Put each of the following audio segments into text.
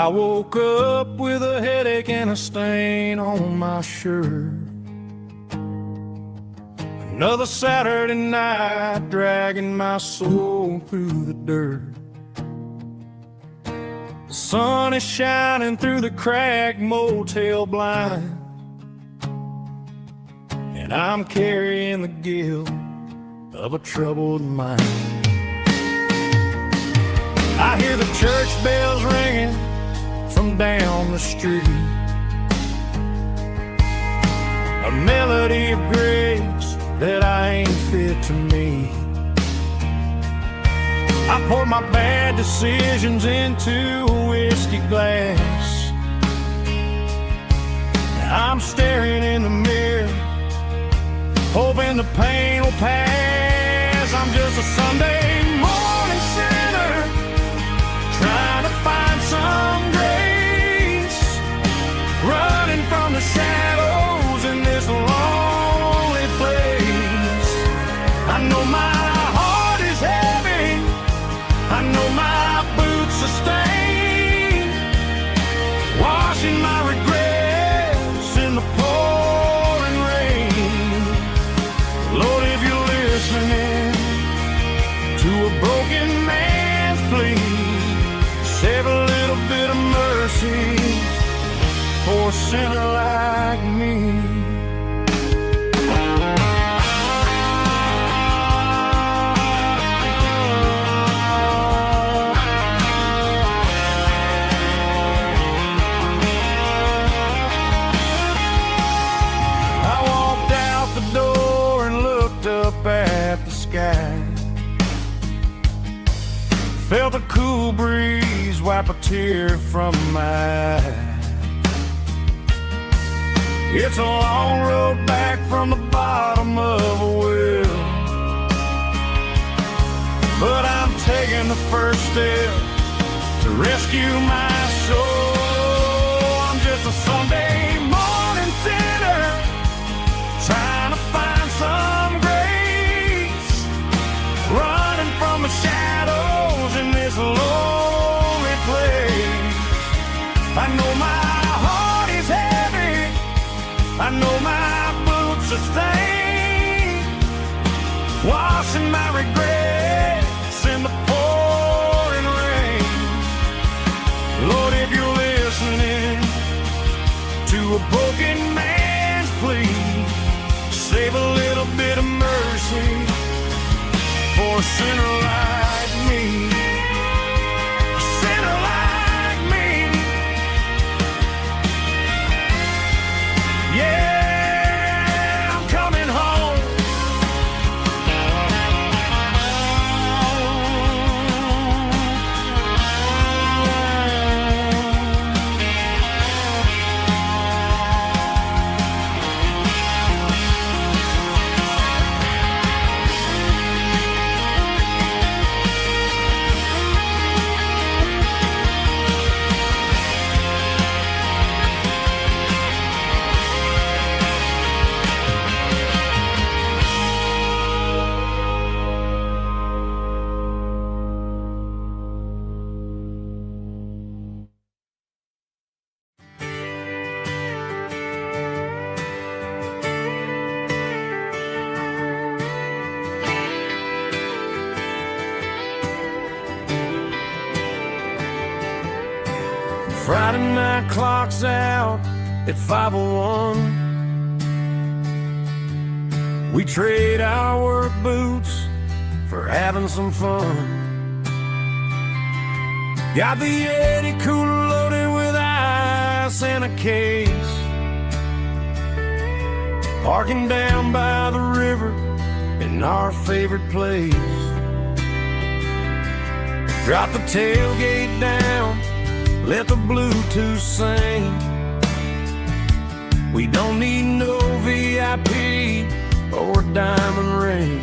I woke up with a headache and a stain on my shirt. Another Saturday night dragging my soul through the dirt. The sun is shining through the cracked motel blind, and I'm carrying the guilt of a troubled mind. I hear the church bells ringing from down the street, a melody of grace that I ain't fit to meet. I pour my bad decisions into a whiskey glass. I'm staring in the mirror, hoping the pain will pass. I'm just a Sunday morning sinner, trying to find some grace, running from the shadows in this lonely place. I know my heart is heavy, I know my boots are stained, washing my regrets in the pouring rain. Lord, if you're listening to a broken man's plea, save a little bit of mercy for a sinner like me. I walked out the door and looked up at the sky, felt a cool breeze wipe a tear from my eye. It's a long road back from the bottom of a well, but I'm taking the first step to rescue my soul. I'm just a Sunday morning sinner, trying to find some grace, running from the shadows in this lonely place. I know my heart is heavy, I know my boots are stained, washing my regrets in the pouring rain. Lord, if you're listening to a broken man's plea, save a little bit of mercy for a sinner like me. A sinner like me. Yeah, I'm coming home. Friday night clock's out at 5:01. We trade our work boots for having some fun. Got the Yeti cooler loaded with ice and a case, parking down by the river in our favorite place. Drop the tailgate down, let the Bluetooth sing. We don't need no VIP or a diamond ring,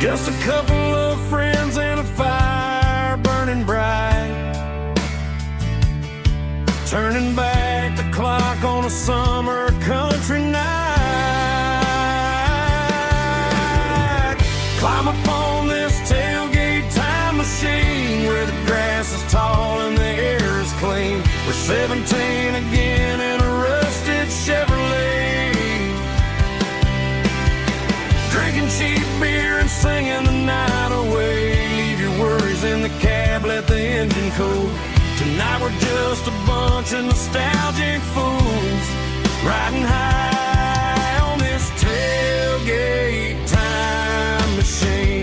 just a couple of friends and a fire burning bright, turning back the clock on a summer country night. Climb up on this tailgate time machine where the grass is tall and the air is clean. We're 17 again in a rusted Chevrolet, drinking cheap beer and singing the night away. Leave your worries in the cab, let the engine cool. Tonight we're just a bunch of nostalgic fools, riding high on this tailgate time machine.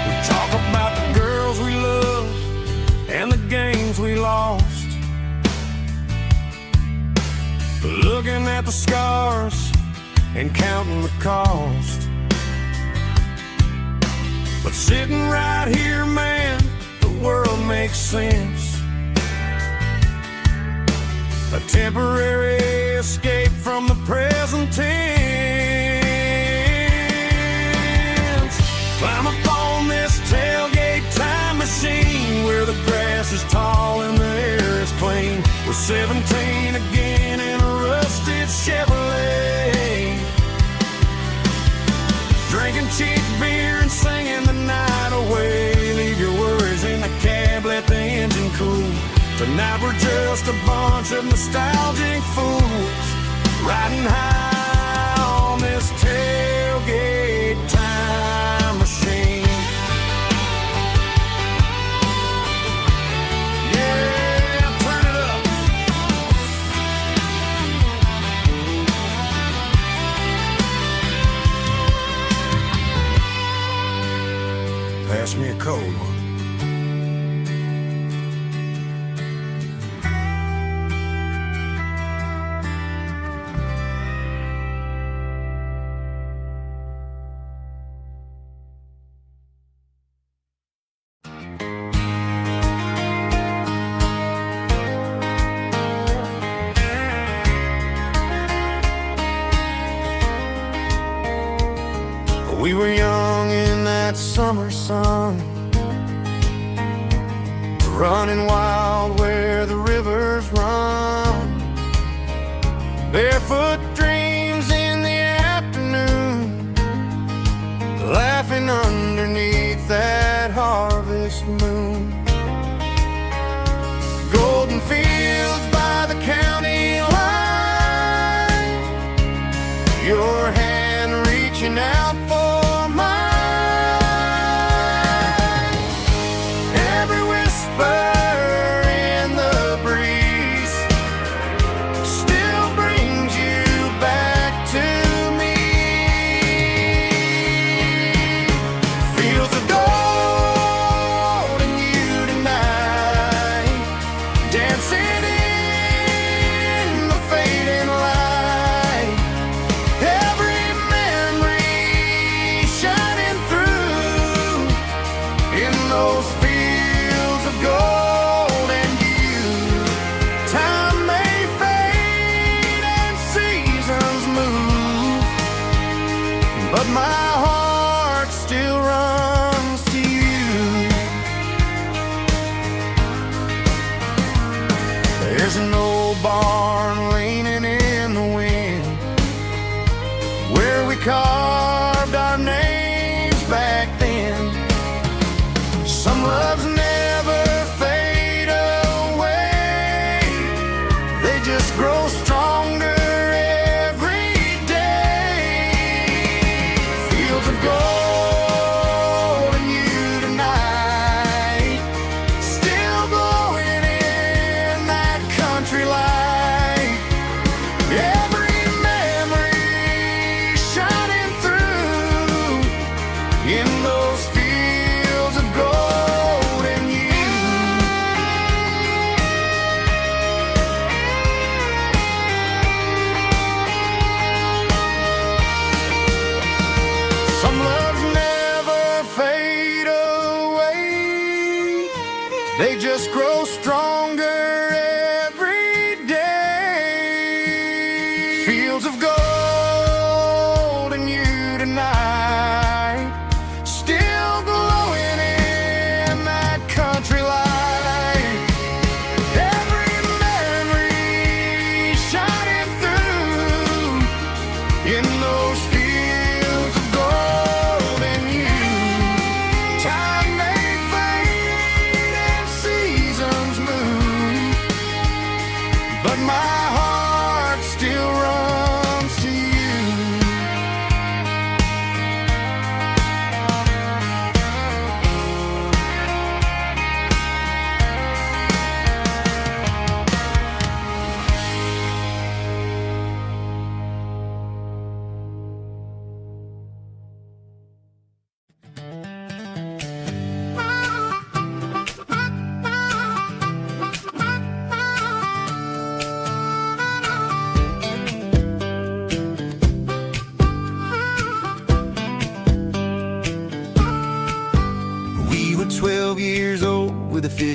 We talk about the girls we love and the games we lost, looking at the scars and counting the cost. But sitting right here, man, the world makes sense. A temporary escape from the present tense. Climb up on this tailgate time machine, where the grass is tall and the air is clean. We're 17 again in a rusted Chevrolet, drinking cheap beer and singing the night away. Leave your worries in the cab, let the engine cool. Tonight we're just a bunch of nostalgic fools, riding high on this tailgate time machine. Yeah, turn it up. Pass me a cold one. We were young in that summer sun, running wild where the rivers run, barefoot dreams in the afternoon, laughing underneath that harvest moon. Golden fields by the county line, your hand reaching out for carved our names back then. Some loves never fade away, they just grow stronger every day. Fields of gold and you tonight, still glowing in that country light. They just grow stronger every day. Fields of gold and you tonight, still glowing in that country light. Every memory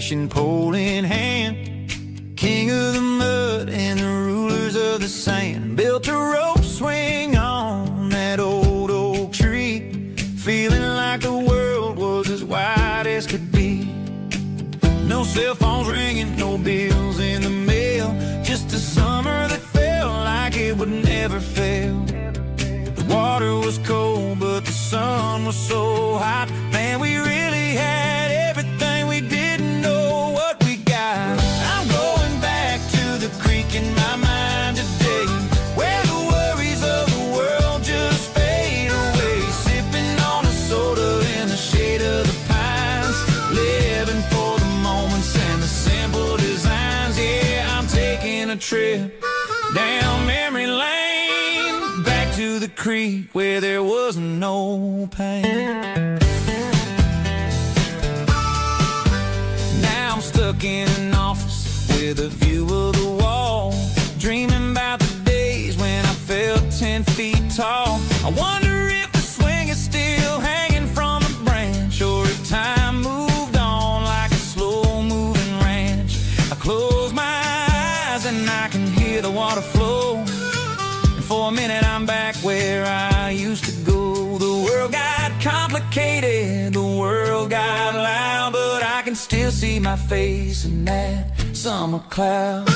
fishing pole in hand, king of the mud and the rulers of the sand. Built a rope swing on that old oak tree, feeling like the world was as wide as could be. No cell phones ringing, no bills in the mail, just a summer that felt like it would never fail. The water was cold, but the sun was so hot. Man, we really had everything, we didn't know what we got. I'm going back to the creek in my mind today, where the worries of the world just fade away. Sipping on a soda in the shade of the pines, living for the moments and the simple designs. Yeah, I'm taking a trip down memory lane, back to the creek where there was no pain. Now I'm stuck in an office with a view of the wall, dreaming about the days when I felt 10 feet tall. I wonder if the swing is still hanging from a branch, or if time moved on like a slow-moving ranch. I close my eyes and I can hear the water flow, and for a minute I'm back where I used to go. The world got complicated, the world got loud, but I can still see my face in that summer cloud.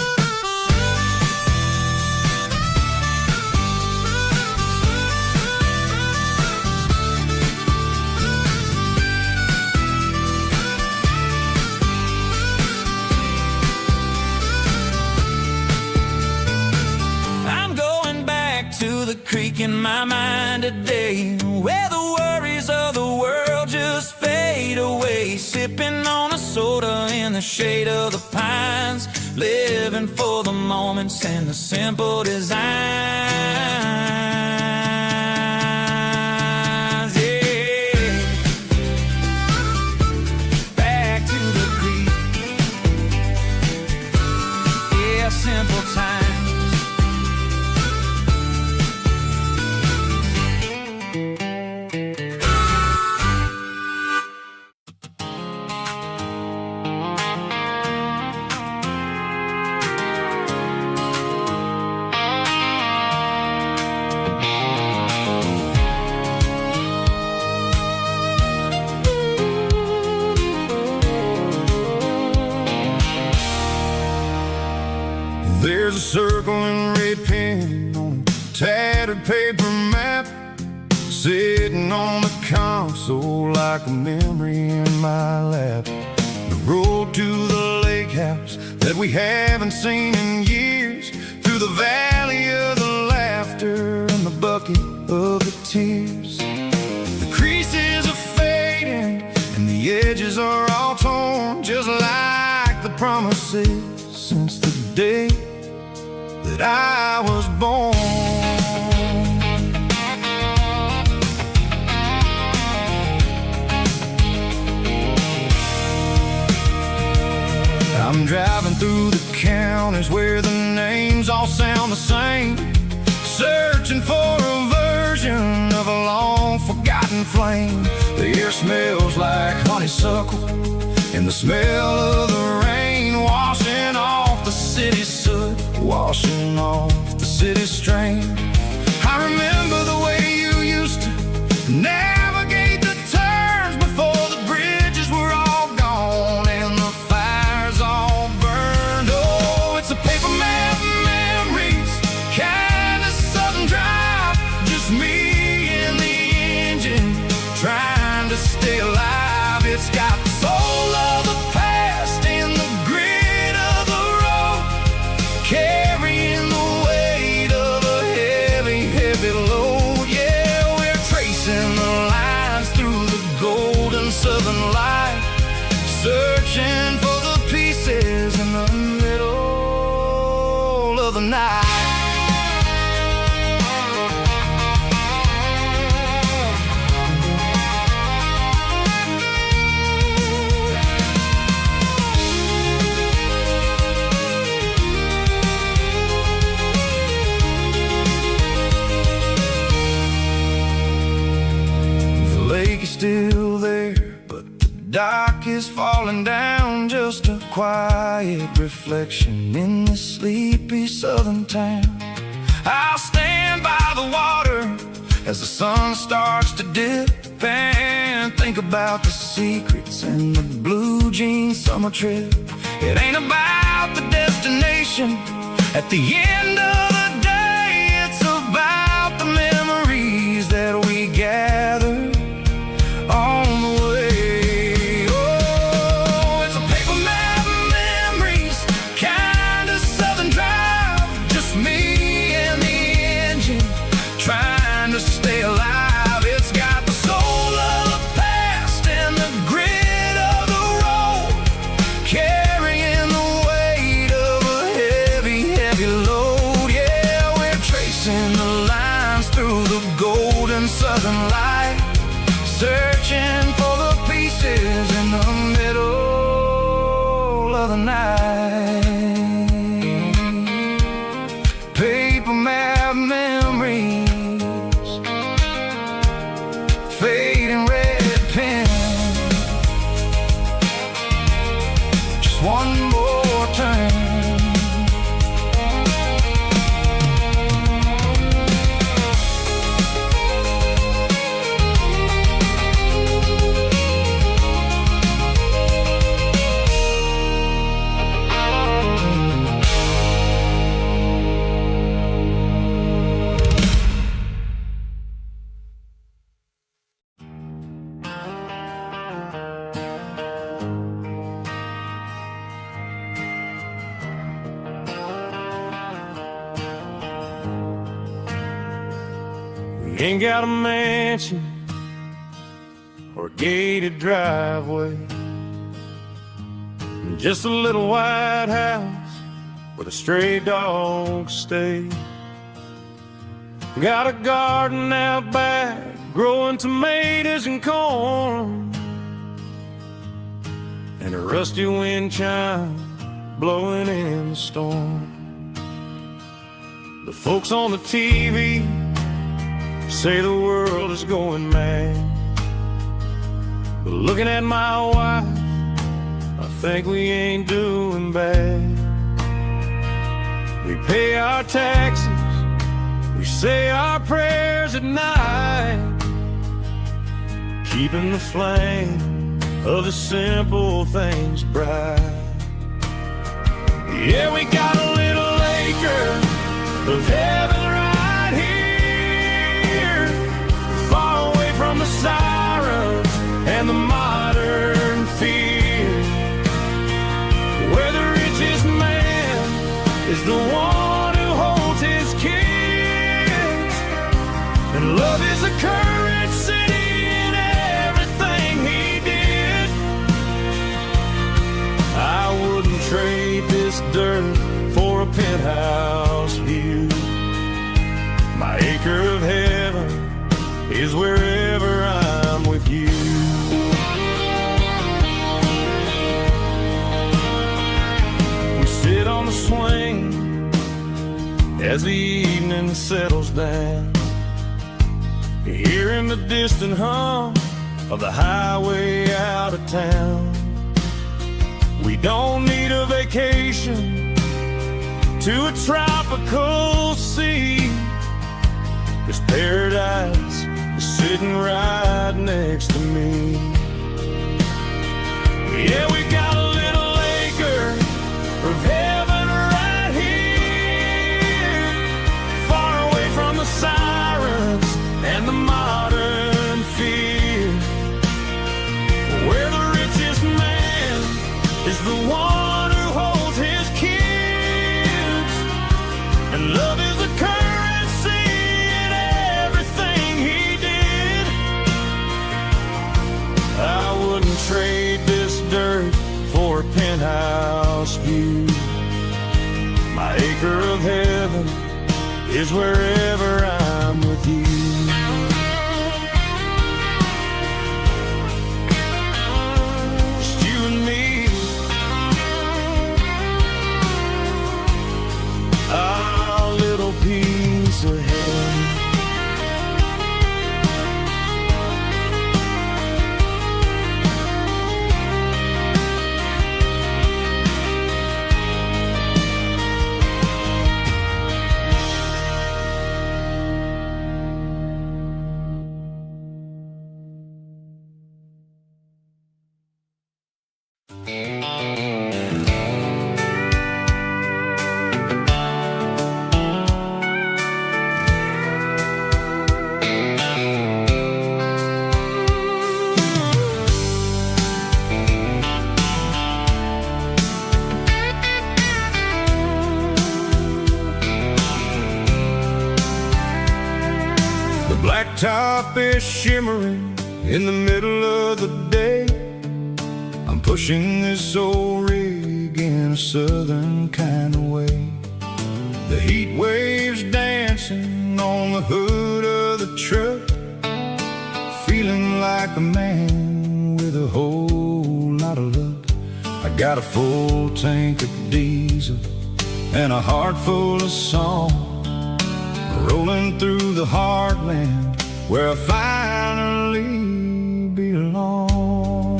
To the creek in my mind today, where the worries of the world just fade away. Sipping on a soda in the shade of the pines, living for the moments and the simple designs. Yeah, back to the creek. Yeah, simple times. There's a circle and red pen on a tattered paper map, sitting on the console like a memory in my lap. The road to the lake house that we haven't seen in years, through the valley of the laughter and the bucket of the tears. The creases are fading and the edges are all torn, just like the promises since the day that I was born. I'm driving through the counties where the names all sound the same, searching for a version of a long forgotten flame. The air smells like honeysuckle and the smell of the rain, washing off the city soot, washing off the city strain. I remember the way you used to navigate the turns before the bridges were all gone and the fires all burned. Oh, it's a paper map memories, kind of southern drive, just me and the engine trying to stay alive. It's got the soul of the past and the grit of the road, carrying the weight of a heavy, heavy load. Yeah, we're tracing the lines through the golden southern light, searching for the pieces in the middle of the night. Still there, but the dock clock is falling down, just a quiet reflection in this sleepy southern town. I'll stand by the water as the sun starts to dip and think about the secrets and the blue jean summer trip. It ain't about the destination at the end of the day, it's about the memories that we gather on the way. Oh, it's a paper map of memories, kind of southern drive, just me and the engine trying to stay alive. It's got the soul of the past and the grit of the road, carrying the weight of a heavy, heavy load. Yeah, we're tracing the lines through the golden southern light, searching for the pieces in the middle of the night. Paper map memories, fading red pen, just one more turn. We ain't got a mansion or a gated driveway, just a little white house where the stray dogs stay. Got a garden out back, growing tomatoes and corn, and a rusty wind chime blowing in the storm. The folks on the TV say the world is going mad, but looking at my wife, I think we ain't doing bad. We pay our taxes, we say our prayers at night, keeping the flame of the simple things bright. Yeah, we got a little acre of heaven right here, far away from the sirens and the modern fear, where the richest man is the one who holds his kids, and love is the currency in everything he did. I wouldn't trade this dirt for a penthouse view. My acre of heaven is wherever I'm with you. We sit on the swing as the evening settles down, hearing the distant hum of the highway out of town. We don't need a vacation to a tropical sea, 'cause paradise is sitting right next to me. Yeah, we got a little acre of heaven right here, far away from the sirens and the modern fear, where the richest man is the one who holds his kids, and love is a currency in everything he did. I wouldn't trade this dirt for a penthouse view. My acre of heaven is wherever I'm with you. Just you and me, our little piece of heaven. blacktop is shimmering in the middle of the day. I'm pushing this old rig in a southern kind of way. The heat waves dancing on the hood of the truck, feeling like a man with a whole lot of luck. I got a full tank of diesel and a heart full of song, rolling through the heartland where I finally belong.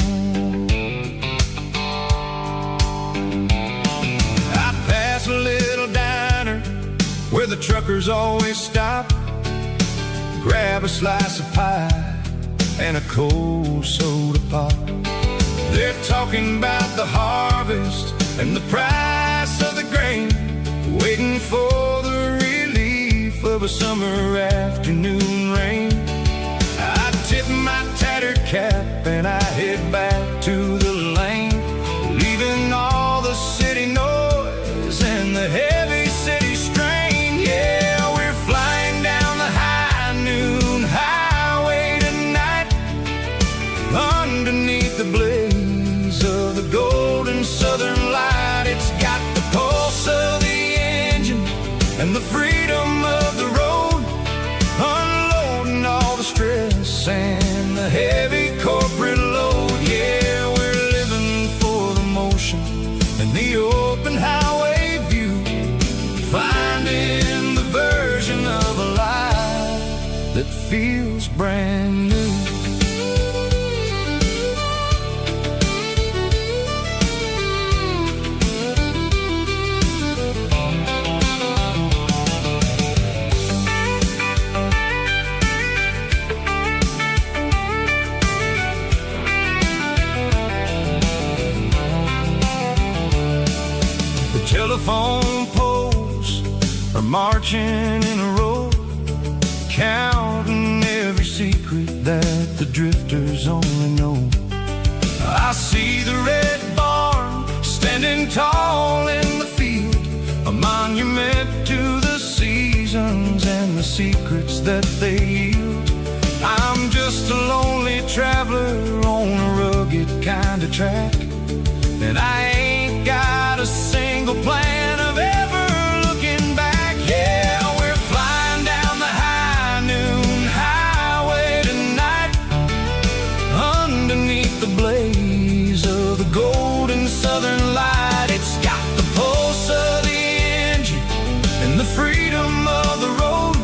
I pass a little diner where the truckers always stop, grab a slice of pie and a cold soda pop. They're talking about the harvest and the price of the grain, waiting for the relief of a summer afternoon rain. I tip my tattered cap and I head back to the lane, leaving all the city noise and the heavy city strain. Yeah, we're flying down the high noon highway tonight, underneath the blaze of the golden southern light. It's got the pulse of the engine and the freedom of the road, unloading all the stress and the heavy corporate load. Yeah, we're living for the motion and the open highway view, finding the version of a life that feels brand new. Telephone poles are marching in a row, counting every secret that the drifters only know. I see the red barn standing tall in the field, a monument to the seasons and the secrets that they yield. I'm just a lonely traveler on a rugged kind of track, and I ain't got a single plan of ever looking back. Yeah, we're flying down the high noon highway tonight, underneath the blaze of the golden southern light. It's got the pulse of the engine and the freedom of the road,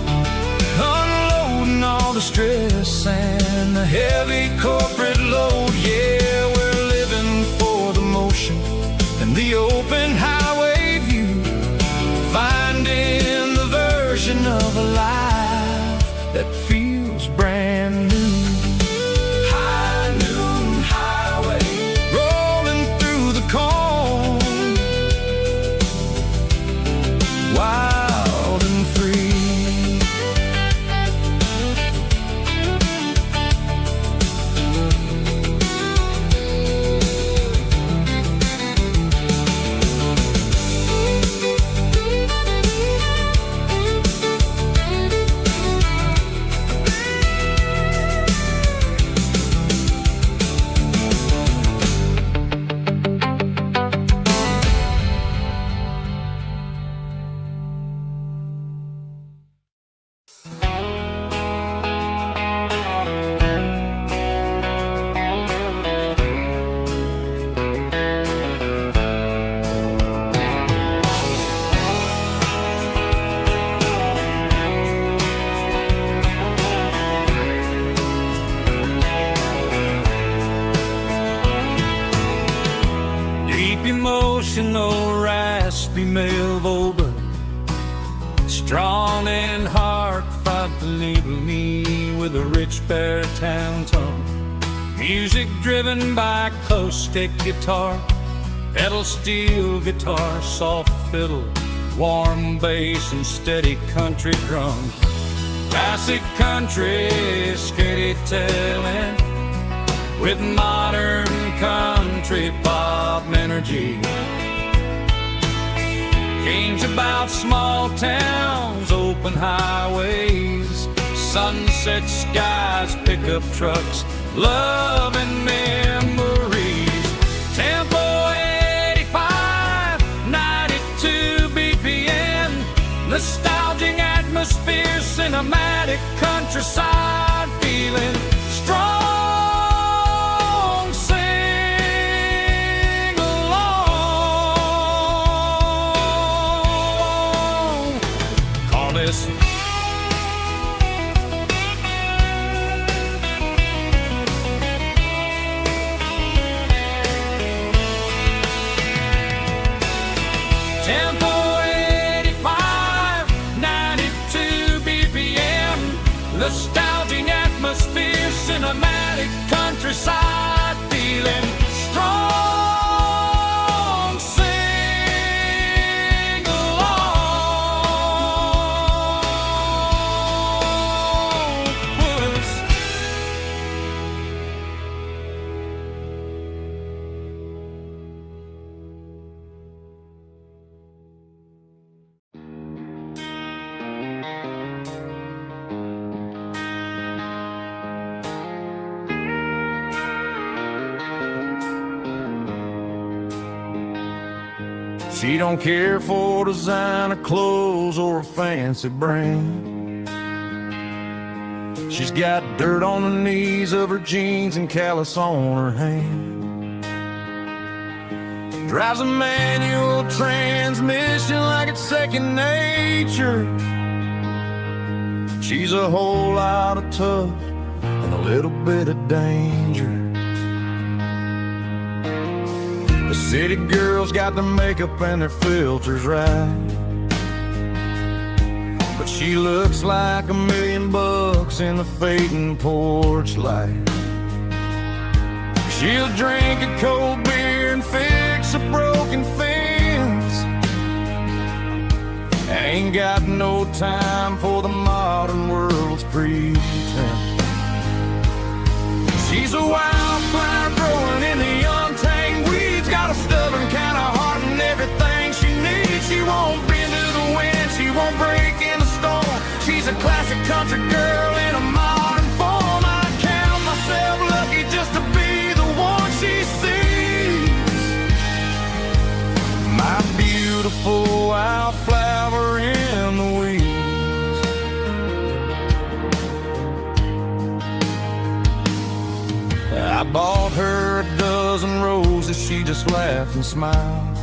unloading all the stress and the heavy corporate load. Yeah, we're living for the motion and the open highway view, finding the version of a life that feels brand new. High noon highway, rolling through the corn, wild and free. Emotional, raspy male vulgar, strong and hard, fight to label me with a rich baritone tone. Music driven by acoustic guitar, pedal steel guitar, soft fiddle, warm bass and steady country drums. Classic country, skitty telling, with modern country pop energy. Kane's about small towns, open highways, sunset skies, pickup trucks, love and memories. Tempo 85, 92 BPM, nostalgic atmosphere, cinematic countryside feeling strong. Sing along. Call this Tempo 85, 92 BPM, nostalgic atmosphere, cinematic countryside feeling strong. Sing along with us. She don't care for designer clothes or a fancy brand. She's got dirt on the knees of her jeans and callus on her hand. Drives a manual transmission like it's second nature. She's a whole lot of tough and a little bit of danger. The city girls got their makeup and their filters right, but she looks like $1 million in the fading porch light. She'll drink a cold beer and fix a broken fence. Ain't got no time for the modern world's pretense. She's a wildflower growing in the untamed weeds. Got a stubborn kind of heart and everything she needs. She won't bend to the wind, she won't break in the storm. She's a classic country girl in a modern form. I count myself lucky just to be the one she sees. My beautiful wildflower in the weeds. I bought her a dozen roses, she just laughed and smiled.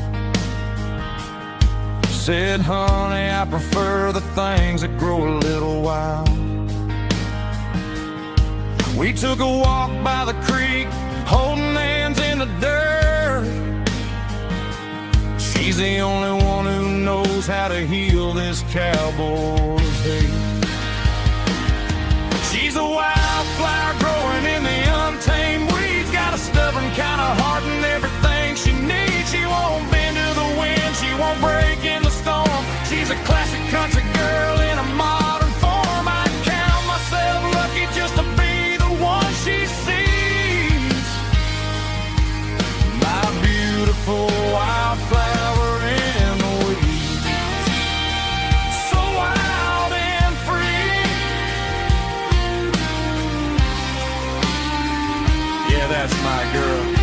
Said, honey, I prefer the things that grow a little wild. We took a walk by the creek, holding hands in the dirt. She's the only one who knows how to heal this cowboy's hate. She's a wildflower growing in the untamed weeds. Got a stubborn kind of heart and everything she needs. She won't bend to the wind, she won't break in the storm. She's a classic country girl in a modern form. I count myself lucky just to be the one she sees. My beautiful wildflower in the weeds. So wild and free. Yeah, that's my girl.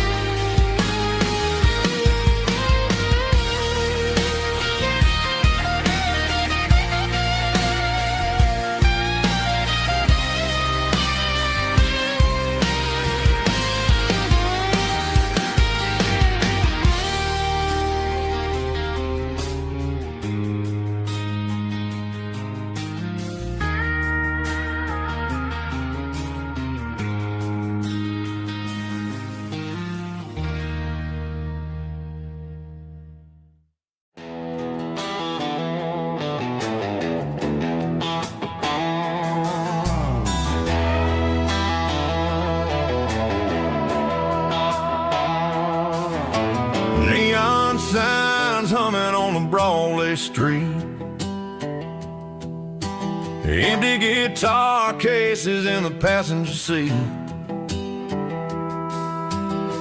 Neon signs humming on the Broadway street. Empty guitar cases in the passenger seat.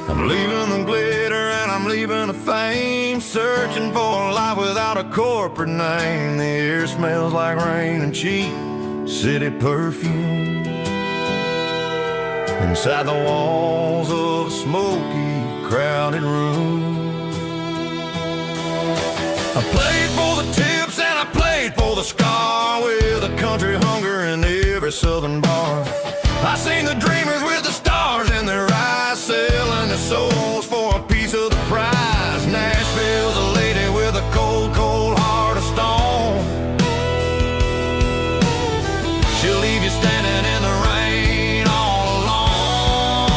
I'm leaving the glitter and I'm leaving the fame, searching for a life without a corporate name. The air smells like rain and cheap city perfume inside the walls of a smoky, crowded room. I played for the tips and I played for the scar, with a country hunger in every southern bar. I seen the dreamers with the stars in their eyes, selling their souls for a piece of the prize. Nashville's a lady with a cold, cold heart of stone. She'll leave you standing in the rain all alone.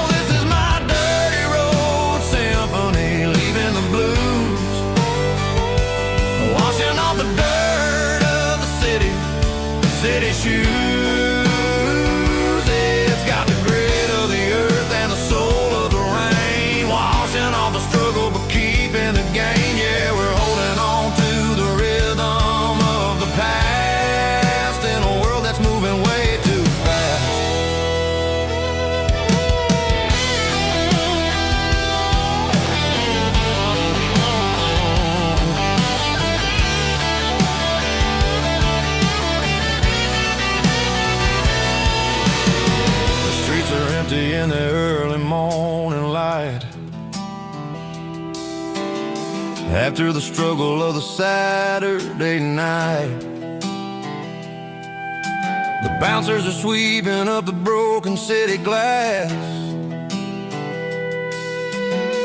This is my dirty road symphony, leaving the blues, washing off the dirt of the city shoes. It's got the grit of the earth and the soul of the rain, washing off the struggle but keeping the gain. Yeah, we're holding on to the rhythm of the past in a world that's moving way too fast. The streets are empty in the early morning light, after the struggle of the Saturday night. The bouncers are sweeping up the broken city glass,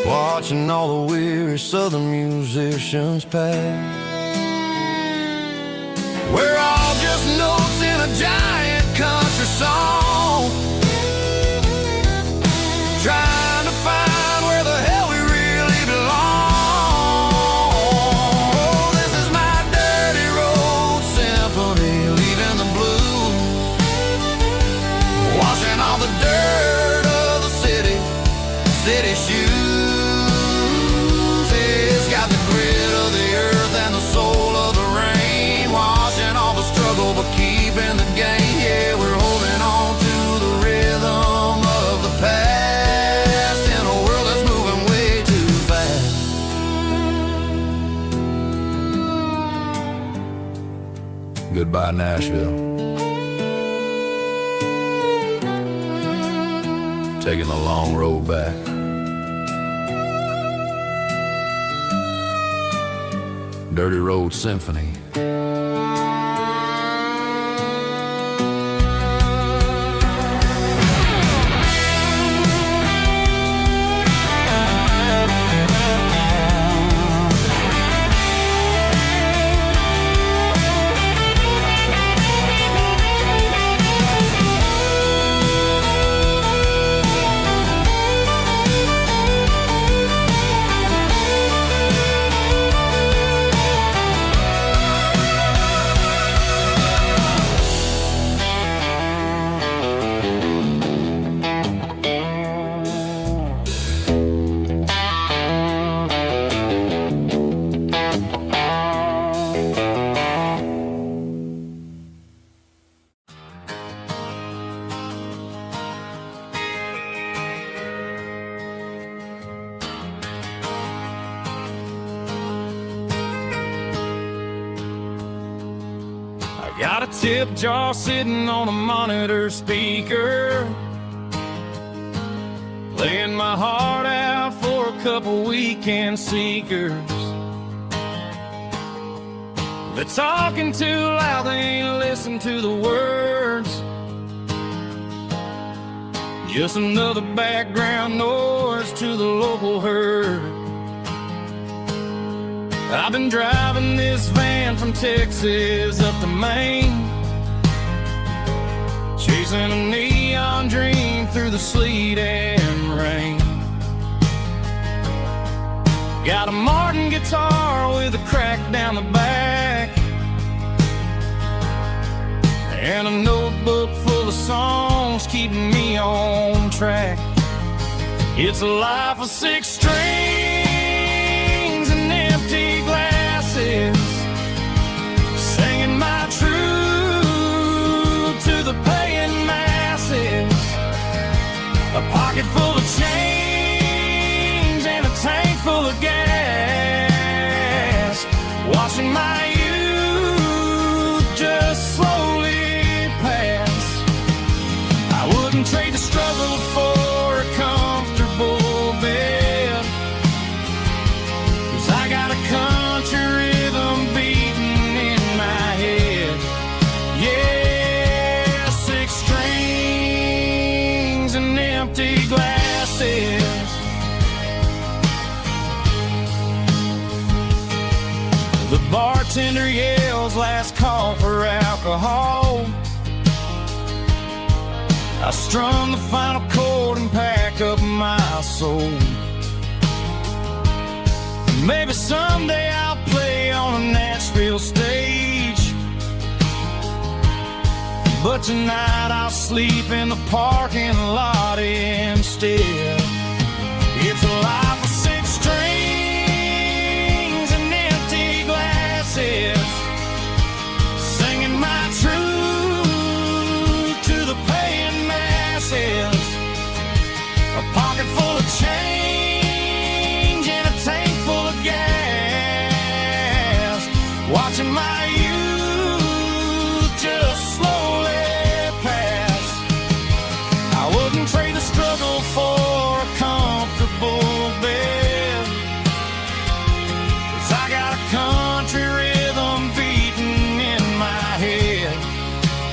watching all the weary southern musicians pass. We're all just notes in a giant country song, trying to find where the hell we really belong. Oh, this is my dirty road symphony, leaving the blues, washing all the dirt of the city shoes. It's got the grit of the earth and the soul of the rain, washing all the struggle but keeping the gain. Yeah, we're holding on to the rhythm of the past in a world that's moving way too fast. Goodbye, Nashville. Taking the long road back. Dirty Road Symphony. Got a tip jar sitting on a monitor speaker, playing my heart out for a couple weekend seekers. They're talking too loud, they ain't listen to the words. Just another background noise to the local herd. I've been driving this van from Texas up to Maine, chasing a neon dream through the sleet and rain. Got a Martin guitar with a crack down the back, and a notebook full of songs keeping me on track. It's a life of 6 strings and empty glasses, singing my truth to the paying masses. A pocket full of change and a tank full of gas, watching my youth just The bartender yells last call for alcohol. I strum the final chord and pack up my soul. Maybe someday I'll play on a Nashville stage, but tonight I'll sleep in the parking lot instead. It's a life of 6 strings and empty glasses, singing my truth to the paying masses. A pocket full of change and a tank full of gas, watching my youth just slowly pass. I wouldn't trade the struggle for a comfortable bed, 'cause I got a country rhythm beating in my head.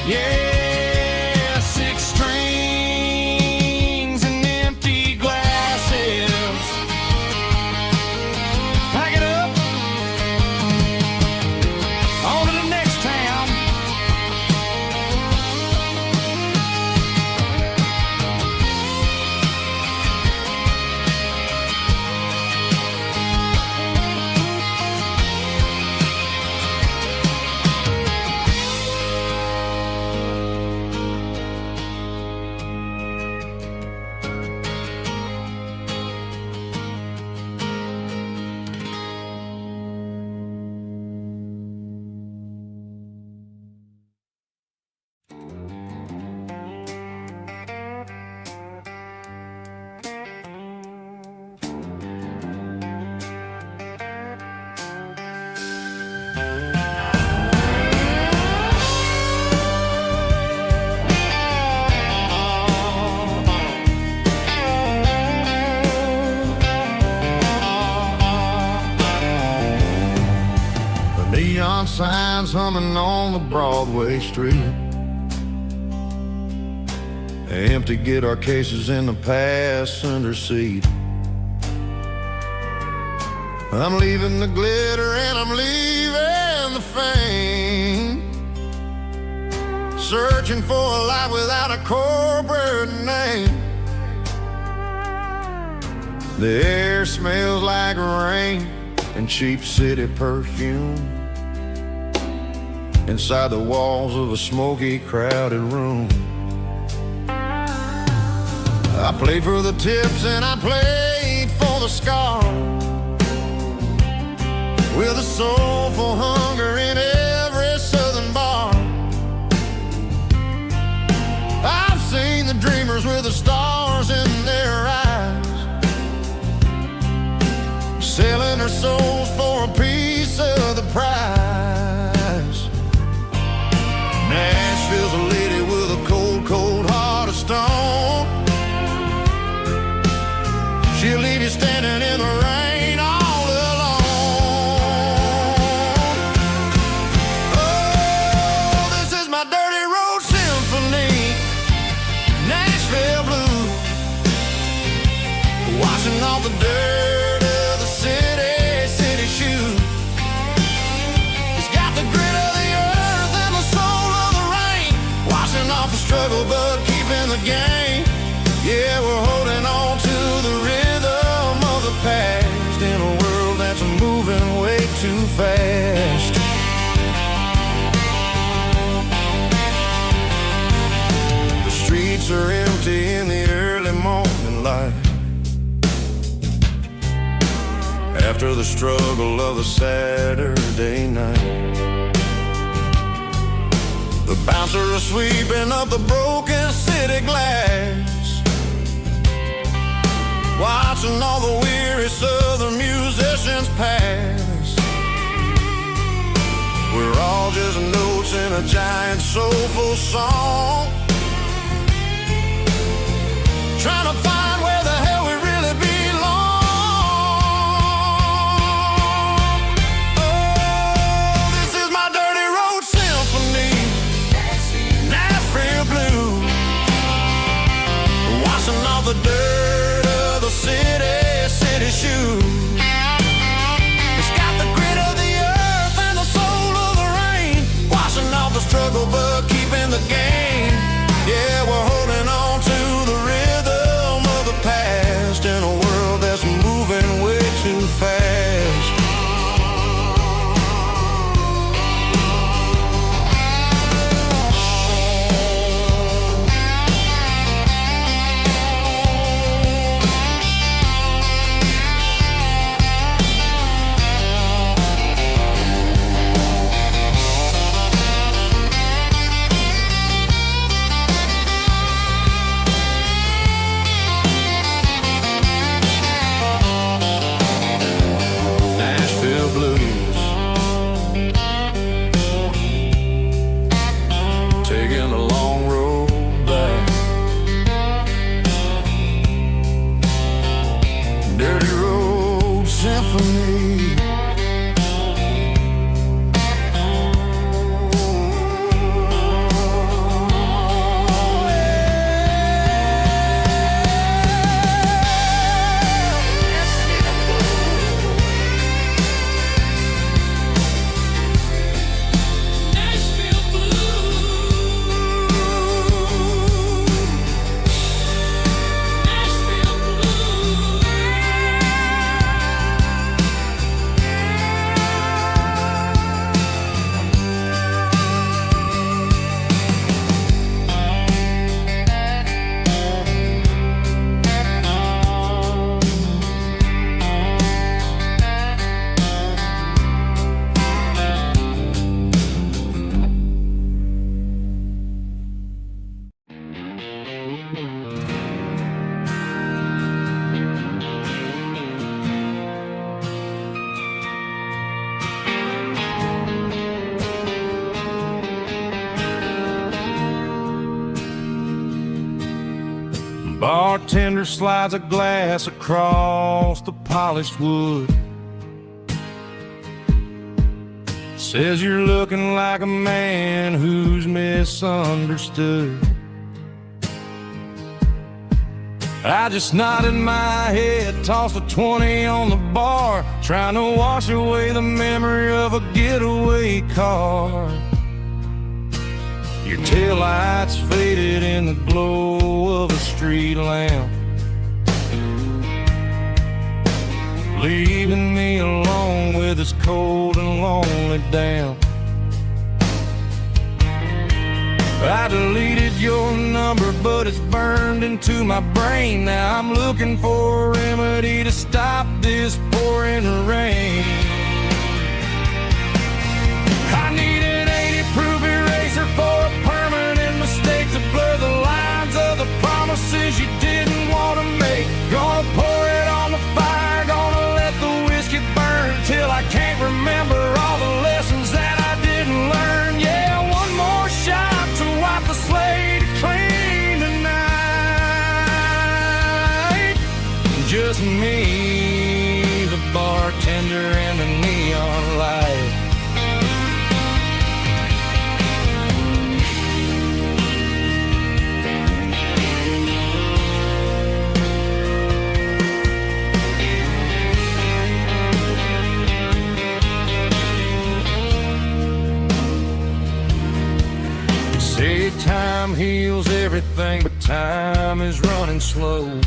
Yeah, 6 strings and empty glasses. Pack it up, on to the next town. Neon signs humming on the Broadway street, empty guitar cases in the passenger seat. I'm leaving the glitter and I'm leaving the fame, searching for a life without a corporate name. The air smells like rain and cheap city perfume inside the walls of a smoky, crowded room. I played for the tips and I played for the scar, with a soulful hunger in every southern bar. I've seen the dreamers with the stars in their eyes, selling their souls for a piece of the prize. Nashville's a lady with a cold, cold heart of stone. She'll leave you standing in the rain all alone. Oh, this is my dirty road symphony, Nashville blues, washing off the dirt of the city shoes. It's got the grit of the earth and the soul of the rain, washing off the struggle but keeping the game. Yeah, we're holding on to the rhythm of the past in a world that's moving way too fast. The streets are empty in the early morning light, after the struggle of the Saturday night. The bouncers are sweeping up the broken city glass, watching all the weary southern musicians pass. We're all just notes in a giant soulful song, trying to find where the hell we really belong. Oh, this is my dirty road symphony, Nashville blues, washing off the dirt of the city shoes. It's got the grit of the earth bartender slides a glass across the polished wood. Says you're looking like a man who's misunderstood. I just nodded my head, tossed a 20 on the bar, trying to wash away the memory of a getaway car. Your taillights faded in the glow of a street lamp, leaving me alone with this cold and lonely damp. I deleted your number, but it's burned into my brain. Now I'm looking for a remedy to stop this pouring rain. I need an 80-proof eraser for a permanent mistake, to blur the lines of the promises you didn't want to make. Gonna pour it on the fire, gonna let the whiskey burn till I can't remember all the lessons that I didn't learn. Yeah, one more shot to wipe the slate clean tonight. Just me, the bartender, and the neon light. Say time heals everything, but time is running slow.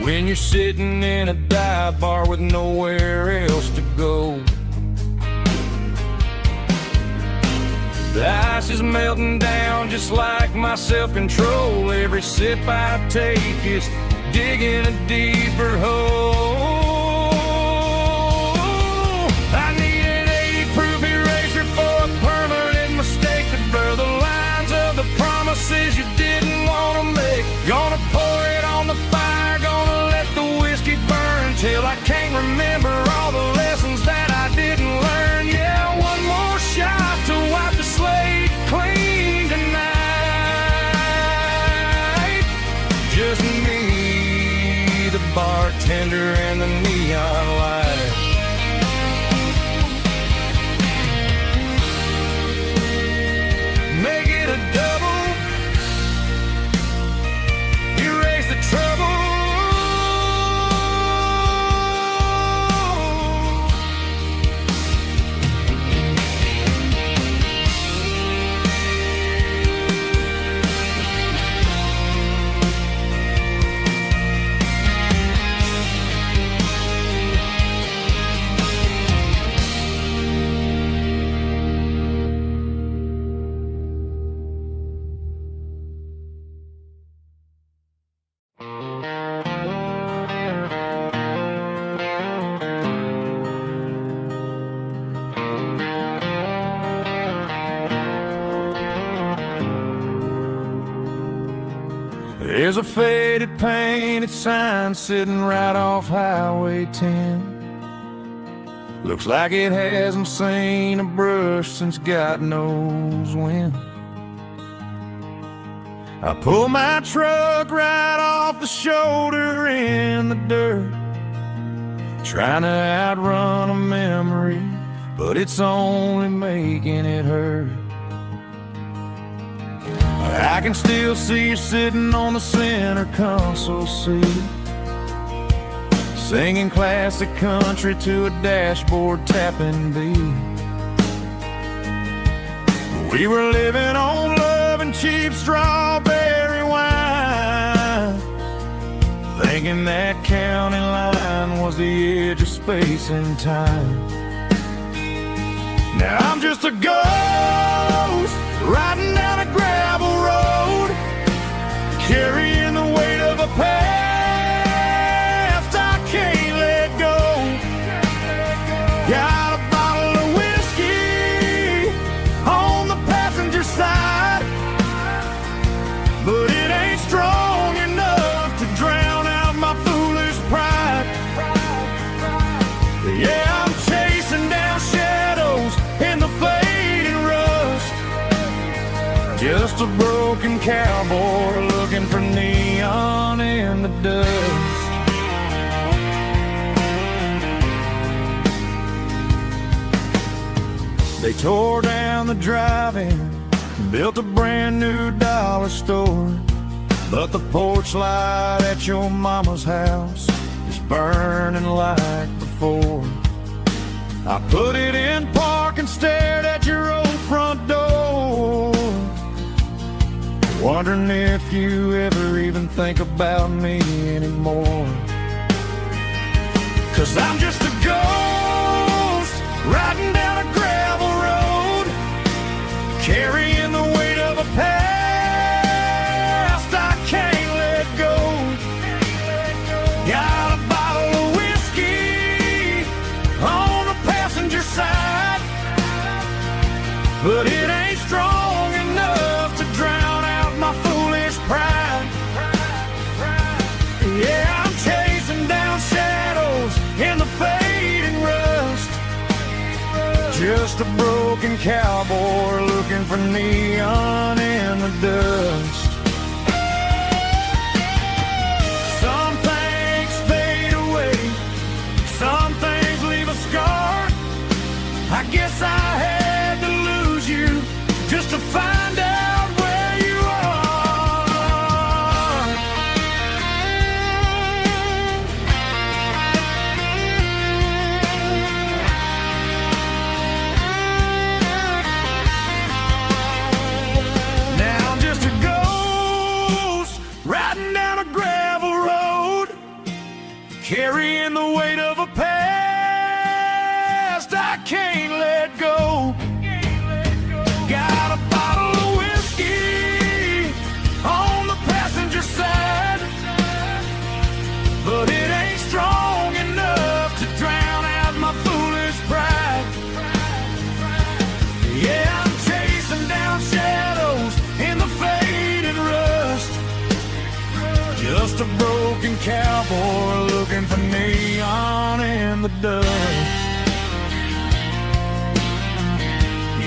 When you're sitting in a dive bar with nowhere else to go, the ice is melting down just like my self-control. Every sip I take is digging a deeper hole. I need an 80-proof eraser for a permanent mistake, to blur the lines of the promises you didn't want to make. Gonna pour it on the fire, gonna let the whiskey burn till I can't remember all the lessons that I didn't learn. Yeah, one more shot to wipe the slate clean tonight. Just me, the bartender, and the neon light. Make it a double, erase the trouble. There's a faded painted sign sitting right off Highway 10. Looks like it hasn't seen a brush since God knows when. I pull my truck right off the shoulder in the dirt, trying to outrun a memory, but it's only making it hurt. I can still see you sitting on the center console seat, singing classic country to a dashboard tapping beat. We were living on love and cheap strawberry wine, thinking that county line was the edge of space and time. Now I'm just a ghost riding down a gravel road, carrying the weight of a past I can't let go. Got a bottle of whiskey on the passenger side, but it ain't strong enough to drown out my foolish pride. Yeah, I'm chasing down shadows in the fading rust, just a broken broken cowboy looking for neon in the dust. They tore down the drive-in, built a brand new dollar store, but the porch light at your mama's house is burning like before. I put it in park and stared at your old front door, wondering if you ever even think about me anymore. 'Cause I'm just a ghost riding down a gravel road, carrying the weight of a past I can't let go. Got a bottle of whiskey on the passenger side, but it ain't strong enough to drown out my foolish pride. Yeah, I'm chasing down shadows in the fading rust, just a broken cowboy looking for neon in the dust. Some things fade away, some things leave a scar. I guess I had to lose you just to find out where you are. Now I'm just a ghost riding down a gravel road, carrying the weight of a past I can't let go. Got a bottle of whiskey on the passenger side, but it ain't strong enough to drown out my foolish pride. Yeah, I'm chasing down shadows in the faded rust, just a broken cowboy looking for neon in the dust.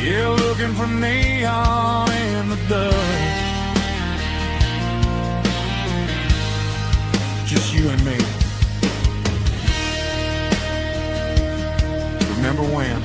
Yeah, looking for neon in the dust. Just you and me. Remember when?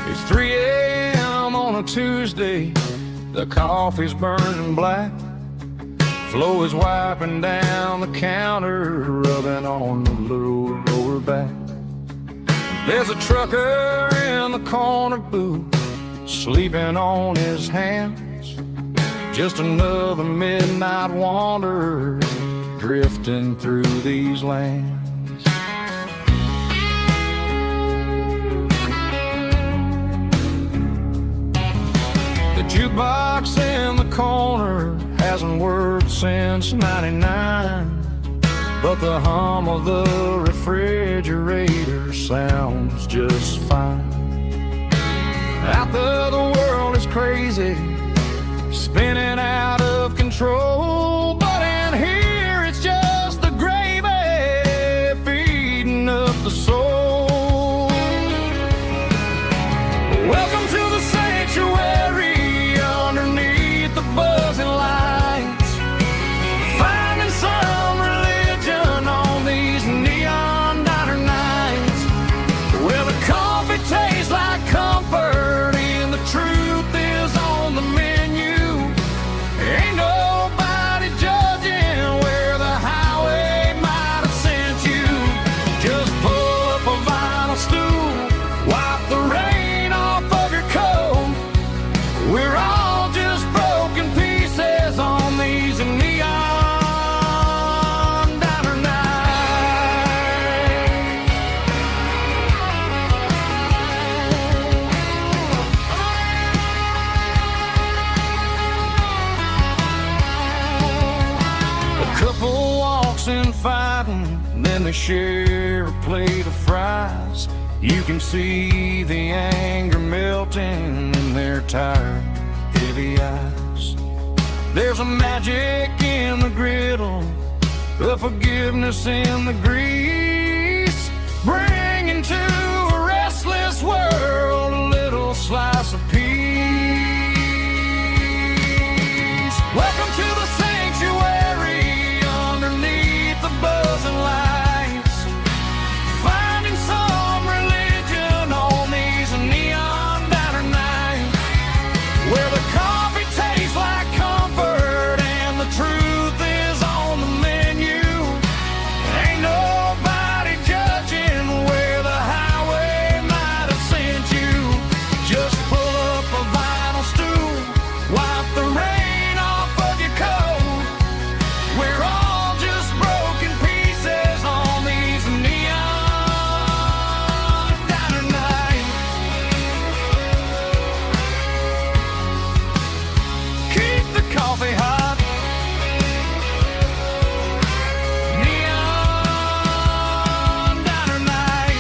It's 3 a.m. on a Tuesday, the coffee's burning black. Flo is wiping down the counter, rubbing on the little lower back. There's a trucker in the corner booth, sleeping on his hands. Just another midnight wanderer, drifting through these lands. The jukebox in the corner hasn't worked since '99, but the hum of the refrigerator sounds just fine. Out there the world is crazy, spinning out of control, but in here it's just the gravy feeding up the soul. Welcome to the sanctuary underneath the buzzing lights, finding some religion on these neon diner nights. Well, the coffee tastes like comfort and the truth is on the fighting, then they share a plate of fries. You can see the anger melting in their tired, heavy eyes. There's a magic in the griddle, a forgiveness in the grease, bringing to a restless world a little slice of peace. Welcome to the sanctuary underneath the buzzing lights, finding some religion on these neon diner nights, where the coffee tastes like comfort and the truth is on the menu. Ain't nobody judging where the highway might have sent you. Just pull up a vinyl stool, wipe the rain off of your coat. We're all just broken pieces on these neon diner nights. Keep the coffee hot. Neon diner night.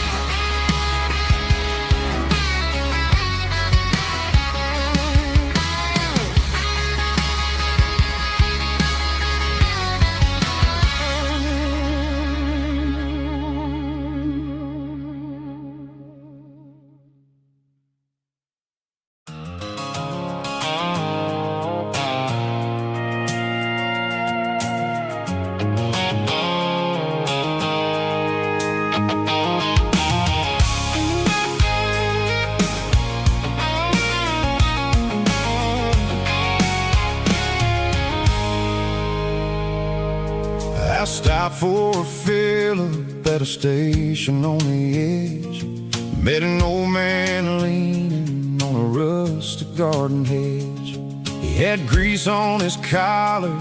I stopped for a fill-up at a station on the edge. Met an old man leaning on a rustic garden hedge. He had grease on his collar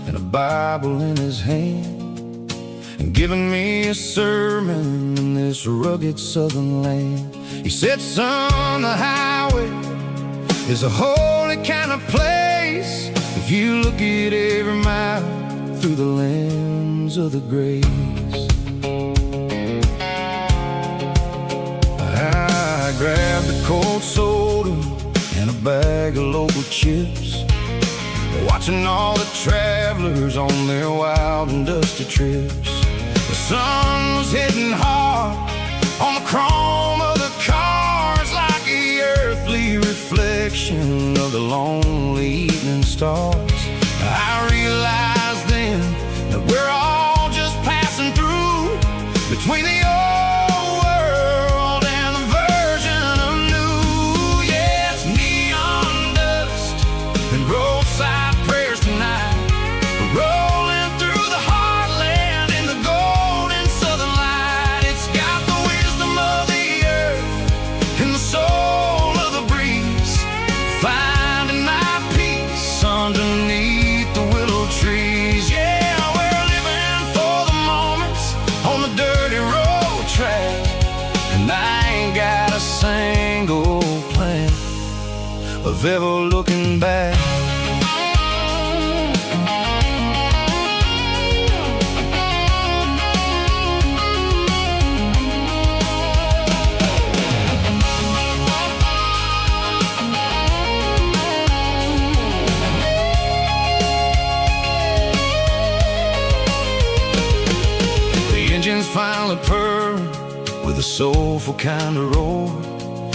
and a Bible in his hand, and giving me a sermon in this rugged southern land. He said, son, the highway is a holy kind of place if you look at every mile through the lens of the grace. I grabbed a cold soda and a bag of local chips, watching all the travelers on their wild and dusty trips. The sun was hitting hard on the chrome of the cars, like the earthly reflection of the lonely evening stars. I realized then that we're all just passing through between the old world and the version of new. Yeah, it's neon dust and roadside prayers tonight, rolling through the heartland in the golden southern light. It's got the wisdom of the earth and the soul of the breeze, finding my peace underneath the willow trees. Yeah, we're living for the moments on the dirty road track, and I ain't got a single plan of ever looking back. Engines finally purr with a soulful kind of roar,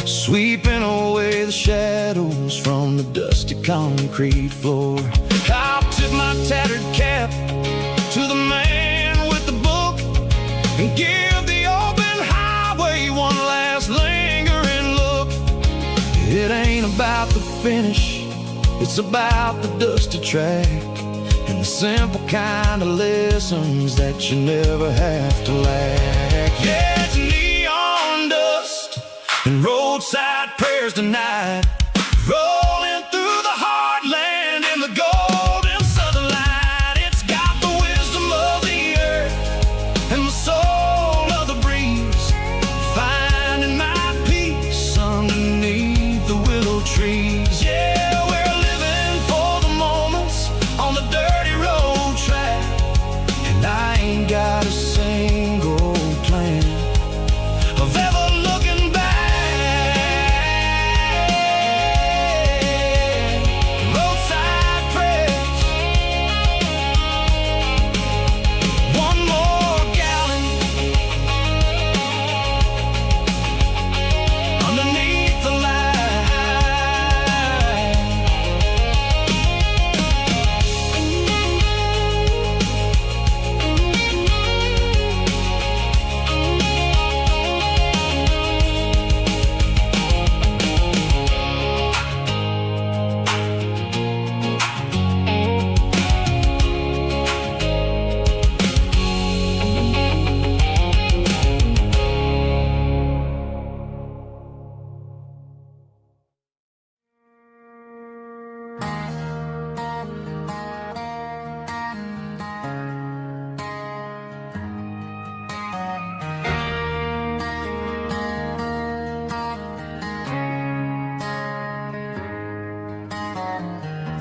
sweeping away the shadows from the dusty concrete floor. I'll tip my tattered cap to the man with the book and give the open highway one last lingering look. It ain't about the finish, it's about the dusty track and the simple kind of lessons that you never have to lack. Yeah, it's neon dust and roadside prayers tonight, rolling through the heartland in the golden southern light. It's got the wisdom of the earth and the soul of the breeze, finding my peace underneath the willow trees. Yeah, we're living for the moments on the dirty road track, and I ain't got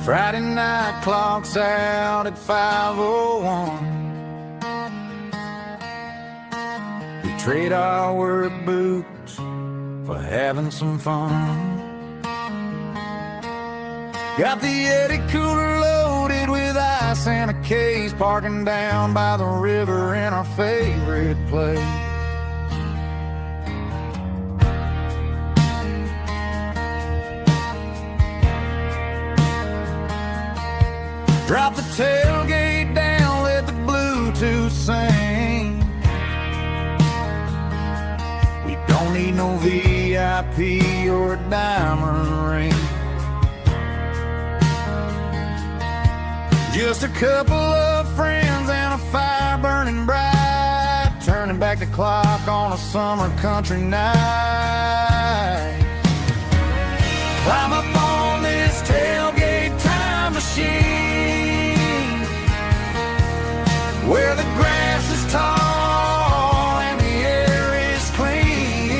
Friday night clocks out at 5:01. We trade our work boots for having some fun. Got the Yeti cooler loaded with ice and a case, parking down by the river in our favorite place. Drop the tailgate down, let the Bluetooth sing. We don't need no VIP or a diamond ring. Just a couple of friends and a fire burning bright, turning back the clock on a summer country night. Climb up on this tailgate time machine, where the grass is tall and the air is clean.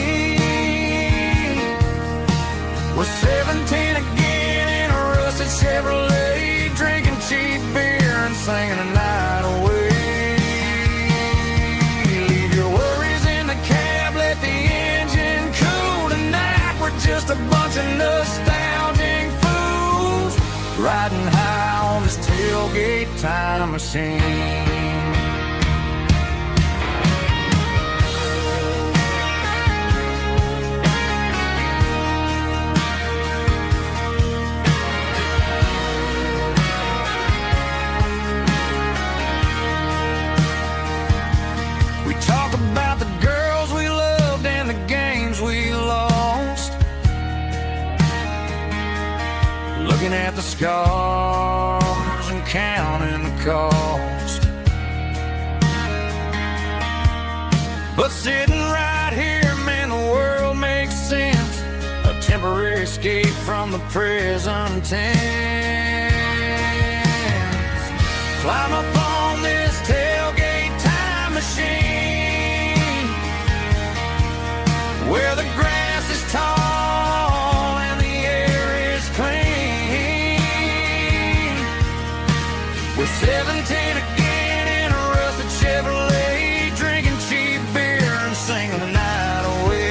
We're 17 again in a rusted Chevrolet, drinking cheap beer and singing the night away. Leave your worries in the cab, let the engine cool tonight. We're just a bunch of nostalgic fools, riding high on this tailgate time machine. Looking at the scars and counting the cost. But sitting right here, man, the world makes sense. A temporary escape from the present tense. Climb up on this tailgate time machine, where the grass is tall and the air is clean. We're 17 again in a rusted Chevrolet, drinking cheap beer and singing the night away.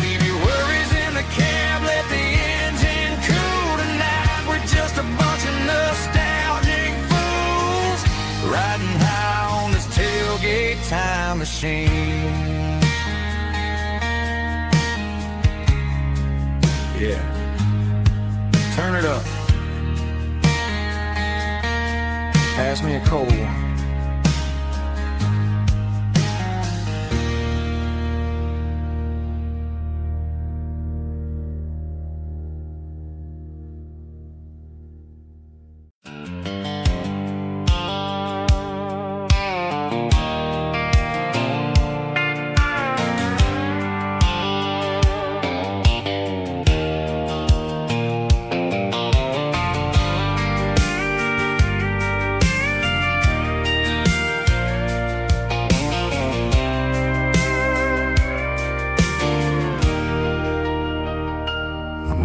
Leave your worries in the cab, let the engine cool tonight. We're just a bunch of nostalgic fools, riding high on this tailgate time machine. Yeah, turn it up. Pass me a cold one.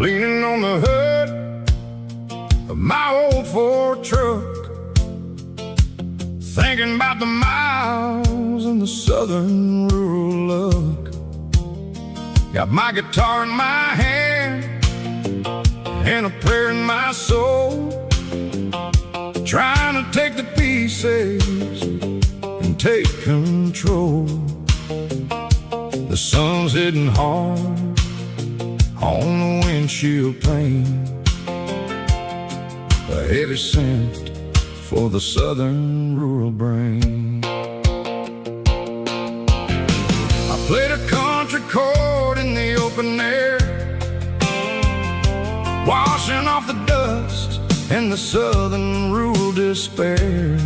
Leaning on the hood of my old Ford truck, thinking about the miles and the southern rural look. Got my guitar in my hand and a prayer in my soul, trying to take the pieces and take control. The sun's hitting hard on the windshield pane, a heavy scent for the southern rural brain. I played a country chord in the open air, washing off the dust and the southern rural despair.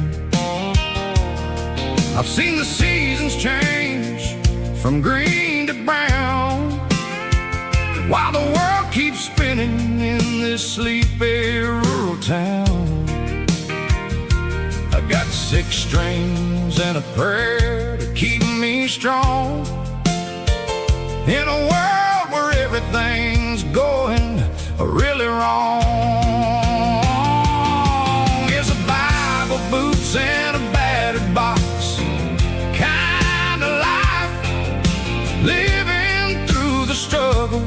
I've seen the seasons change from green to brown, while the world keeps spinning in this sleepy rural town. I got 6 strings and a prayer to keep me strong, in a world where everything's going are really wrong. It's a Bible, boots, and a battered box kind of life, living through the struggle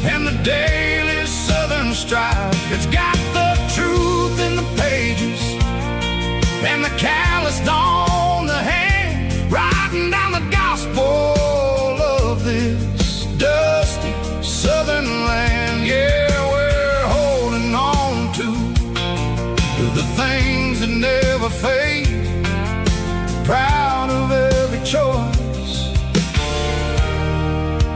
and the daily southern strife. It's got the truth in the pages and the calloused on the hand, writing down the gospel of this dusty southern land. Yeah, we're holding on to the things that never fade, proud of every choice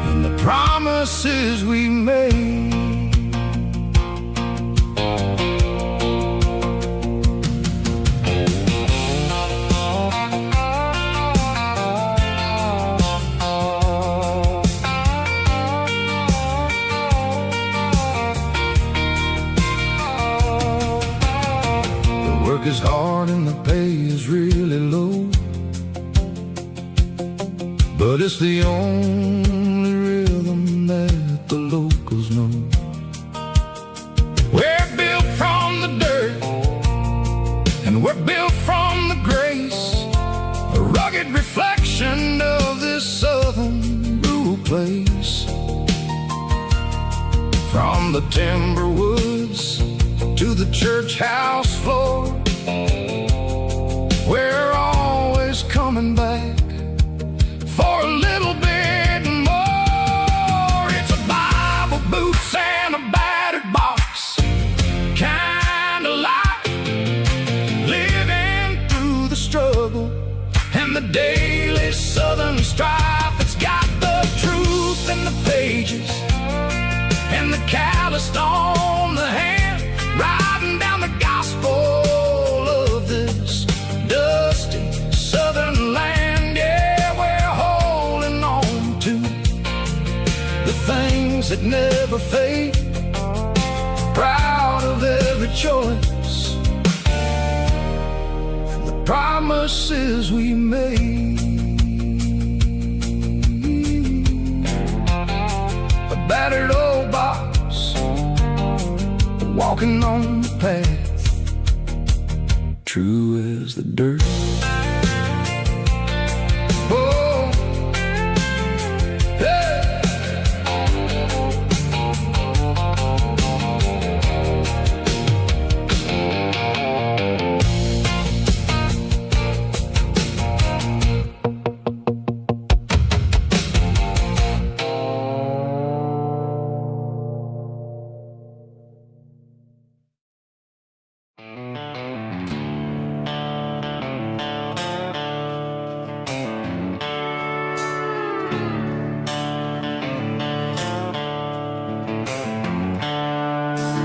and the promises we made. Work is hard and the pay is really low, but it's the only rhythm that the locals know. We're built from the dirt and we're built from the grace, a rugged reflection of this southern rural place. From the timber woods to the church house floor, we're always coming back for a little bit more. It's a Bible, boots, and a battered box kind of life, living through the struggle and the daily southern strife. It's got the truth in the pages and the calloused on the hand, writing down the gospel of this dusty southern land. Yeah, we're holding on to the things that never fade, proud of every choice and the promises we made. A battered old box, walking on the path, true as the dirt. Oh, hey.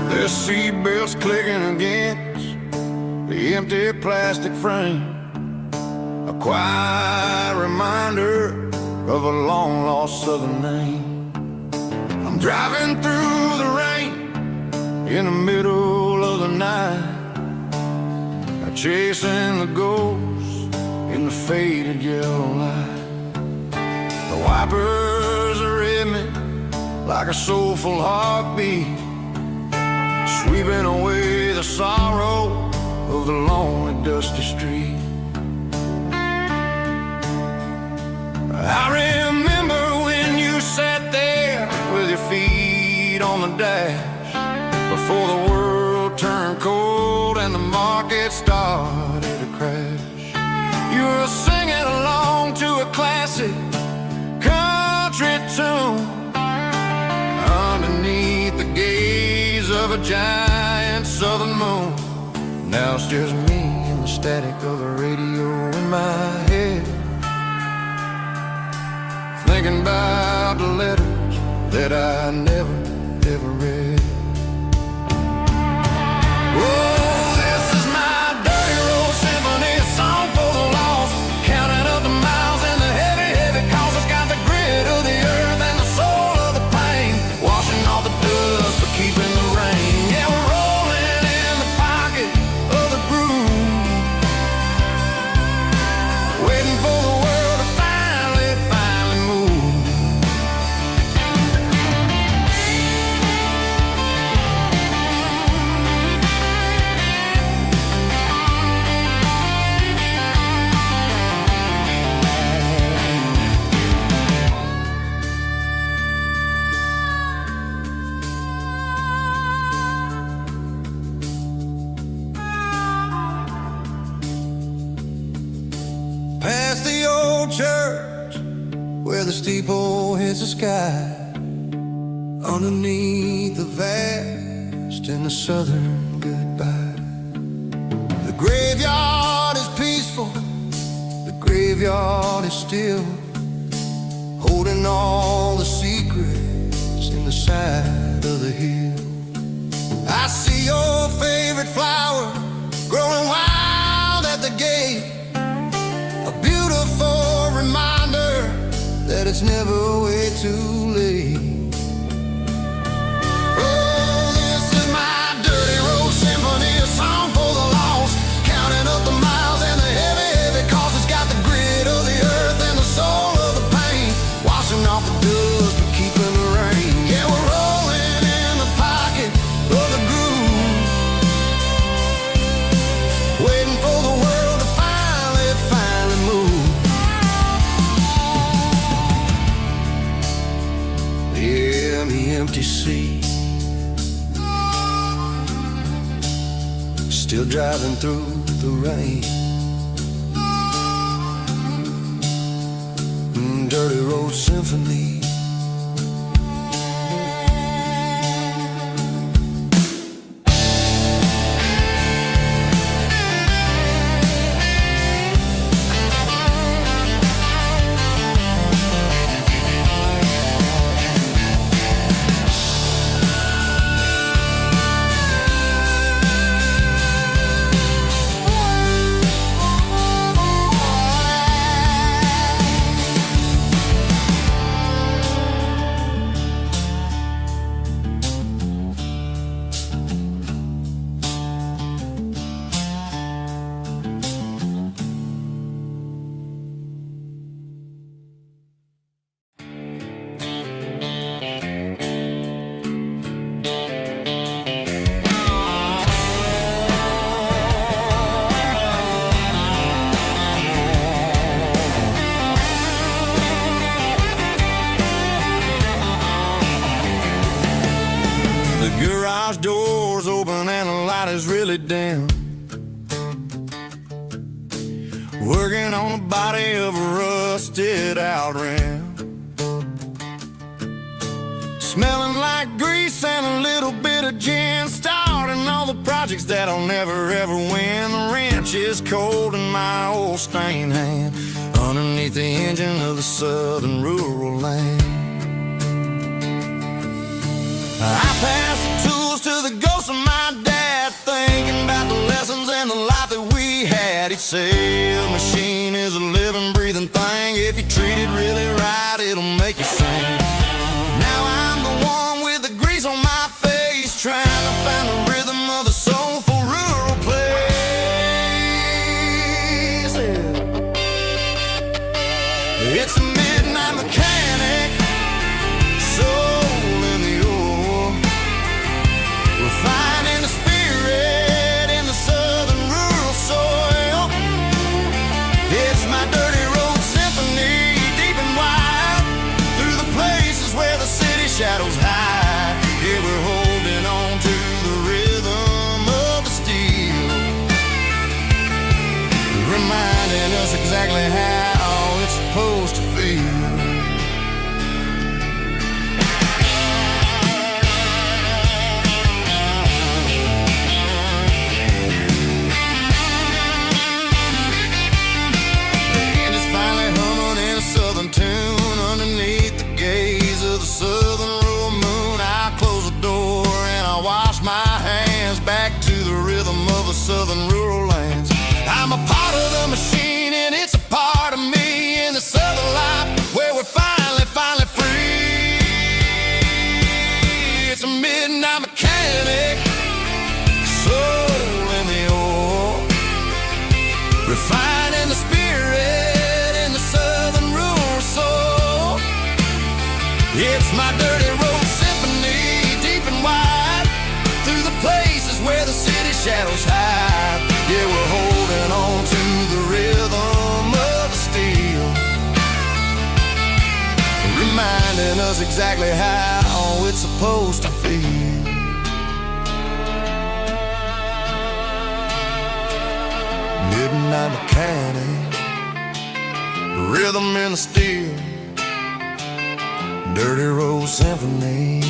The seatbelts clicking against the empty plastic frame, a quiet reminder of a long-lost southern name. I'm driving through the rain in the middle of the night, chasing the ghosts in the faded yellow light. The wipers are in me like a soulful heartbeat, sweeping away the sorrow of the lonely, dusty street. I remember when you sat there with your feet on the dash, before the world turned cold and the market started to crash. You were singing along to a classic country tune underneath the gaze of a giant southern moon. Now it's just me and the static of the radio in my head, thinking about the letters that I never, ever read. Oh, this is my dirty road symphony, a song for the lost, counting up the miles and the heavy, heavy calls. It's got the grit of the earth and the soul of the pain, washing off the dust but keeping the rain. Yeah, we're rolling in the pocket of the groove, waiting for the world to finally move. church where the steeple hits the sky, underneath the vast in the southern goodbye. The graveyard is peaceful, the graveyard is still, holding all the secrets in the side of the hill. I see your favorite flower growing wild at the gate, a beautiful reminder that it's never way too late. Oh, this is my dirty road symphony, a song for the lost, counting up the miles and the heavy, heavy cost. It's got the grit of the earth and the soul of the pain, washing off the dust and keeping the rain. Yeah, we're rolling in the pocket of the groove, waiting for the world to finally move. Yeah, the empty sea, still driving through the rain. Dirty road symphony. Garage doors open and the light is really dim, working on the body of a rusted out rim, smelling like grease and a little bit of gin, starting all the projects that'll never ever win. The wrench is cold in my old stained hand, underneath the engine of the southern rural land. I pass the tools to the ghost of my dad, thinking about the lessons and the life that we had. He'd say a machine is a living, breathing thing. If you treat it really right, it'll make you sing. Now I'm the one with the grease on my face, trying to find the rhythm of the soulful rural place. It's a midnight mechanic, soul in the ore, finding the spirit in the southern rural soil. It's my dirty road symphony, deep and wide, through the places where the city shadows hide. Yeah, we're holding on to the rhythm of the steel, reminding us exactly how it's supposed to feel. Tune underneath the gaze of the southern rural moon. I close the door and I wash my hands, back to the rhythm of the southern rural lands. I'm a part of the machine and it's a part of me in the southern life where we're finally free. It's a midnight mechanic, soul in the ore, refining the spirit in the southern rural soul. It's my dirty road symphony, deep and wide, through the places where the city shadows hide. Yeah, we're holding on to the rhythm of the steel, reminding us exactly how it's supposed to feel. Midnight mechanic, rhythm in the steel, dirty road symphony.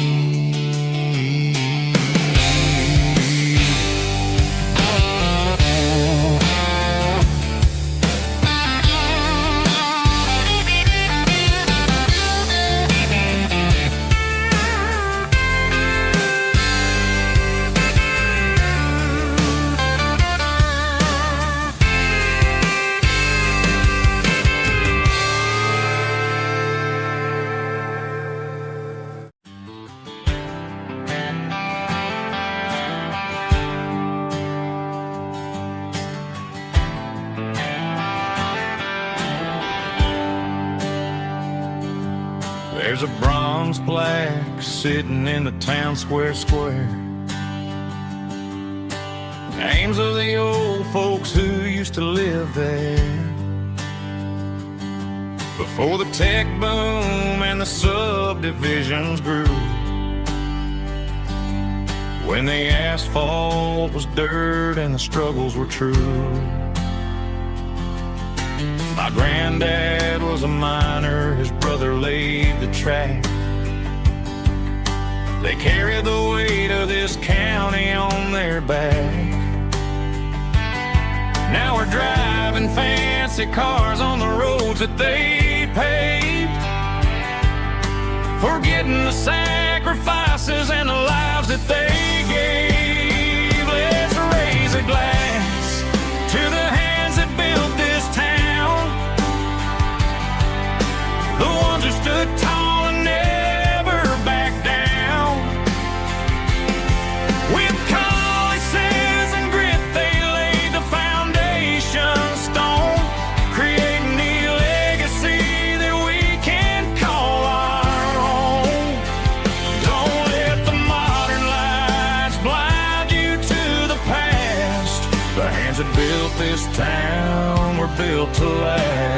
There's a bronze plaque sitting in the town square. Names of the old folks who used to live there before the tech boom and the subdivisions grew, when the asphalt was dirt and the struggles were true. My granddad was a miner, his brother laid the track. They carried the weight of this county on their back. Now we're driving fancy cars on the roads that they paved, forgetting the sacrifices and the lives that they gave. Let's raise a glass to the hands that built this town, the ones who stood tall and never backed down. With calluses and grit, they laid the foundation stone, creating the legacy that we can call our own. Don't let the modern lights blind you to the past. The hands that built this town were built to last.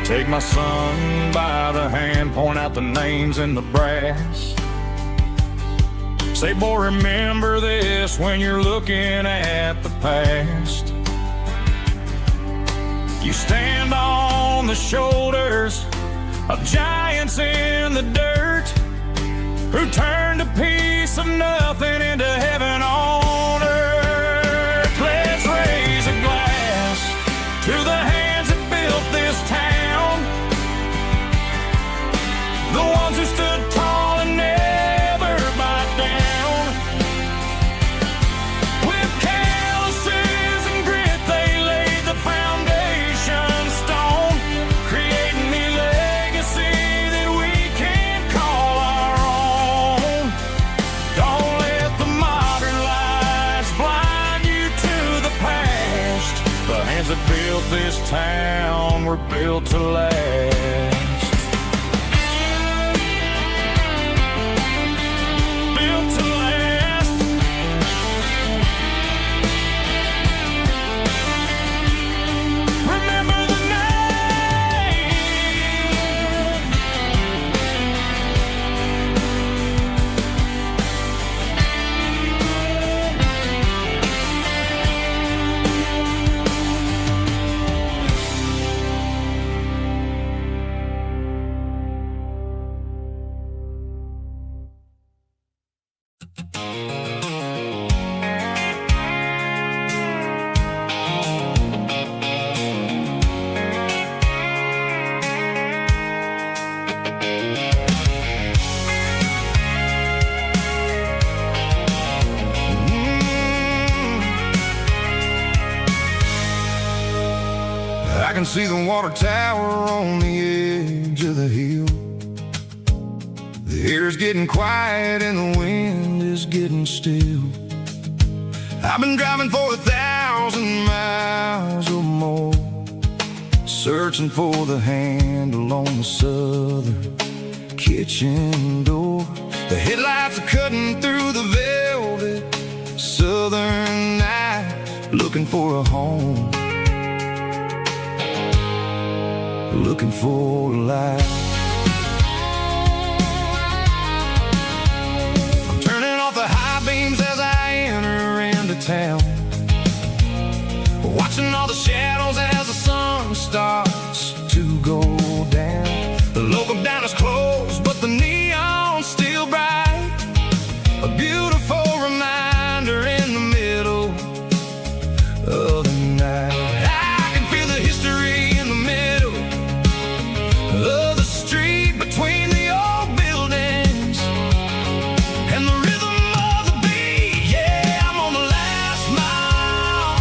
Take my son by the hand, point out the names in the brass. Say, boy, remember this when you're looking at the past. You stand on the shoulders of giants in the dirt, who turned a piece of nothing into heaven on earth. Let's raise a glass to the hands that built this town, the ones who stood tall and never backed down. With calluses and grit, they laid the foundation stone, creating the legacy that we can call our own. Don't let the modern lights blind you to the past. The hands that built this town were built to last. I can see the water tower on the edge of the hill. The air's getting quiet and the wind is getting still. I've been driving for 1,000 miles or more, searching for the handle on the southern kitchen door. The headlights are cutting through the velvet southern night, looking for a home, looking for a life. watching all the shadows as the sun starts to go down. The local dine is closed, but the neon's still bright. A beautiful reminder in the middle of the night. I can feel the history in the middle of the street between the old buildings and the rhythm of the beat. Yeah, I'm on the last mile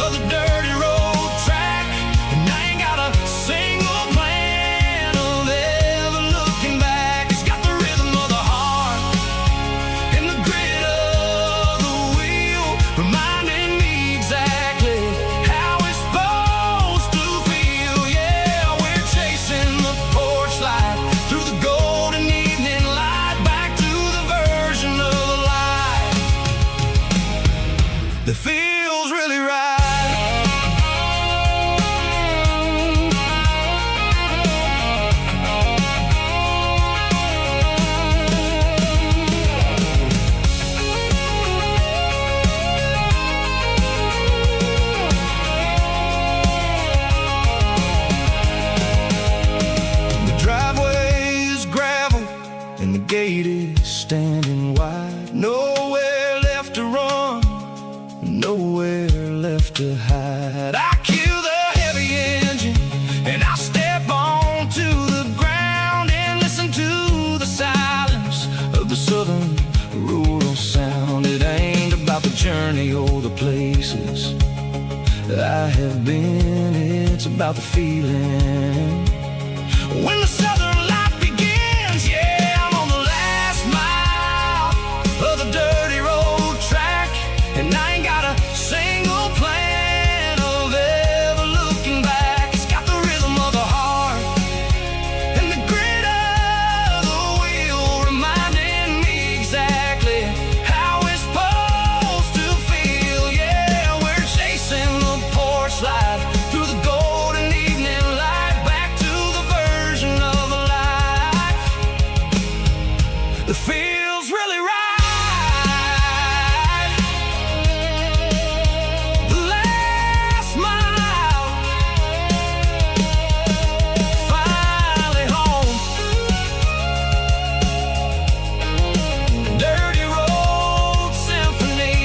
of the dirty road track, and I ain't got a single plan of ever looking back. It's got the rhythm of the heart and the grit of the wheel, reminding me exactly how it's supposed to feel. Yeah, we're chasing the porch light through the golden evening light, back to the version of life that feels really right. The driveway is gravel and the gate is standing wide. Nowhere left to run, nowhere left to hide. I kill the heavy engine and I step onto the ground and listen to the silence of the southern rural sound. It ain't about the journey or the places I have been, it's about the feeling when the southern life begins. Yeah, I'm on the last mile of the dirty road track, and I ain't got a single plan of ever looking back. It's got the rhythm of the heart and the grit of the wheel, reminding me exactly how it's supposed to feel. Yeah, we're chasing the porch light through the golden evening light, back to the version of life that feels really right. The last mile, finally home. Dirty road symphony.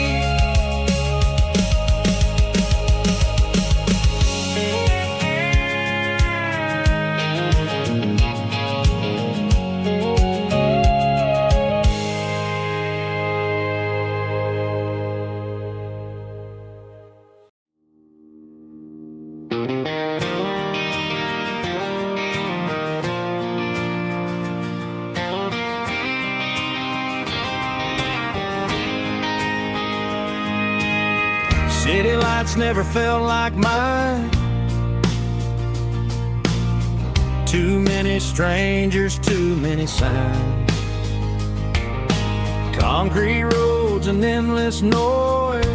City lights never felt like mine. Too many strangers, too many signs. Concrete roads and endless noise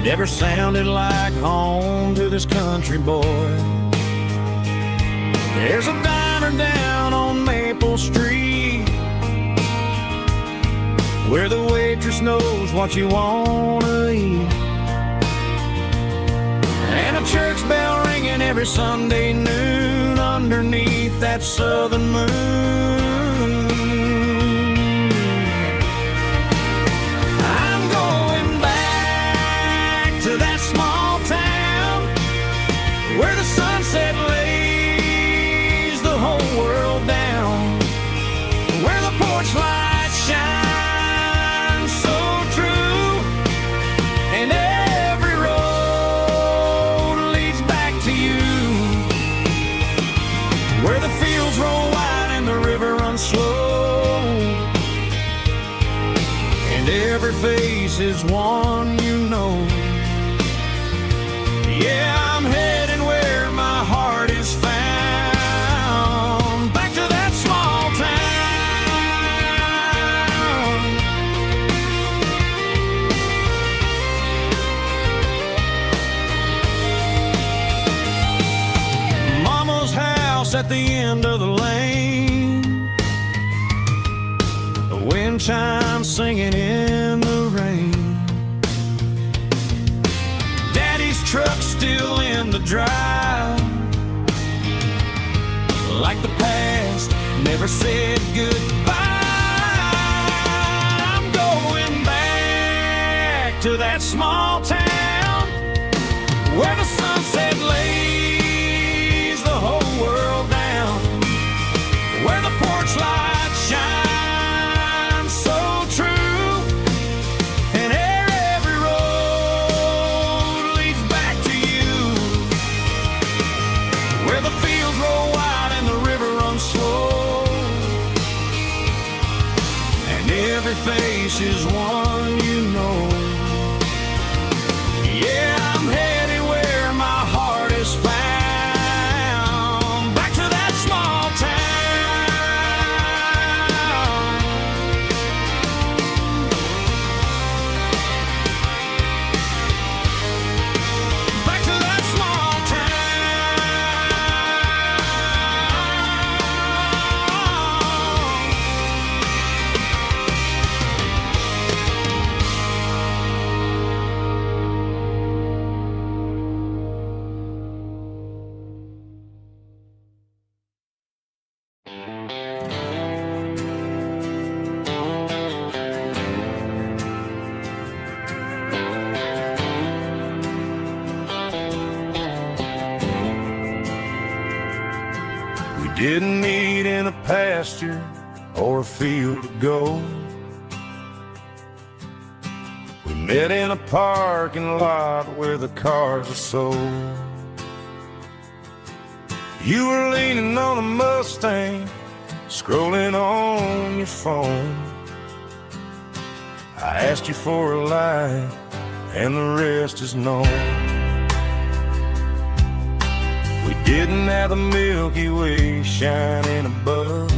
never sounded like home to this country boy. There's a diner down on Maple Street where the waitress knows what you wanna eat, and a church bell ringing every Sunday noon underneath that southern moon. I'm going back to that small town where the sunset lays the whole world down, where the porch lights shine so true, and every road leads back to you, where the fields roll wide and the river runs slow, and every face is one you know. Yeah, I'm heading where my heart is found, back to that small town. Mama's house at the end of the lane, the wind chimes singing in the rain. truck still in the drive, like the past never said goodbye. I'm going back to that small town where the sunset lays the whole world down, where the porch lights shine so true, and every road leads back to you, where the fields roll wide and the river runs slow, and every face is one you know. Yeah, I'm headed where my heart is found, back to that small town, back to that small We didn't meet in a pasture or a field of gold. We met in a parking lot where the cars are sold. You were leaning on a Mustang, scrolling on your phone. I asked you for a light, and the rest is known. We didn't have the Milky Way shining above,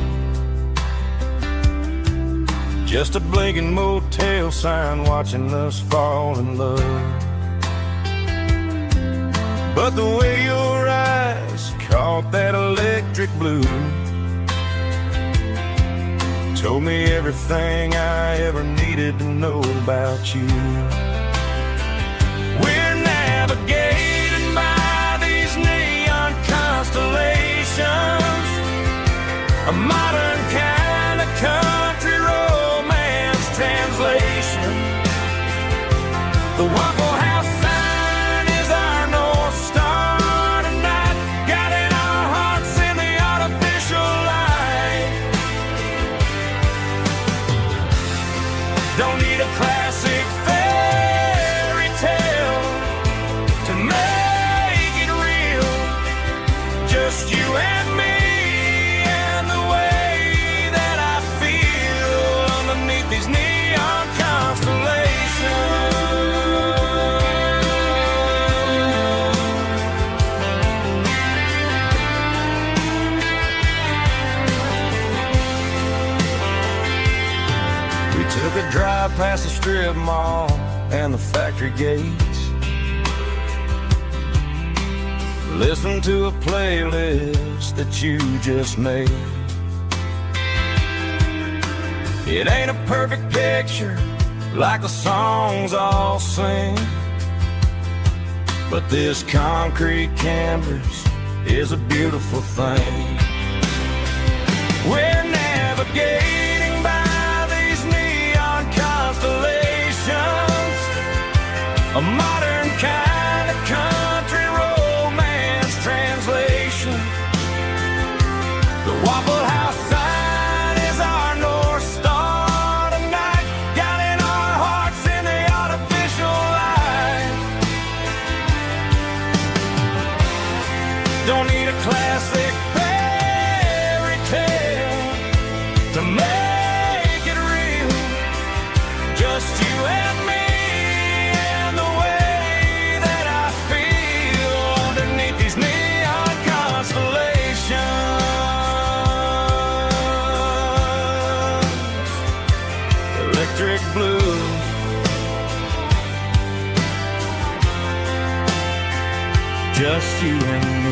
just a blinking motel sign watching us fall in love. But the way your eyes caught that electric blue told me everything I ever needed to know about you. We're navigating by these neon constellations, a modern kind of country romance translation. The Waffle House sign is our North Star tonight, guiding our hearts in the artificial light. Don't need a classic fairy tale to make it real, just you and me and the way that I feel underneath these neon constellations. We took a drive past the strip mall and the factory gates, listened to a playlist that you just made. It ain't a perfect picture like the songs all sing, but this concrete canvas is a beautiful thing. We're navigating by these neon constellations, a modern kind of country romance translation. The Waffle House sign is our North Star tonight, guiding our hearts in the artificial light. Don't need a classic fairy tale to make it real, just you and me and the way that I feel underneath these neon constellations. Electric blue, just you and me.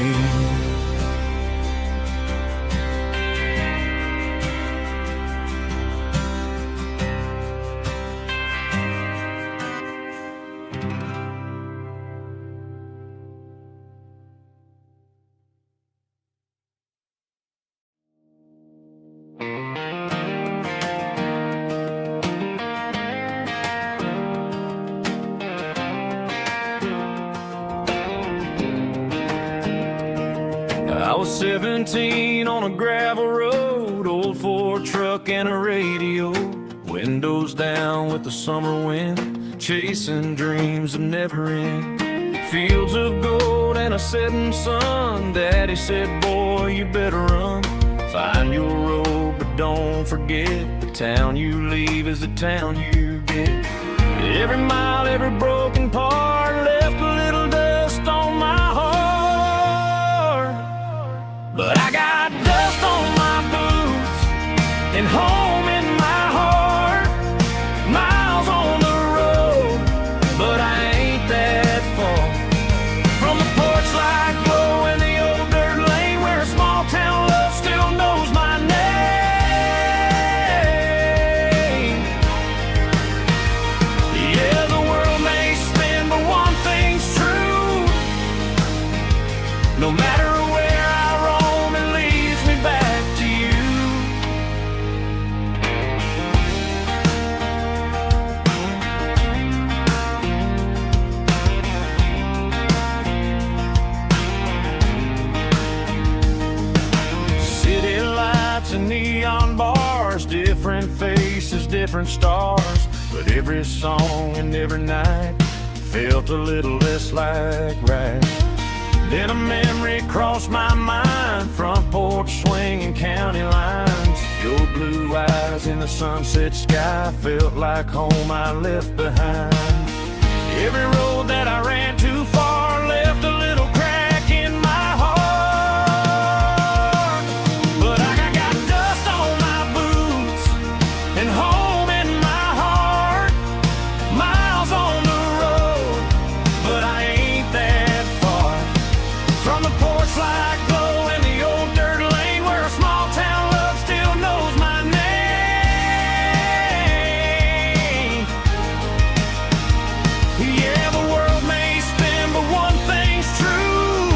was 17 on a gravel road, old Ford truck and a radio, windows down with the summer wind, chasing dreams that never end. Fields of gold and a setting sun. Daddy said, boy, you better run. Find your road, but don't forget, the town you leave is the town you get. Every mile, every broken part left a little dust on my heart. But I got dust on my boots and home in my heart. Miles on the road, but I ain't that far from the porch light glow and the old dirt lane where a small town love still knows my name. Yeah, the world may spin, but one thing's true. No matter where I roam, it leads me back to you. City lights and neon bars, different faces, different stars. But every song and every night felt a little less like right. Then a memory crossed my mind, front porch swinging county lines. Your blue eyes in the sunset sky felt like home I left behind. Every road that I ran too far left a little crack in my heart. But I got dust on my boots and home in my heart. Miles on the road, but I ain't that far from the porch light glow and the old dirt lane where a small town love still knows my name. Yeah, the world may spin, but one thing's true.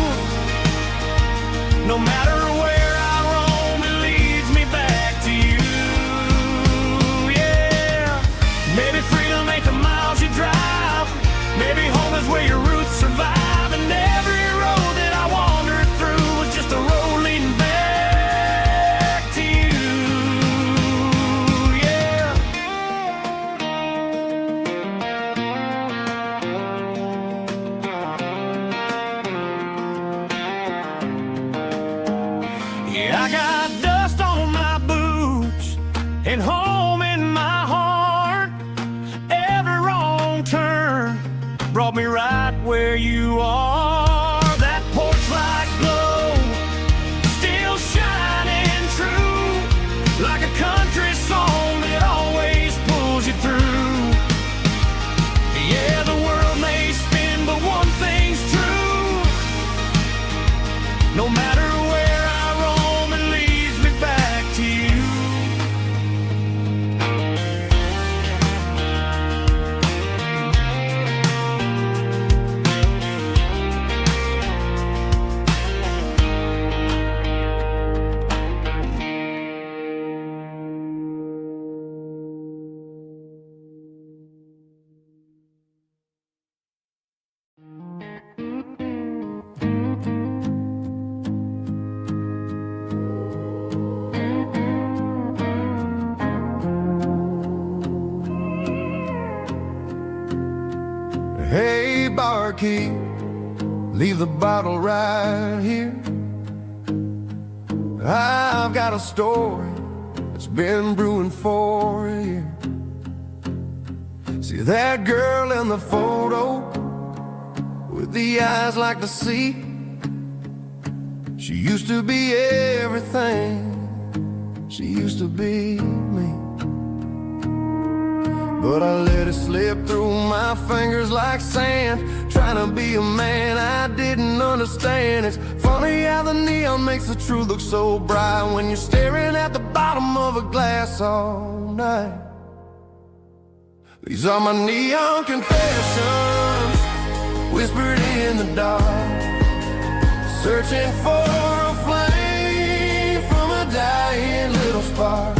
No matter where I roam, it leads me back to you. Yeah, maybe freedom ain't the miles you drive. Maybe home is where your roots survive. And every road that I wandered through was just a road leading back to you. Yeah. Yeah, I got dust on my boots and home in my heart. Every wrong turn brought me right where you are. That porch light glow still shining true, like a country song that always pulls you through. Yeah, the world may spin, but one thing's true. No matter where I roam, it leads me back to you. Hey, barkeep, leave the bottle right here. I've got a story that's been brewing for a year. See that girl in the photo with the eyes like the sea? She used to be everything. She used to be me. But I let it slip through my fingers like sand, trying to be a man I didn't understand. It's funny how the neon makes the truth look so bright when you're staring at the bottom of a glass all night. These are my neon confessions, whispered in the dark, searching for a flame from a dying little spark.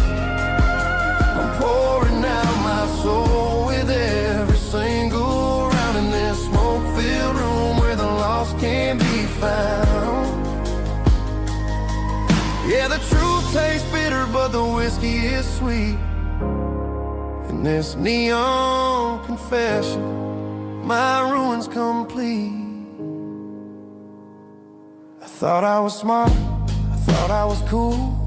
I'm pouring out my soul with every single round in this smoke-filled room where the lost can be found. tastes bitter, but the whiskey is sweet. In this neon confession, my ruin's complete. I thought I was smart, I thought I was cool,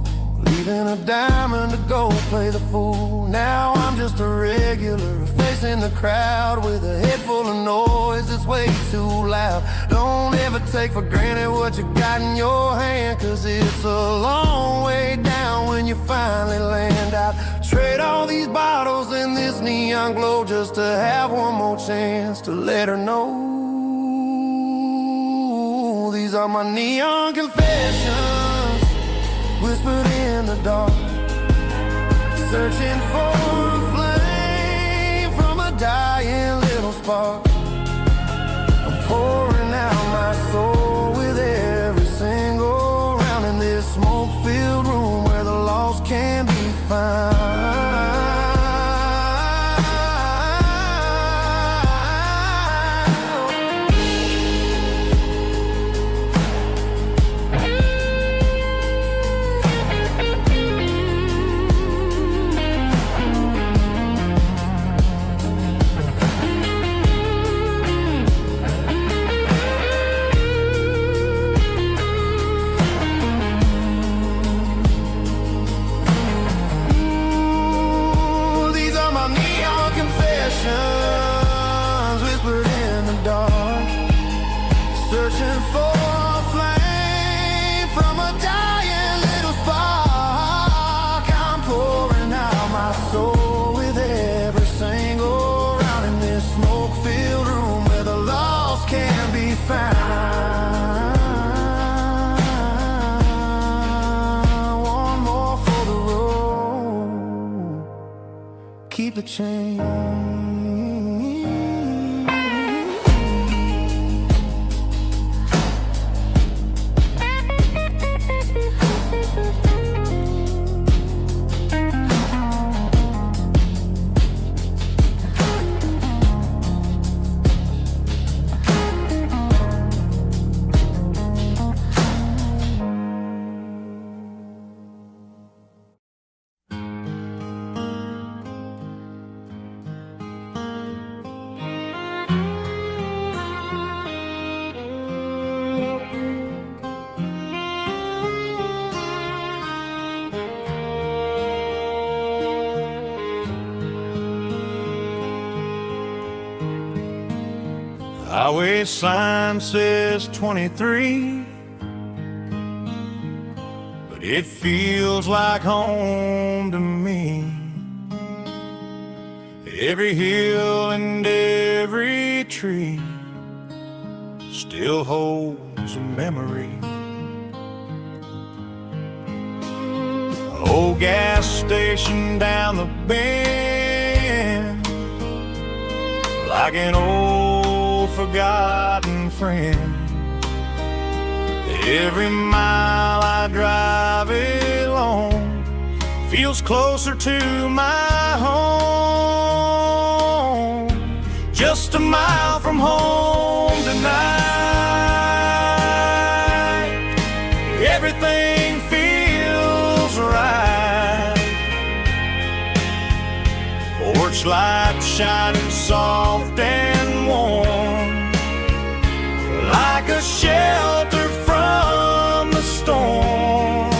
leaving a diamond to go play the fool. Now I'm just a regular, facing the crowd with a head full of noise that's way too loud. Don't ever take for granted what you got in your hand, cause it's a long way down when you finally land out. Trade all these bottles and this neon glow just to have one more chance to let her know. These are my neon confessions, whispered in the dark, searching for a flame from a dying little spark. I'm pouring out my soul with every single round in this smoke-filled room where the lost can be found. Whispered in the dark, searching for a flame from a dying little spark. I'm pouring out my soul with every single round in this smoke-filled room where the lost can be found. One more for the road, keep the change. Highway sign says 23, but it feels like home to me. Every hill and every tree still holds a memory. Old gas station down the bend, like an old forgotten friend. Every mile I drive along feels closer to my home. Just a mile from home tonight, everything feels right. Porch light shining soft and warm, like a shelter from the storm.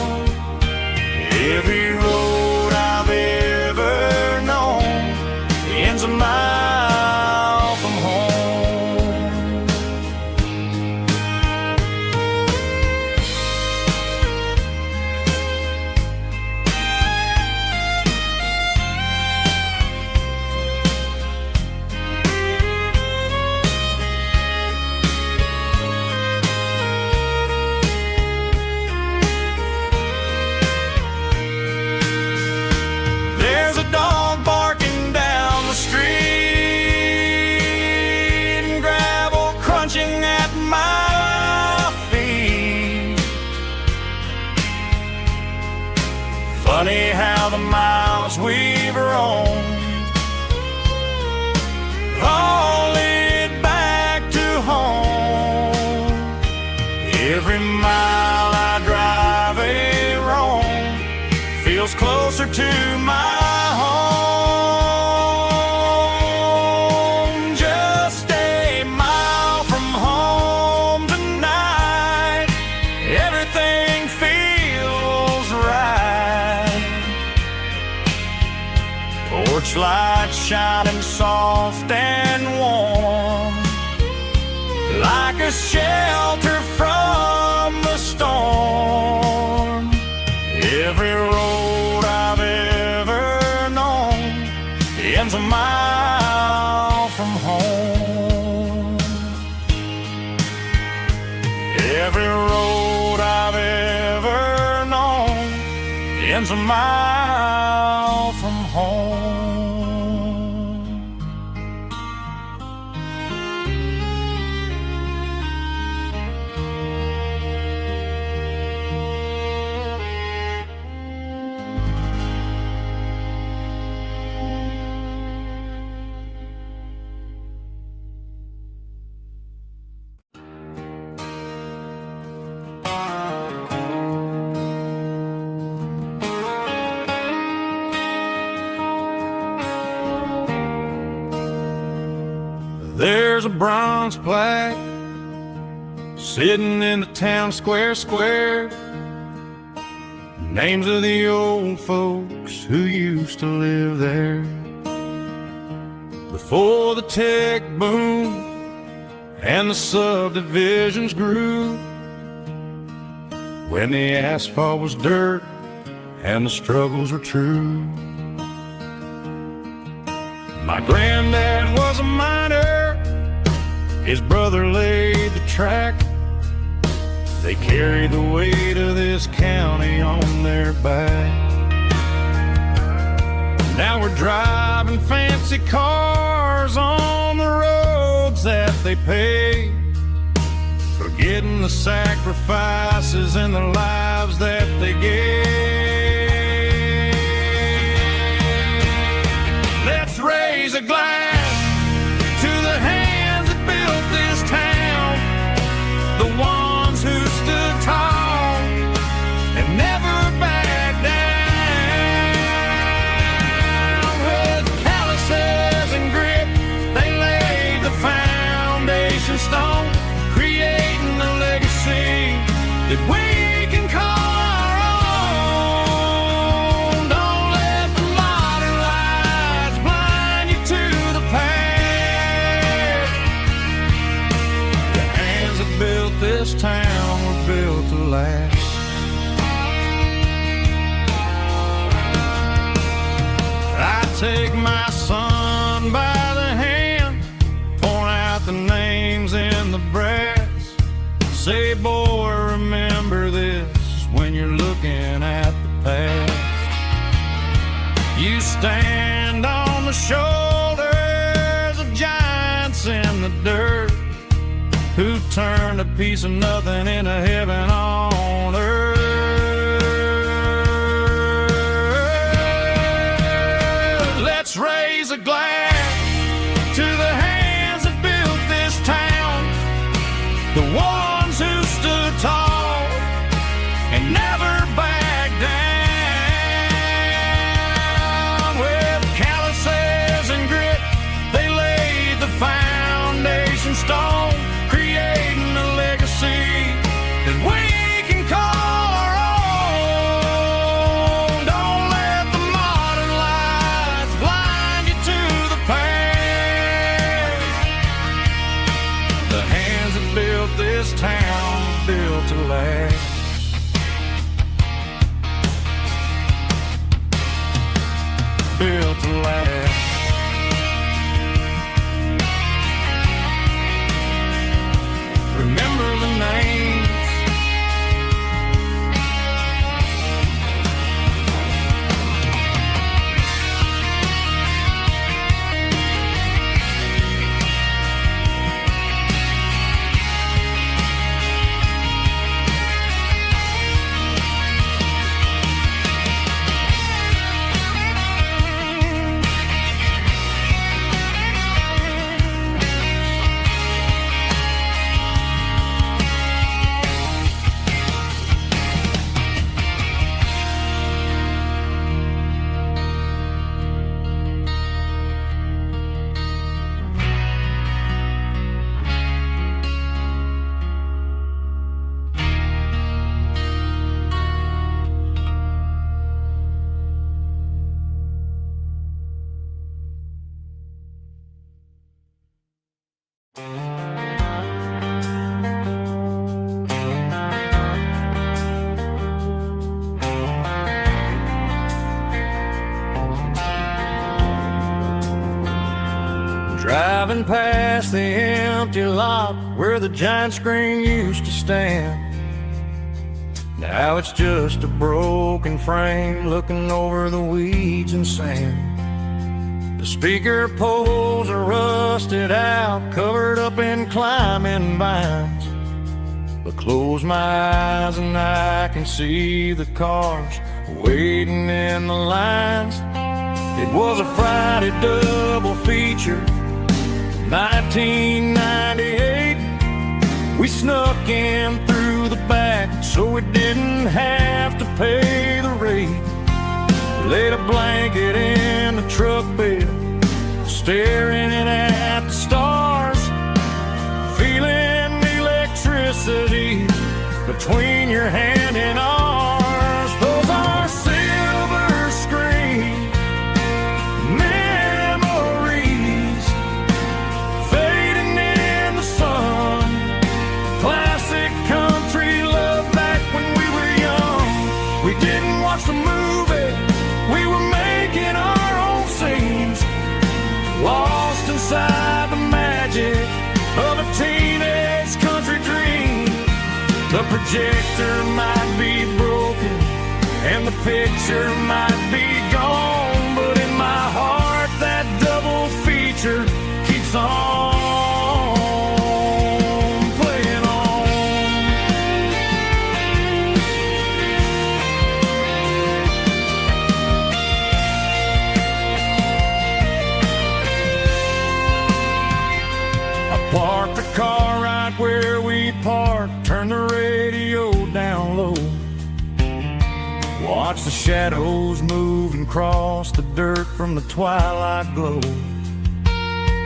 Every road I've ever known ends a mile from home. There's a dog barking down the street and gravel crunching at my feet. Funny how the miles we've roamed all lead back to home. Every mile I drive alone light shining soft and warm, like a shelter from the storm. Every road I've ever known ends a mile from home. Every road I've ever known ends a mile from home. There's a bronze plaque sitting in the town square. Names of the old folks who used to live there. Before the tech boom and the subdivisions grew, when the asphalt was dirt and the struggles were true. My granddad was a miner, his brother laid the track. They carried the weight of this county on their back. Now we're driving fancy cars on the roads that they paved, forgetting the sacrifices and the lives that they gave. Let's raise a glass to the hands that built this town, the ones who stood tall and never backed down. With calluses and grit, they laid the foundation stone, creating a legacy that we can call our own. Don't let the modern lights blind you to the past. The hands that built this town were built to last. I take my son by the hand, point out the names in the brass. Say, boy, remember this when you're looking at the past. You stand on the shoulders of giants in the dirt, who turned a piece of nothing into heaven on earth. Let's raise a glass to the hands that built this town, the ones who stood tall and never backed down. With calluses and grit, they laid the foundation stone, creating a legacy that we can call our own. Don't let the modern lights blind you to the past. The hands that built this town built to last. Built to last. Remember the names. Driving past the empty lot where the giant screen used to stand. Now it's just a broken frame looking over the weeds and sand. The speaker poles are rusted out, covered up in climbing vines. But close my eyes and I can see the cars waiting in the lines. It was a Friday double feature, 1998. We snuck in through the back so we didn't have to pay the rate. Laid a blanket in the truck bed, staring at the stars, feeling the electricity between your hand and ours. Those are silver screen memories fading in the sun. Classic country love back when we were young. We didn't watch the movie, we were making our own scenes, lost inside the magic of a teenage country dream. The projector might be broken and the picture might be gone, but in my heart that double feature keeps on playing on. I parked the car right where we parked, turned the radio down low, watch the shadows move and cross the dirt from the twilight glow.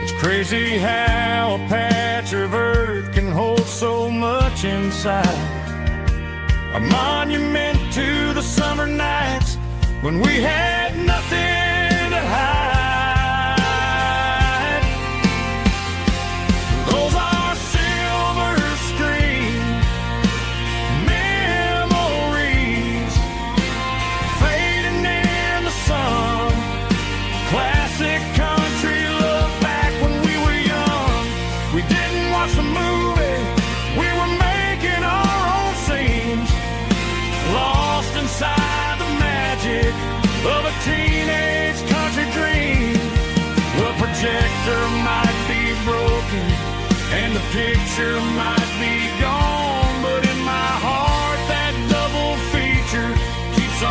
It's crazy how a patch of earth can hold so much inside. A monument to the summer nights when we had nothing to hide. Those are silver screen memories fading in the sun. Classic country love back when we were young. We didn't watch the movie, we were making our own scenes, lost inside the magic of a teenage country dream. The projector might be broken and the picture might be gone, but in my heart that double feature keeps on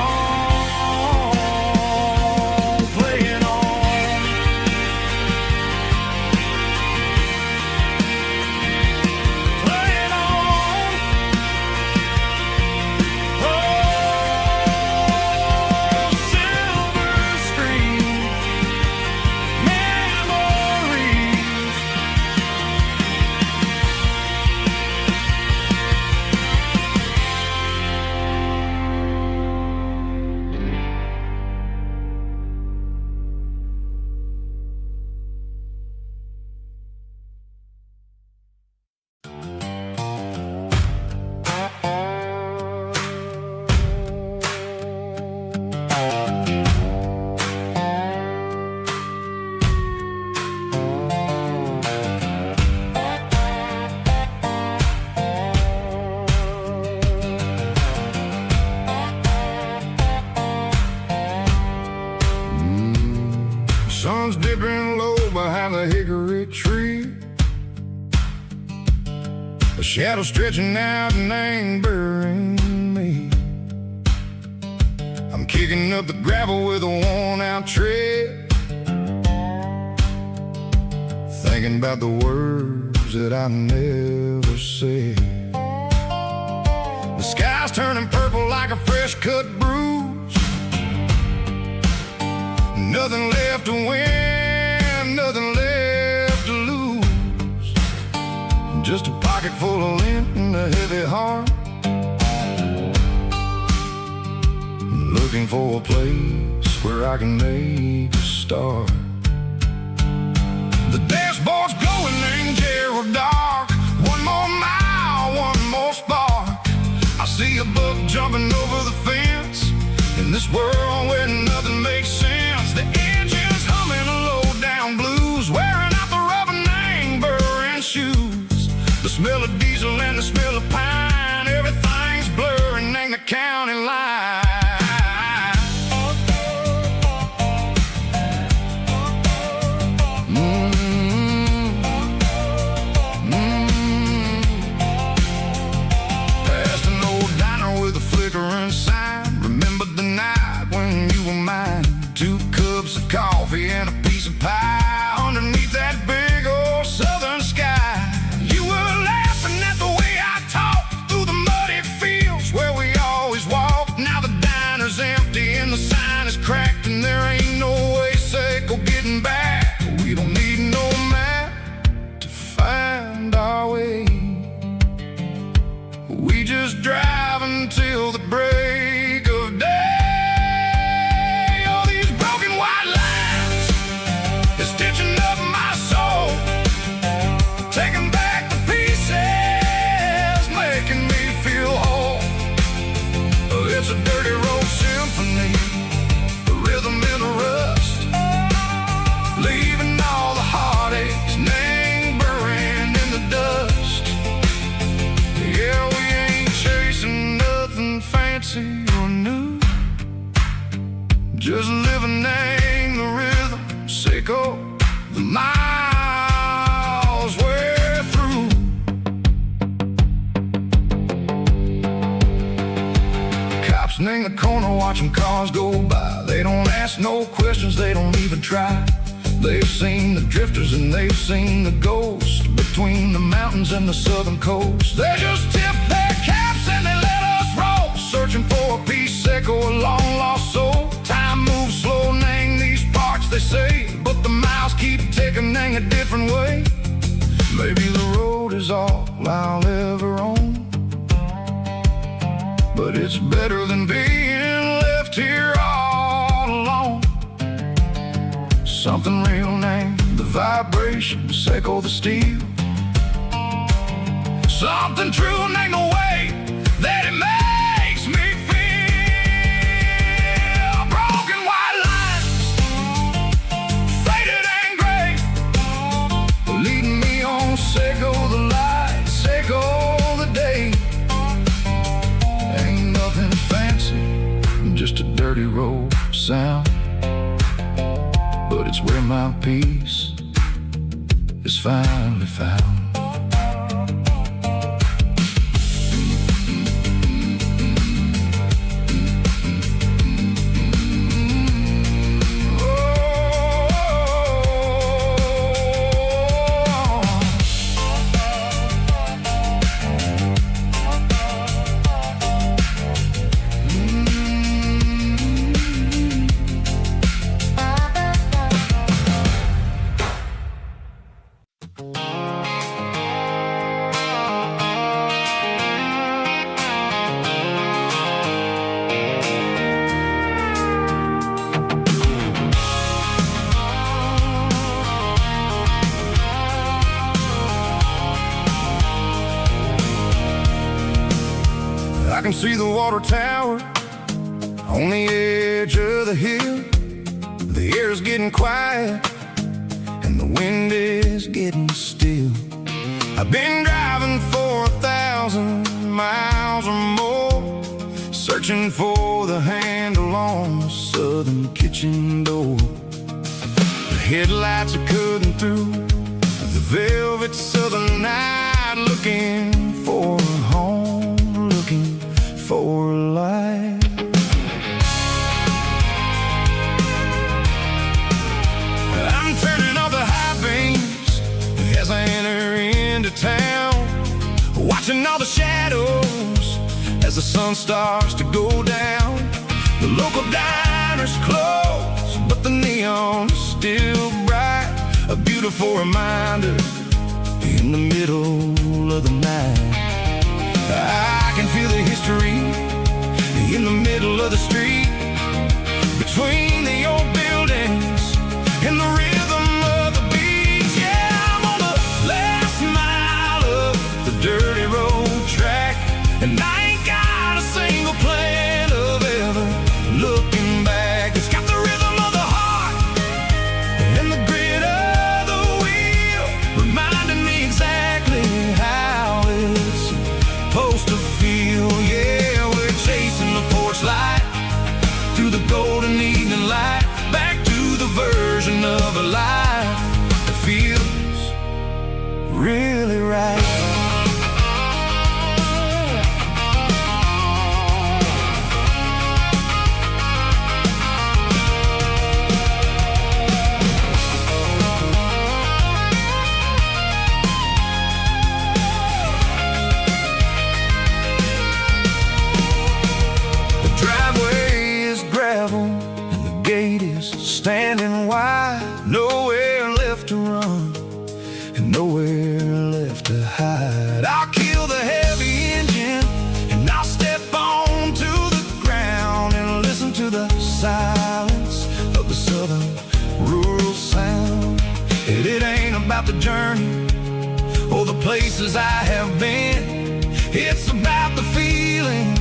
playing on. Playing on. Oh, silver screen memories. Sun's dipping low behind the hickory tree. A shadow stretching out and angering me. I'm kicking up the gravel with a worn-out tread, thinking about the words that I never said. The sky's turning purple like a fresh-cut bruise. Nothing left to win, nothing left to lose. Just a pocket full of lint and a heavy heart, looking for a place where I can make a start. The dashboard's glowing in Gerald dark. One more mile, one more spark. I see a buck jumping over the fence in this world where nothing makes sense. The engine's humming a low down blues, wearing out the rubber now. smell of diesel and the smell of pine. Everything's blurring, ain't the county line. Past an old diner with a flickering sign. Remember the night when you were mine. 2 cups of coffee and a piece of pie underneath that big old southern sky. You were laughing at the way I talked through the muddy fields where we always walked. Now the diner's empty and the sign is cracked, and there ain't no way safe or getting back. We don't need no map to find our way. We just drive until the break of day. It's a dirty road symphony, a rhythm in the rust, leaving all the heartaches lingering in the dust. Yeah, we ain't chasing nothing fancy or new, just living in the rhythm, sick of the miles we're through. In the corner watching cars go by. They don't ask no questions, they don't even try. They've seen the drifters and they've seen the ghosts between the mountains and the southern coast. They just tip their caps and they let us roll, searching for a piece or a long lost soul. Time moves slow, nang these parts they say, but the miles keep ticking, nang a different way. Maybe the road is all I'll ever own, but it's better than being left here all alone. Something real named the vibration, echo the steel. Something true named the way that it makes me feel. Broken white lines, faded and gray, leading me on, echo the light, echo the day. Just a dirty road sound, but it's where my peace is finally found. I can see the water tower on the edge of the hill. The air's getting quiet and the wind is getting still. I've been driving for 1,000 miles or more, searching for the handle on the southern kitchen door. The headlights are cutting through the velvet southern night, looking for a home, looking for a life. I'm turning off the high beams as I enter into town, watching all the shadows as the sun starts to go down. The local diner's closed, but the neon's still bright, a beautiful reminder in the middle of the night. I can feel the history in the middle of the street, between the old buildings and the rhythm of the beats. Yeah, I'm on the last mile of the dirty road track, and I ain't got a single plan of ever looking back. It's got the rhythm of the heart and the grit of the wheel, reminding me exactly how standing wide, nowhere left to run and nowhere left to hide. I'll kill the heavy engine and I'll step onto the ground and listen to the silence of the southern rural sound. And it ain't about the journey or the places I have been, it's about the feeling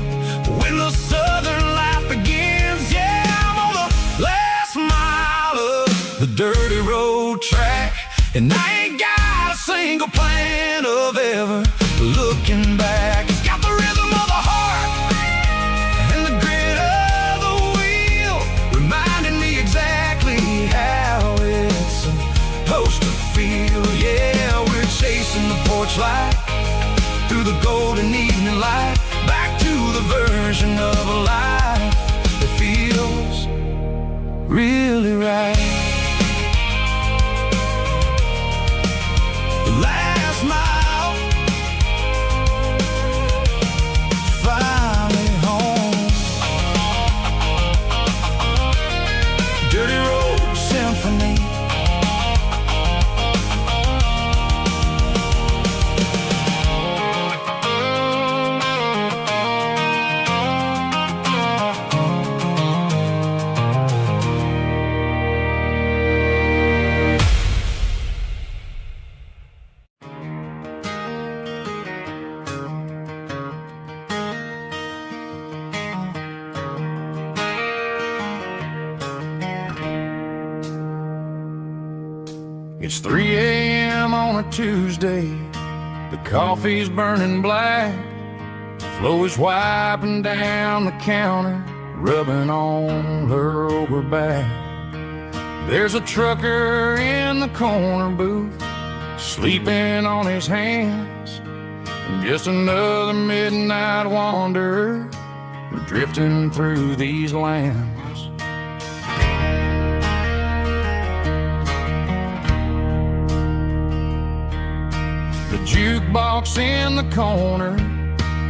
when the southern life begins. Yeah, I'm on the last mile of the dirty road track, and I ain't got a single plan of ever looking back. It's got the rhythm of the heart and the grit of the wheel, reminding me exactly how it's supposed to feel. Yeah, we're chasing the porch light through the golden evening light, back to the version of a life that feels really right. The last mile, finally home. Dirty Road Symphony. It's 3 a.m. on a Tuesday. The coffee's burning black. Flo is wiping down the counter, rubbing on her over back. There's a trucker in the corner booth, sleeping on his hands. Just another midnight wanderer, drifting through these lands. The jukebox in the corner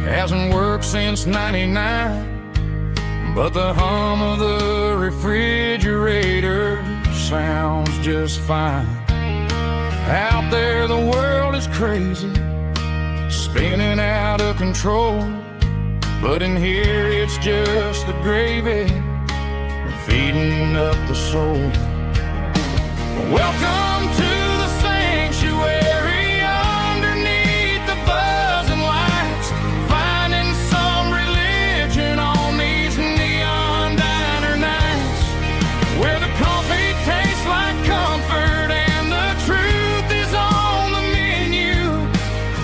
hasn't worked since '99, but the hum of the refrigerator sounds just fine. Out there the world is crazy, spinning out of control, but in here it's just the gravy feeding up the soul. Welcome to the sanctuary underneath the buzzing lights, finding some religion on these neon diner nights, where the coffee tastes like comfort and the truth is on the menu.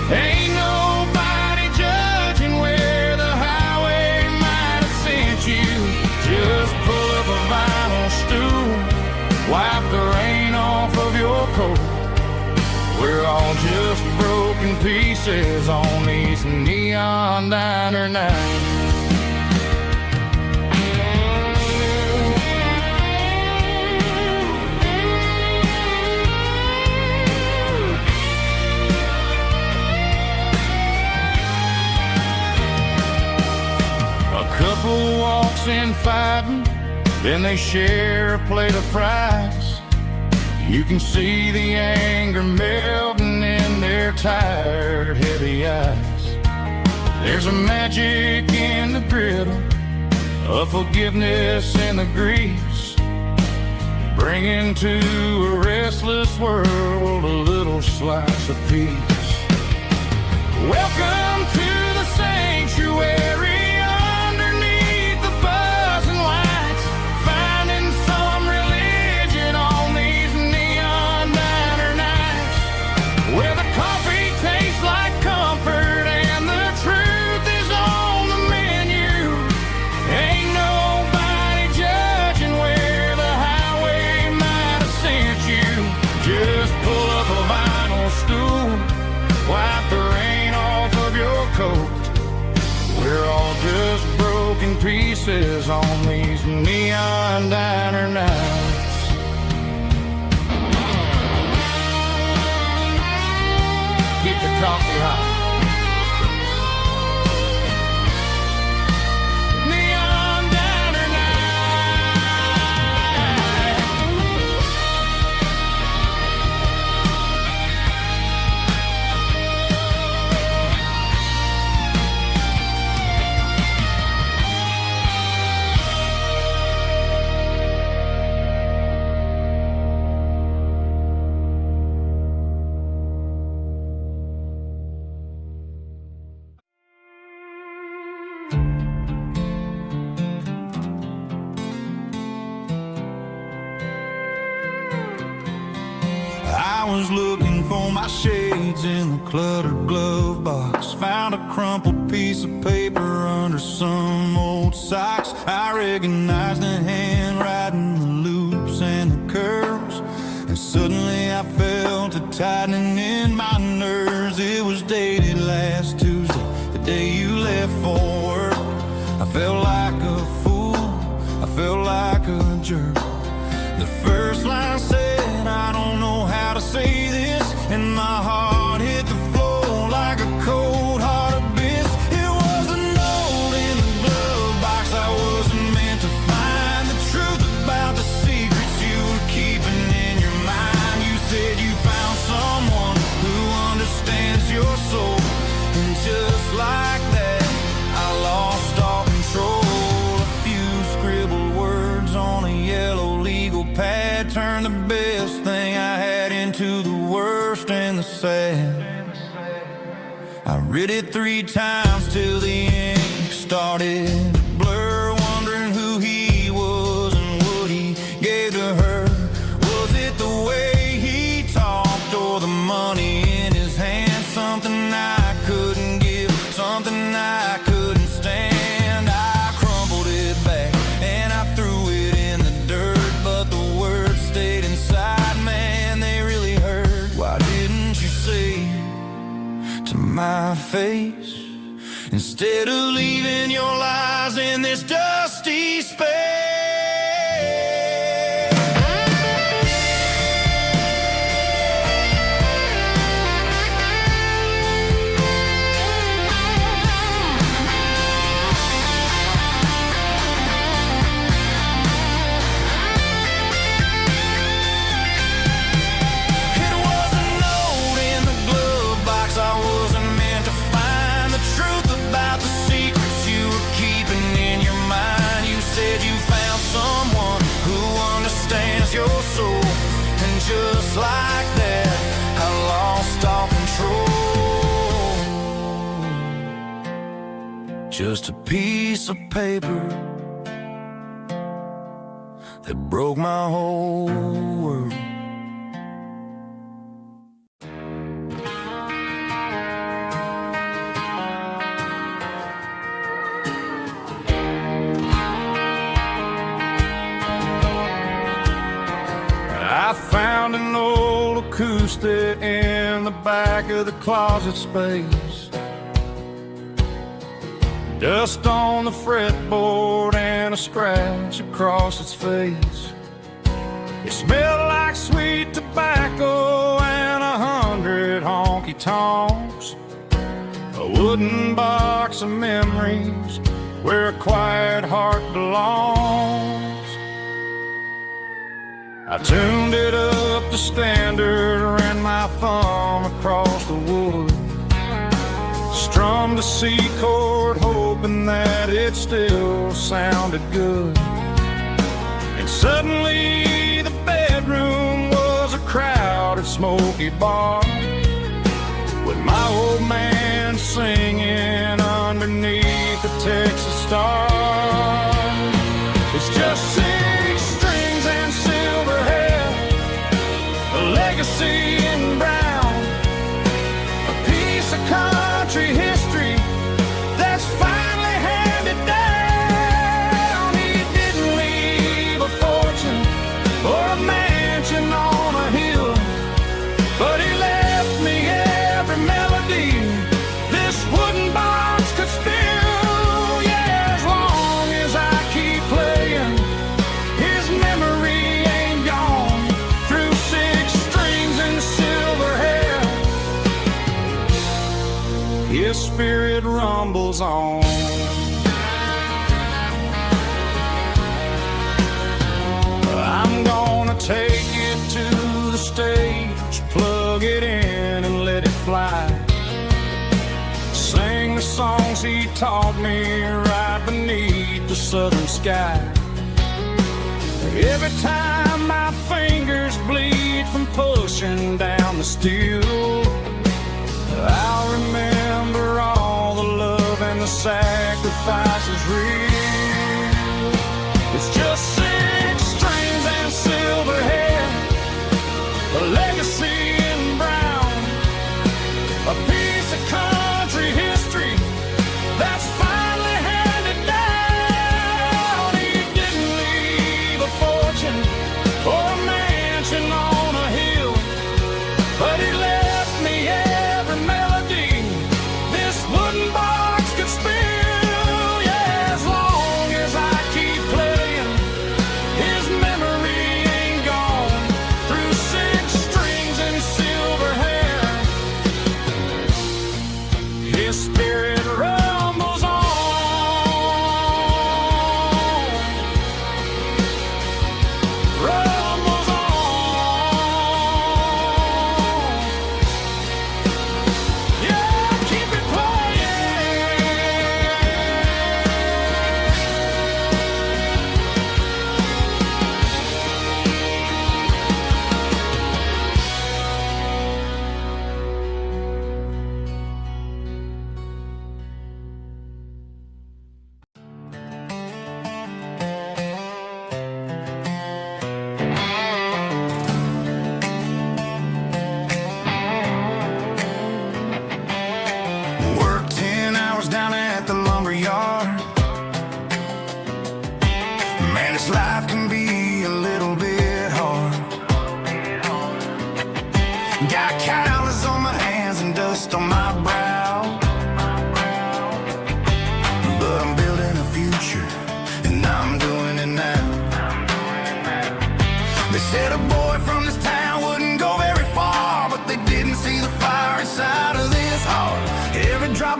Ain't nobody judging where the highway might have sent you. Just pull up a vinyl stool, wipe the rain off of your coat. We're all just broken pieces on these neon diner nights. A couple walks in fighting, then they share a plate of fries. You can see the anger melting in their tired, heavy eyes. There's a magic in the griddle, a forgiveness in the grease, bringing to a restless world a little slice of peace. Welcome to the sanctuary. We're all just broken pieces on these neon diner nights. Keep the coffee hot. Neon diner night. was looking for my shades in the cluttered glove box. Found a crumpled piece of paper under some old socks. I recognized the handwriting, the loops and the curves, and suddenly I felt a tightening in my nerves. It was dated last Tuesday, the day you left for work. I felt like a fool, I felt like a jerk. The first line said, I don't know how to say this, and my heart hit the floor like a cold hard abyss. It was a note in the glove box I wasn't meant to find. The truth about the secrets you were keeping in your mind. You said you found someone who understands your soul, and just like that I lost all control. A few scribbled words on a yellow legal pad turned the best thing I had into the worst and the sad. I read it 3 times till the ink started to blur, wondering who he was and what he gave to her. Was it the way he talked or the money in his hand? Something I couldn't give, something I couldn't stand. I crumpled it back and I threw it in the dirt, but the words stayed inside, man, they really hurt. Why didn't you say to my face, instead of leaving your lies in this dusty space? Your soul, and just like that I lost all control. Just a piece of paper that broke my whole world. I found an old acoustic in the back of the closet space. Dust on the fretboard and a scratch across its face. It smelled like sweet tobacco and 100 honky-tonks. A wooden box of memories where a quiet heart belongs. I tuned it up to standard, ran my thumb across the wood, strummed a C chord hoping that it still sounded good. And suddenly the bedroom was a crowded smoky bar, with my old man singing underneath the Texas star. It's just 6 strings and silver hair, a legacy in brown, a piece of country history that's finally handed down. He didn't leave a fortune or a mansion on a hill, but he left me every melody this wooden box could spill. Yeah, as long as I keep playing, his memory ain't gone. Through 6 strings and silver hair, his spirit rumbles on. I'm gonna take it to the stage, plug it in and let it fly. Sing the songs he taught me right beneath the southern sky. Every time my fingers bleed from pushing down the steel, I'll remember all the love and the sacrifices real. It's just 6 strings and silver hair, a legacy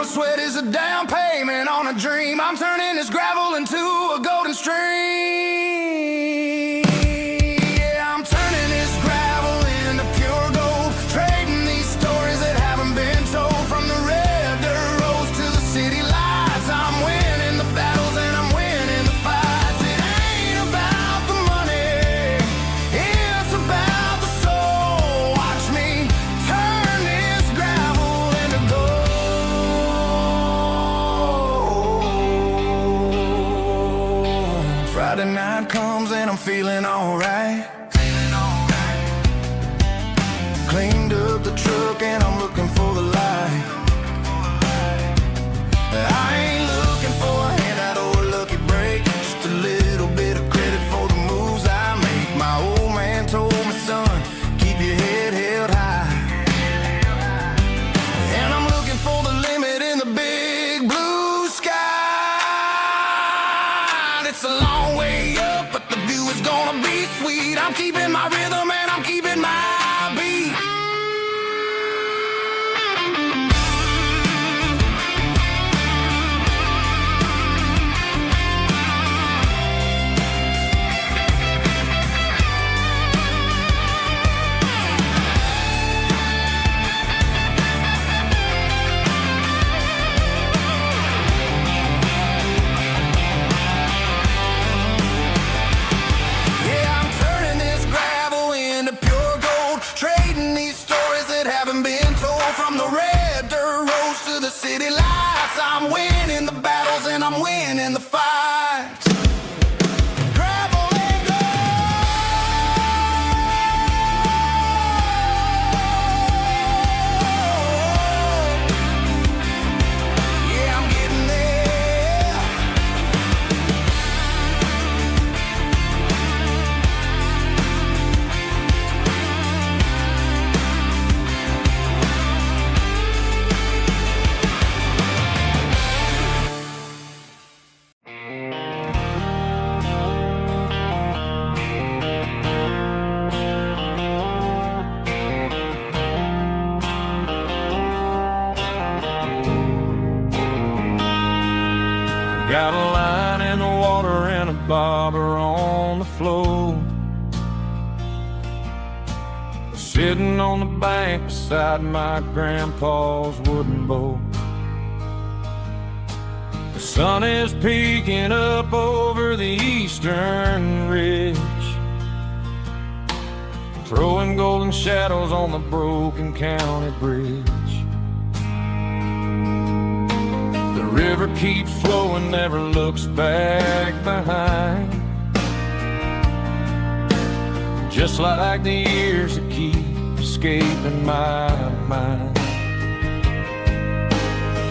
my sweat is a down payment on a dream. I'm turning this gravel into a golden stream. Yeah, I'm turning this gravel into pure gold, trading these stories that haven't been told. From the red dirt roads to the city lights, I'm winning the battles and I'm winning the fights. It ain't about the money, it's about the soul. Watch me turn this gravel into gold. Friday night comes and I'm feeling alright. Cleaned up the truck and I'm looking for the light. I ain't looking for a handout or a lucky break, just a little bit of credit for the moves I make. My old man told me, son, keep your head held high. And I'm looking for the limit in the big blue sky. It's a long way up, but the view is gonna be sweet. I'm keeping my rhythm and I'm keeping my beat. Yeah, I'm turning this gravel into pure gold, trading these stories that haven't been told. From the red dirt roads to the city lights, I'm winning the battles and I'm winning the fights. Gravel and gold. Yeah, I'm getting there. Got a line in the water and a bobber on the floor, sitting on the bank beside my grandpa's wooden boat. The sun is peeking up over the eastern ridge, throwing golden shadows on the broken county bridge. The river keeps flowing, never looks back behind, just like the years that keep escaping my mind.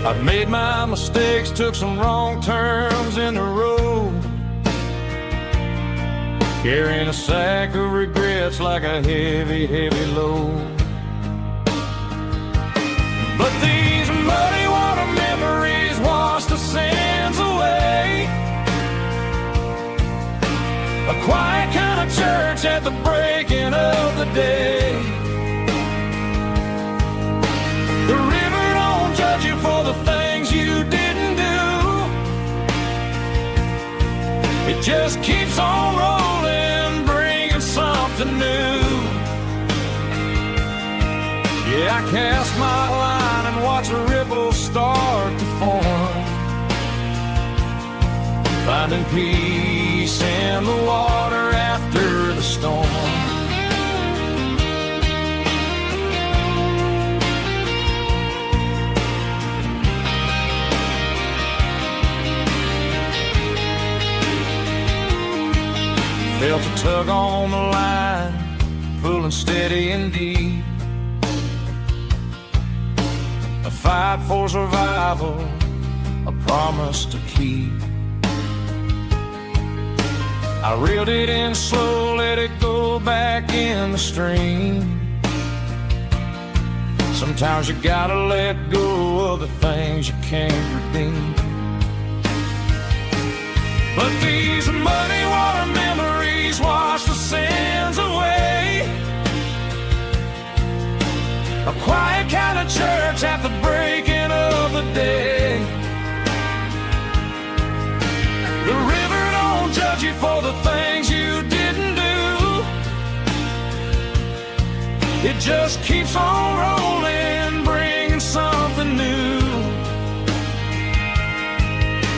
I've made my mistakes, took some wrong turns in the road, carrying a sack of regrets like a heavy, heavy load. But these muddy water memories wash the sins away. A quiet kind of church at the breaking of the day. The river don't judge you for the things you didn't do. It just keeps on rolling, bringing something new. Yeah, I cast my line and watch a ripple start to form, finding peace in the water after the storm. Felt a tug on the line, pulling steady and deep. A fight for survival, a promise to keep. I reeled it in slow, let it go back in the stream. Sometimes you gotta let go of the things you can't redeem. But these muddy water memories wash the sins away. A quiet kind of church at the breaking of the day. just keeps on rolling, bringing something new.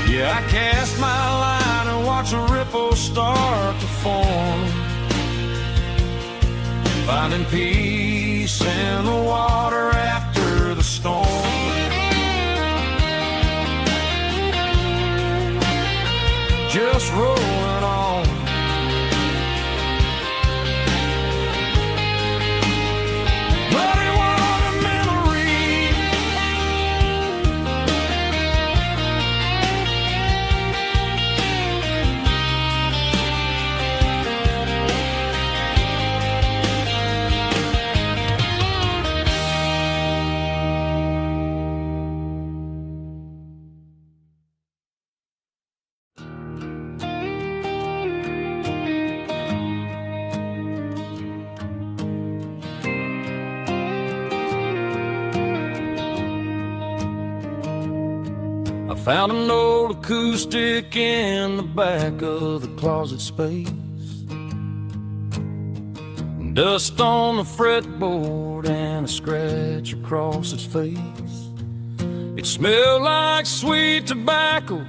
Yeah, I cast my line and watch a ripple start to form, finding peace in the water after the storm. Just rolling on. But it was a memory. Found an old acoustic in the back of the closet space. Dust on the fretboard and a scratch across its face. It smelled like sweet tobacco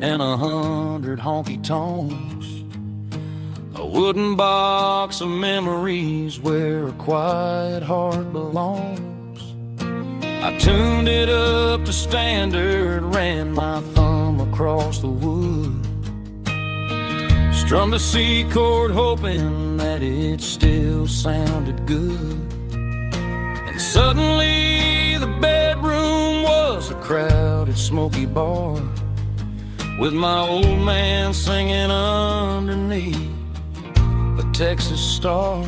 and 100 honky-tonks. A wooden box of memories where a quiet heart belongs. I tuned it up to standard, ran my thumb across the wood, strummed a C chord hoping that it still sounded good. And suddenly the bedroom was a crowded smoky bar, with my old man singing underneath a Texas star.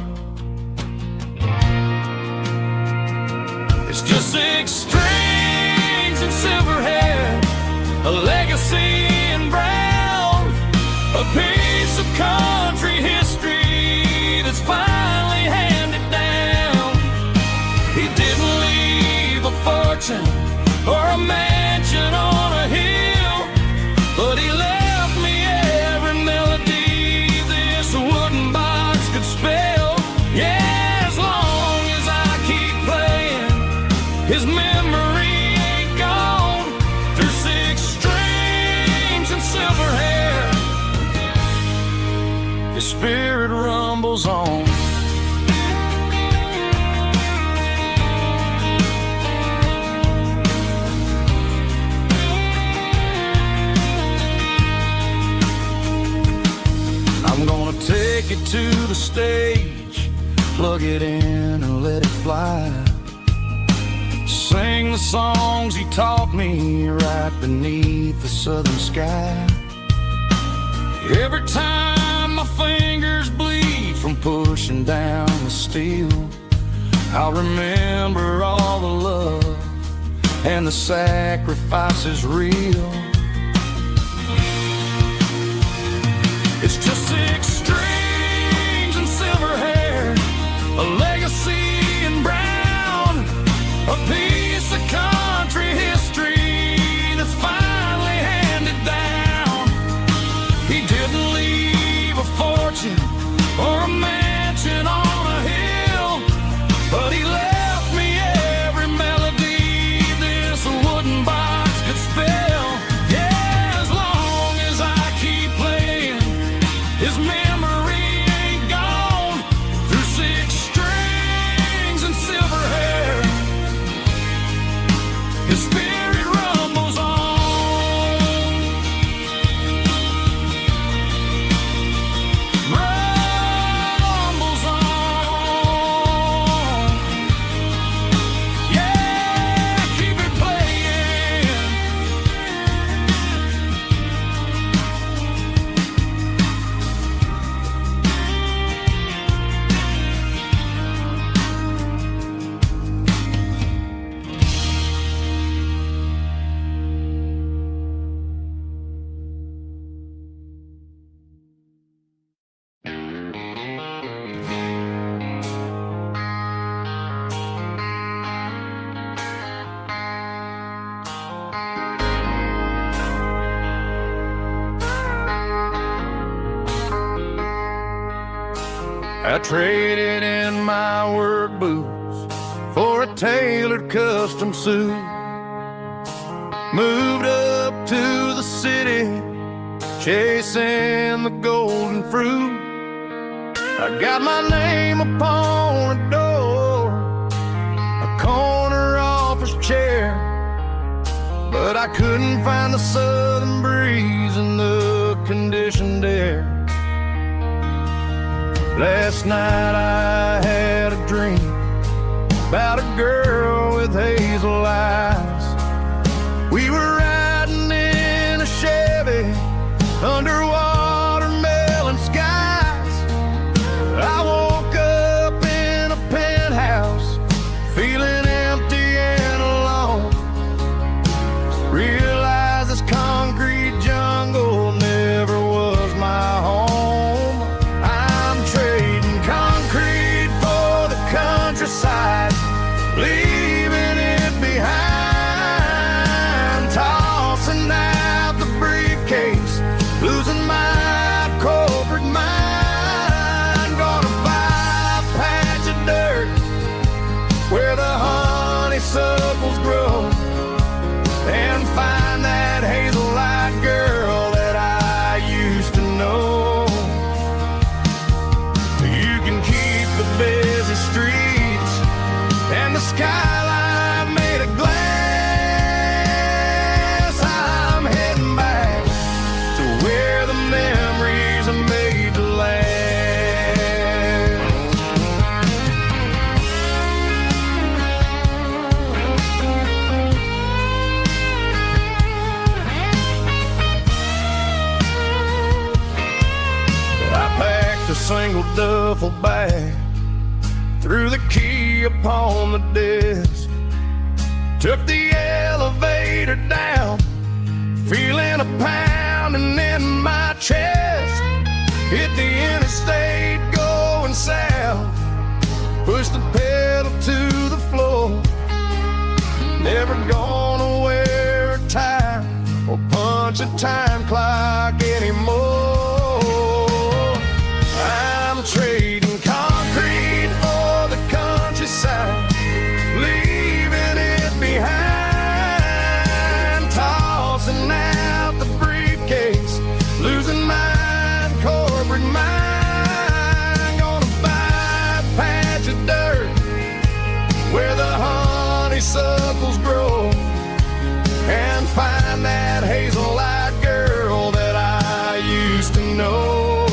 It's just 6 strings and silver hair, a legacy in brown, a piece of country history that's finally handed down. He didn't leave a fortune or a mansion on a hill, but he left me every melody this wooden box could spell. Yeah, as long as I keep playing, his memory ain't gone. Through 6 strings and silver hair, his spirit rumbles on. I'm gonna take it to the stage, plug it in and let it fly. Sing the songs he taught me right beneath the southern sky. Every time my fingers bleed from pushing down the steel, I'll remember all the love and the sacrifices real. It's just 6 strings and silver hair, a legacy in brown, a piece of country history that's finally handed down. He didn't leave a fortune or a mansion on a hill, but he left me every melody this wooden box could spell. Yeah, as long as I keep playing, his memory I traded in my work boots for a tailored custom suit. Moved up to the city, chasing the golden fruit. I got my name upon a door, a corner office chair, but I couldn't find the southern breeze in the conditioned air. Last night I had a dream about a girl with hazel eyes. We were riding in a Chevy under watermelon skies. I woke up in a penthouse, feeling empty and alone. Realized this concrete jungle never was my home. I'm trading concrete for the countryside, leaving it behind. Tossing out the briefcase, losing my corporate mind. Gonna buy a patch of dirt where the honeysuckles grow, and find that hazel-eyed girl that I used to know. You can keep the busy streets and the skyline made of glass. I'm heading back to where the memories are made to last. I packed a single duffel bag, threw the key upon the desk, took the elevator down, feeling a pounding in my chest. Hit the interstate going south, pushed the pedal to the floor. Never gonna wear a tie or punch a time clock anymore. I'm trading concrete for the countryside, leaving it behind. Tossing out the briefcase, losing my corporate mind. Gonna buy a patch of dirt where the honeysuckles grow, and find that hazel-eyed girl that I used to know.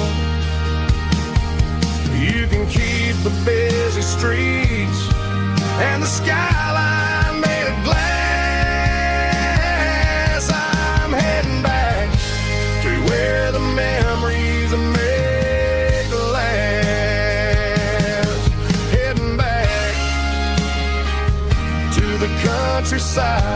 You can keep the busy streets and the skyline made of glass. I'm heading back to where the memories are made to last. Heading back to the countryside.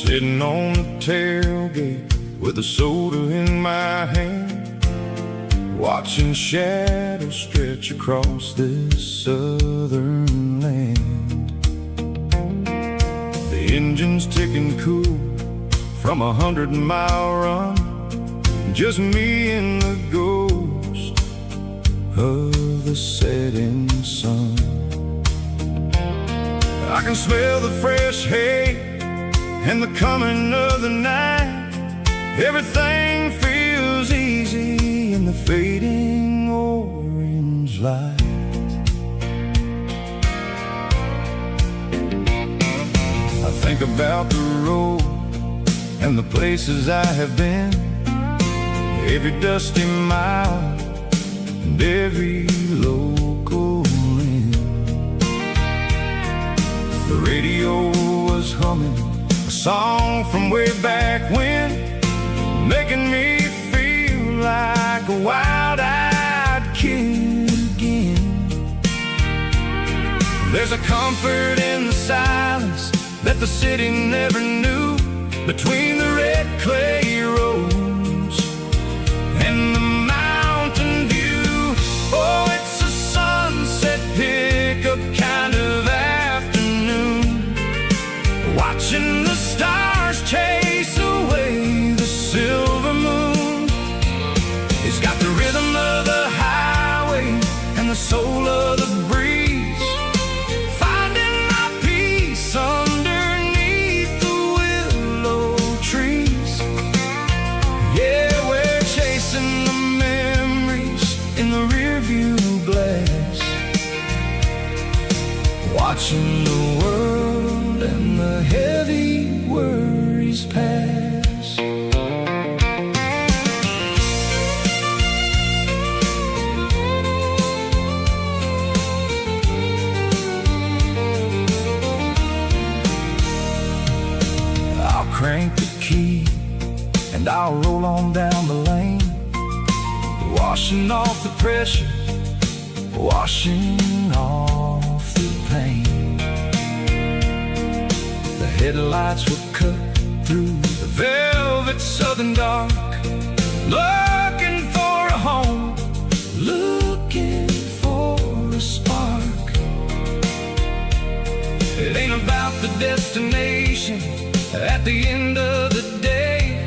Sitting on the tailgate with a soda in my hand, watching shadows stretch across this southern land. The engine's ticking cool from 100-mile run, just me and the ghost of the setting sun. I can smell the fresh hay and the coming of the night. Everything feels easy in the fading orange light. I think about the road and the places I have been. every dusty mile and every local inn. The radio was humming a song from way back when, making me feel like a wild-eyed kid again. There's a comfort in the silence that the city never knew, between the red clay roads and the mountain view. Oh, it's a sunset pickup kind of afternoon, watching the stars chase away the silver moon. It's got the rhythm of the highway and the soul of the breeze, finding my peace underneath the willow trees. Yeah, we're chasing the memories in the rearview glass, watching the world and the heavy worries pass. I'll crank the key and I'll roll on down the lane, washing off the pressure, washing off the pain. The headlights will cut through the velvet southern dark, looking for a home, looking for a spark. It ain't about the destination at the end of the day,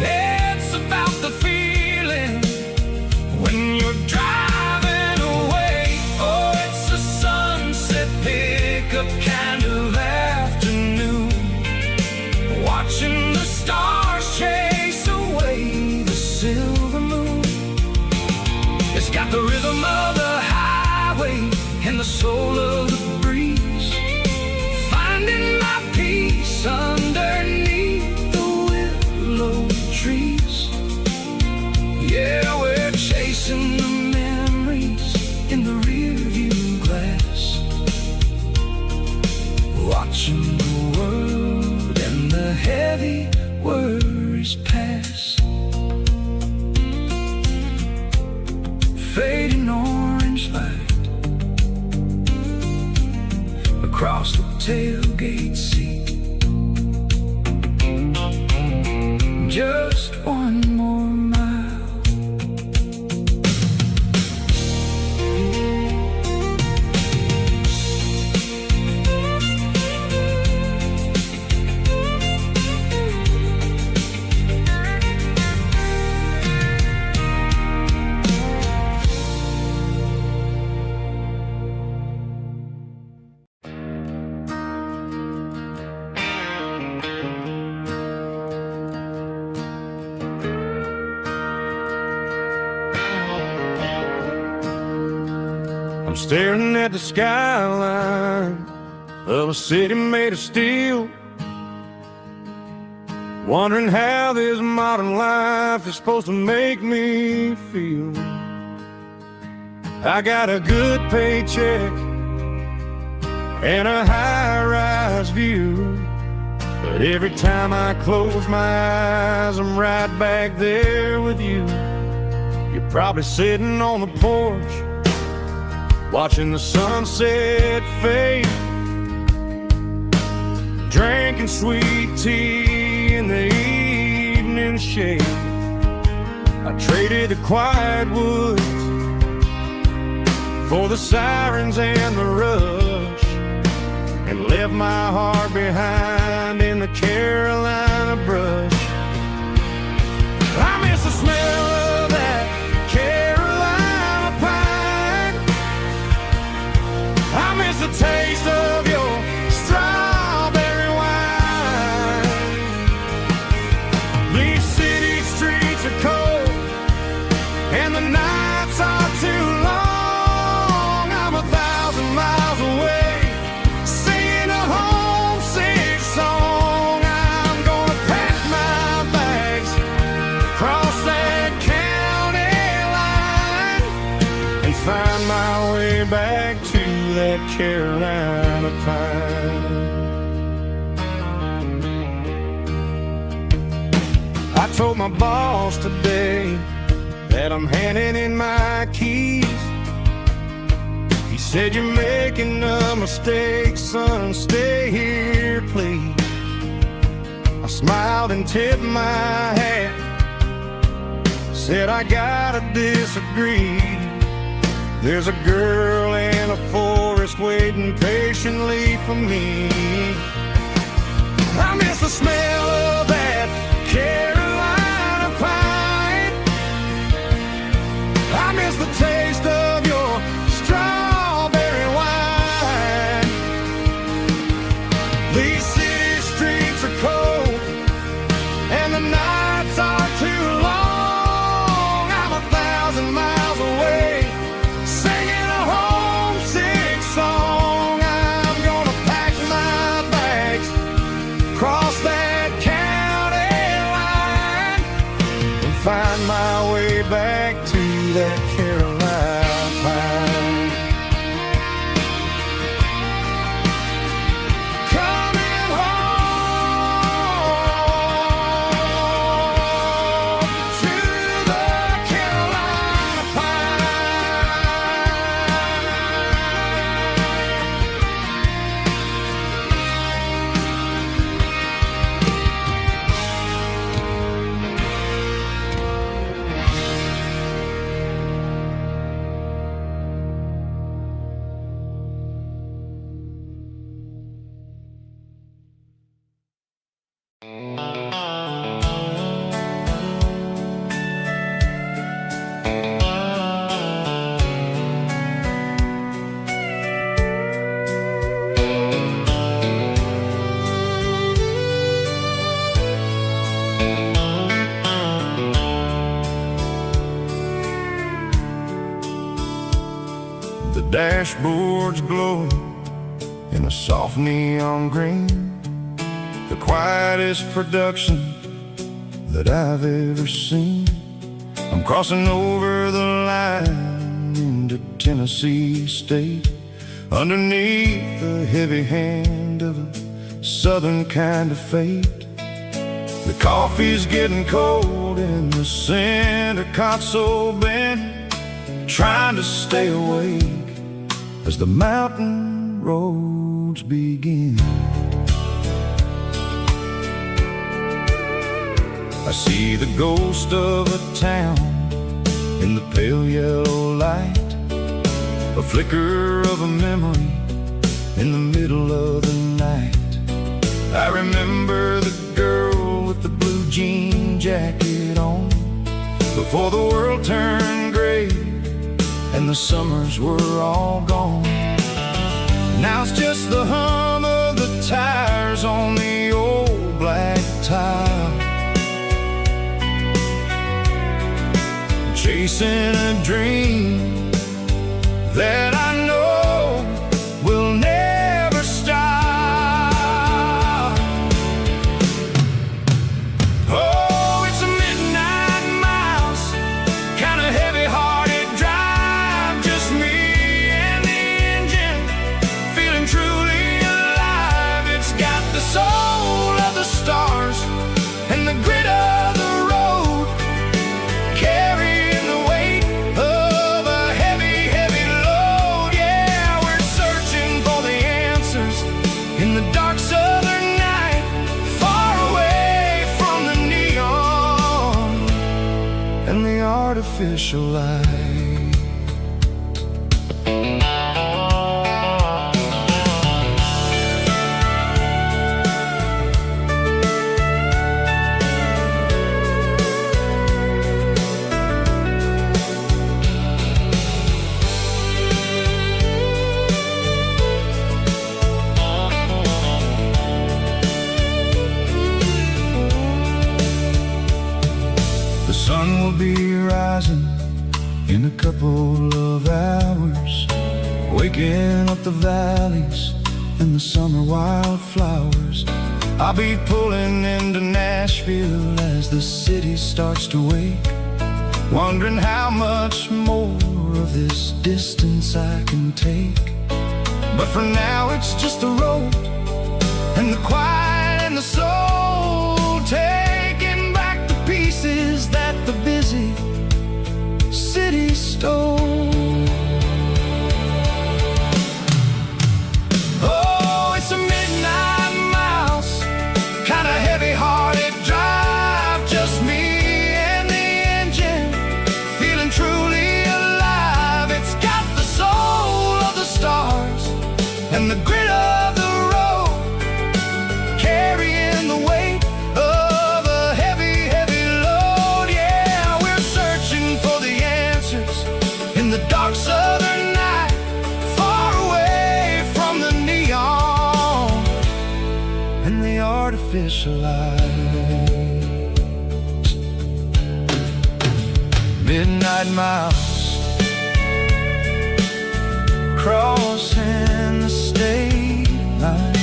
it's about the feeling when you're driving away. Oh, it's a sunset pickup kind of afternoon, watching the stars chase away the silver moon. It's got the rhythm of the highway and the soul of the breeze, finding my peace underneath the willow trees. Yeah, we're chasing the memories in the rearview glass, watching the world and the heavy worries pass. Fading orange light across the tailgate seat, just one more mile. I'm staring at the skyline of a city made of steel, wondering how this modern life is supposed to make me feel. I got a good paycheck and a high-rise view, but every time I close my eyes, I'm right back there with you. You're probably sitting on the porch, watching the sunset fade, drinking sweet tea in the evening shade. I traded the quiet woods for the sirens and the rush, and left my heart behind in the Carolina brush. I miss the smell of that Carolina pine, I miss the taste of your strawberry wine. These city streets are cold and the nights are too long. I'm 1,000 miles away, singing a homesick song. I'm that Carolina pine. I told my boss today that I'm handing in my keys. He said, "You're making a mistake, son, stay here, please." I smiled and tipped my hat, said, "I gotta disagree. There's a girl in a forest waiting patiently for me." I miss the smell of that Carolina pine. I miss the taste of your strawberry wine. These city streets are cold and the nights are too long. I'm 1,000 miles away, singing a homesick song. I'm gonna pack my bags, cross that county line, and find my way back to that Carolina pine. Coming home to the Carolina The dashboard's glowing in a soft neon green, the quietest production that I've ever seen. I'm crossing over the line into Tennessee State, underneath the heavy hand of a southern kind of fate. The coffee's getting cold in the center console bin, trying to stay awake as the mountain roads begin. I see the ghost of a town in the pale yellow light, a flicker of a memory in the middle of the night. I remember the girl with the blue jean jacket on, before the world turned gray and the summers were all gone. Now it's just the hum of the tires on the old black tile, chasing a dream that I know will never stop. Oh, it's a midnight miles, kind of heavy-hearted drive, just me and the engine, feeling truly alive. It's got the soul of the stars and the grit of the road, carrying the weight of a heavy, heavy load. Yeah, we're searching for the answers in the dark southern night, far away from the neon and the artificial light. The sun will be rising in a couple of hours, waking up the valleys and the summer wildflowers. I'll be pulling into Nashville as the city starts to wake, wondering how much more of this distance I can take. But for now it's just the road and the quiet and the soul, taking back the pieces that the busy city stole. Oh, it's a midnight mouse, kinda heavy-hearted drive, just me and the engine, feeling truly alive. It's got the soul of the stars and the grit of the road, carrying the weight of a heavy, heavy load. Yeah, we're searching for the answers in the dark southern night, far away from the neon and the artificial lights. Midnight mouse, crossing the state line,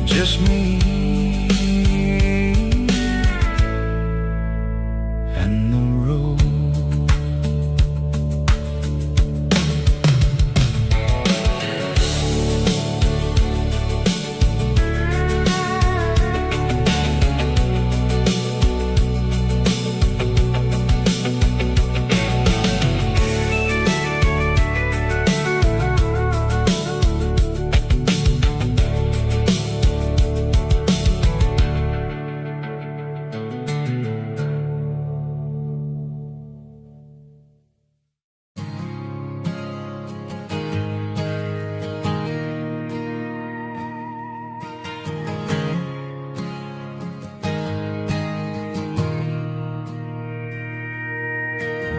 just me and the road.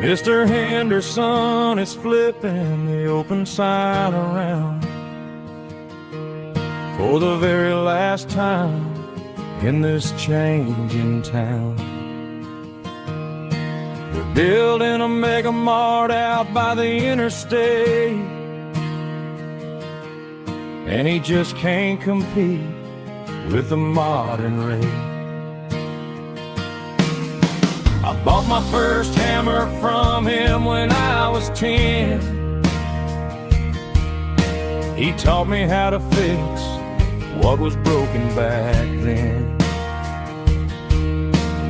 Mr. Henderson is flipping the open sign around for the very last time in this changing town. They're building a mega mart out by the interstate, and he just can't compete with the modern rate. I bought my first hammer from him when I was 10. He taught me how to fix what was broken back then.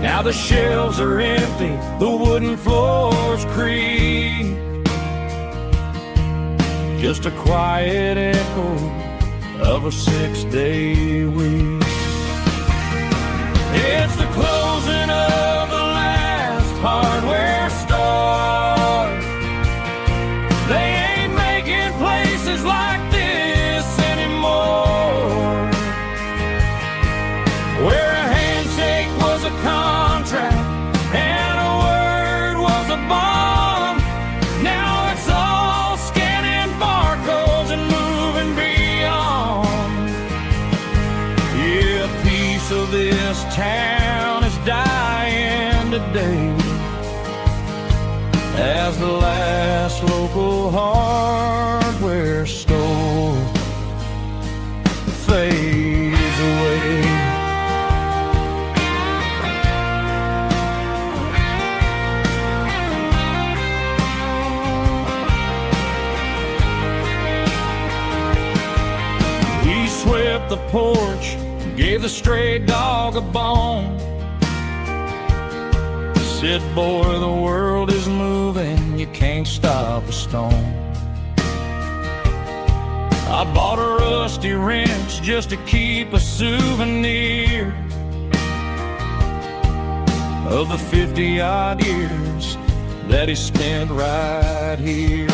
Now the shelves are empty, the wooden floors creak, just a quiet echo of a 6-day week. It's the closing of the last hardware store. They ain't making places like this anymore, where a handshake was a contract and a word was a bond. Now it's all scanning barcodes and moving beyond. Yeah, a piece of this town is dying today as the last local hardware store fades away. He swept the porch, gave the stray dog a bone, said, boy, the world is moving, you can't stop a stone. I bought a rusty wrench just to keep a souvenir of the 50-odd years that he spent right here.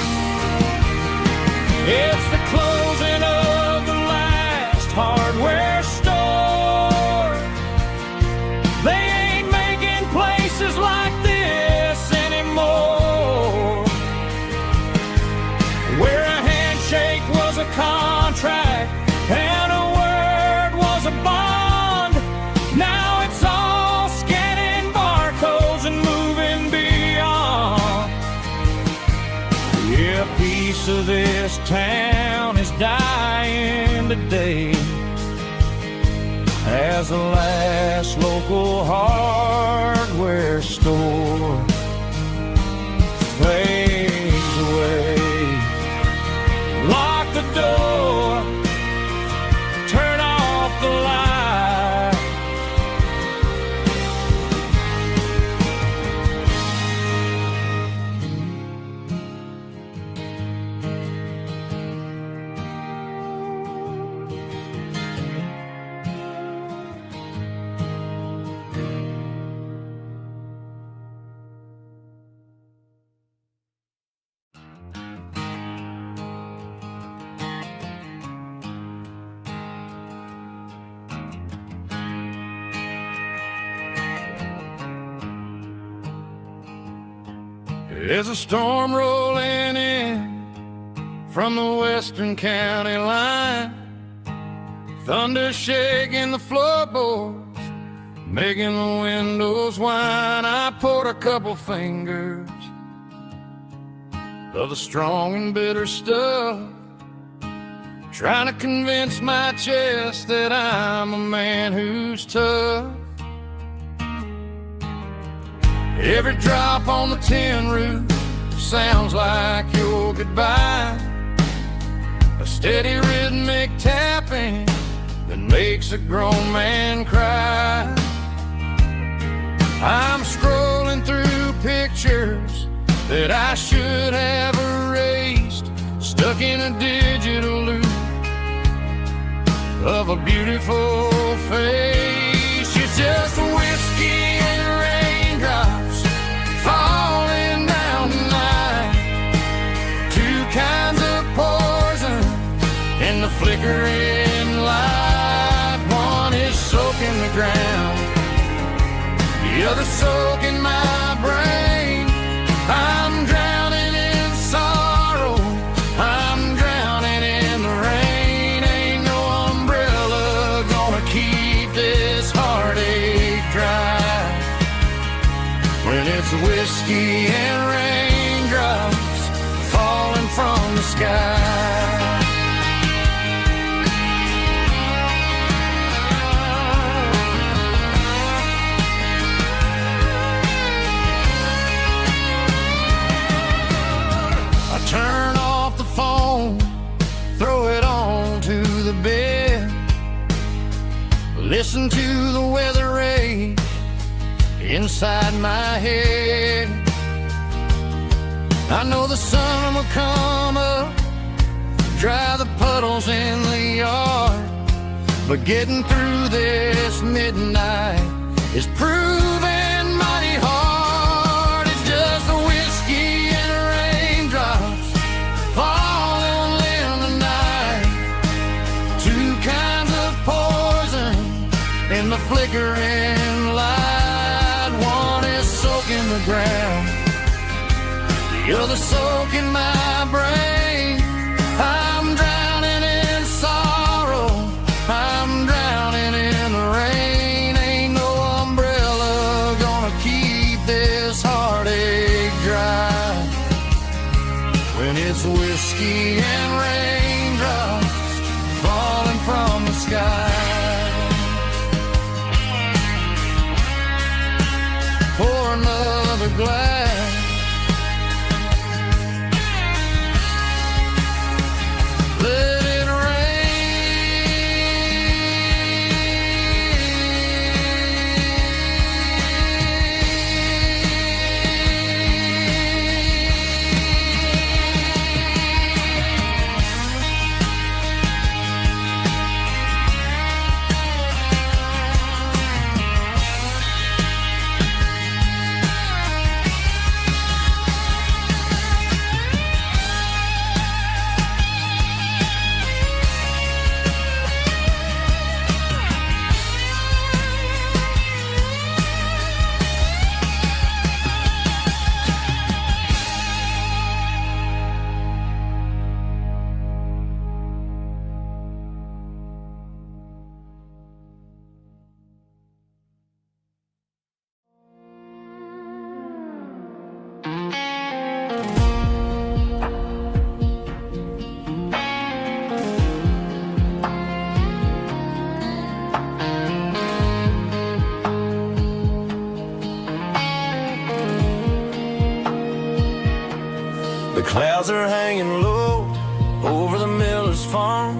It's the closing of the last hardware store. They ain't making places like this anymore, where a handshake was a contract and a word was a bond. Now it's all scanning barcodes and moving beyond. Yeah, a piece of this town is dying today as the last local hardware store fades away. There's a storm rolling in from the western county line, thunder shaking the floorboards, making the windows whine. I poured a couple fingers of the strong and bitter stuff, trying to convince my chest that I'm a man who's tough. Every drop on the tin roof sounds like your goodbye, a steady rhythmic tapping that makes a grown man cry. I'm scrolling through pictures that I should have erased, stuck in a digital loop of a beautiful face. It's just whiskey and raindrops falling down tonight, two kinds of poison in the flickering light. One is soaking the ground, the other soaking my brain. I'm drowning in sorrow, I'm drowning in the rain. Ain't no umbrella gonna keep this heartache dry when it's whiskey and raindrops falling from the sky. Turn off the phone, throw it on to the bed, listen to the weather rage inside my head. I know the sun will come up, dry the puddles in the yard, but getting through this midnight is proving mighty hard. It's just a whiskey and raindrops falling in the night, two kinds of poison in the flickering light. One is soaking the ground, the other soaking my brain. I'm drowning in sorrow, I'm drowning in the rain. Ain't no umbrella gonna keep this heartache dry when it's whiskey and raindrops falling from the sky. Pour another glass, let it clouds are hanging low over the miller's farm,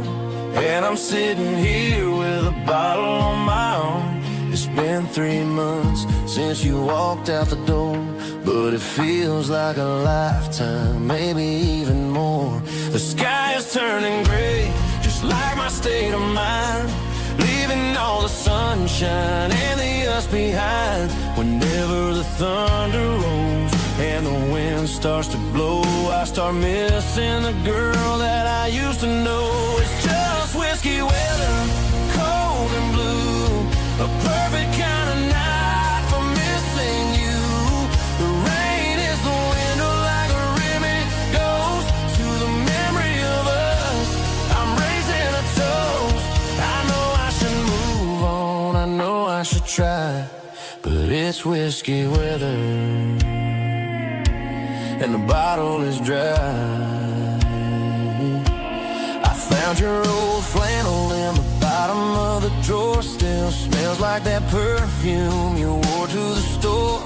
and I'm sitting here with a bottle on my arm. It's been 3 months since you walked out the door, but it feels like a lifetime, maybe even more. The sky is turning gray, just like my state of mind, leaving all the sunshine and the us behind. Whenever the thunder rolls and the wind starts to blow, I start missing the girl that I used to know. It's just whiskey weather, cold and blue, a perfect kind of night for missing you. The rain is the window try, but it's whiskey weather, and the bottle is dry. I found your old flannel in the bottom of the drawer. Still smells like that perfume you wore to the store.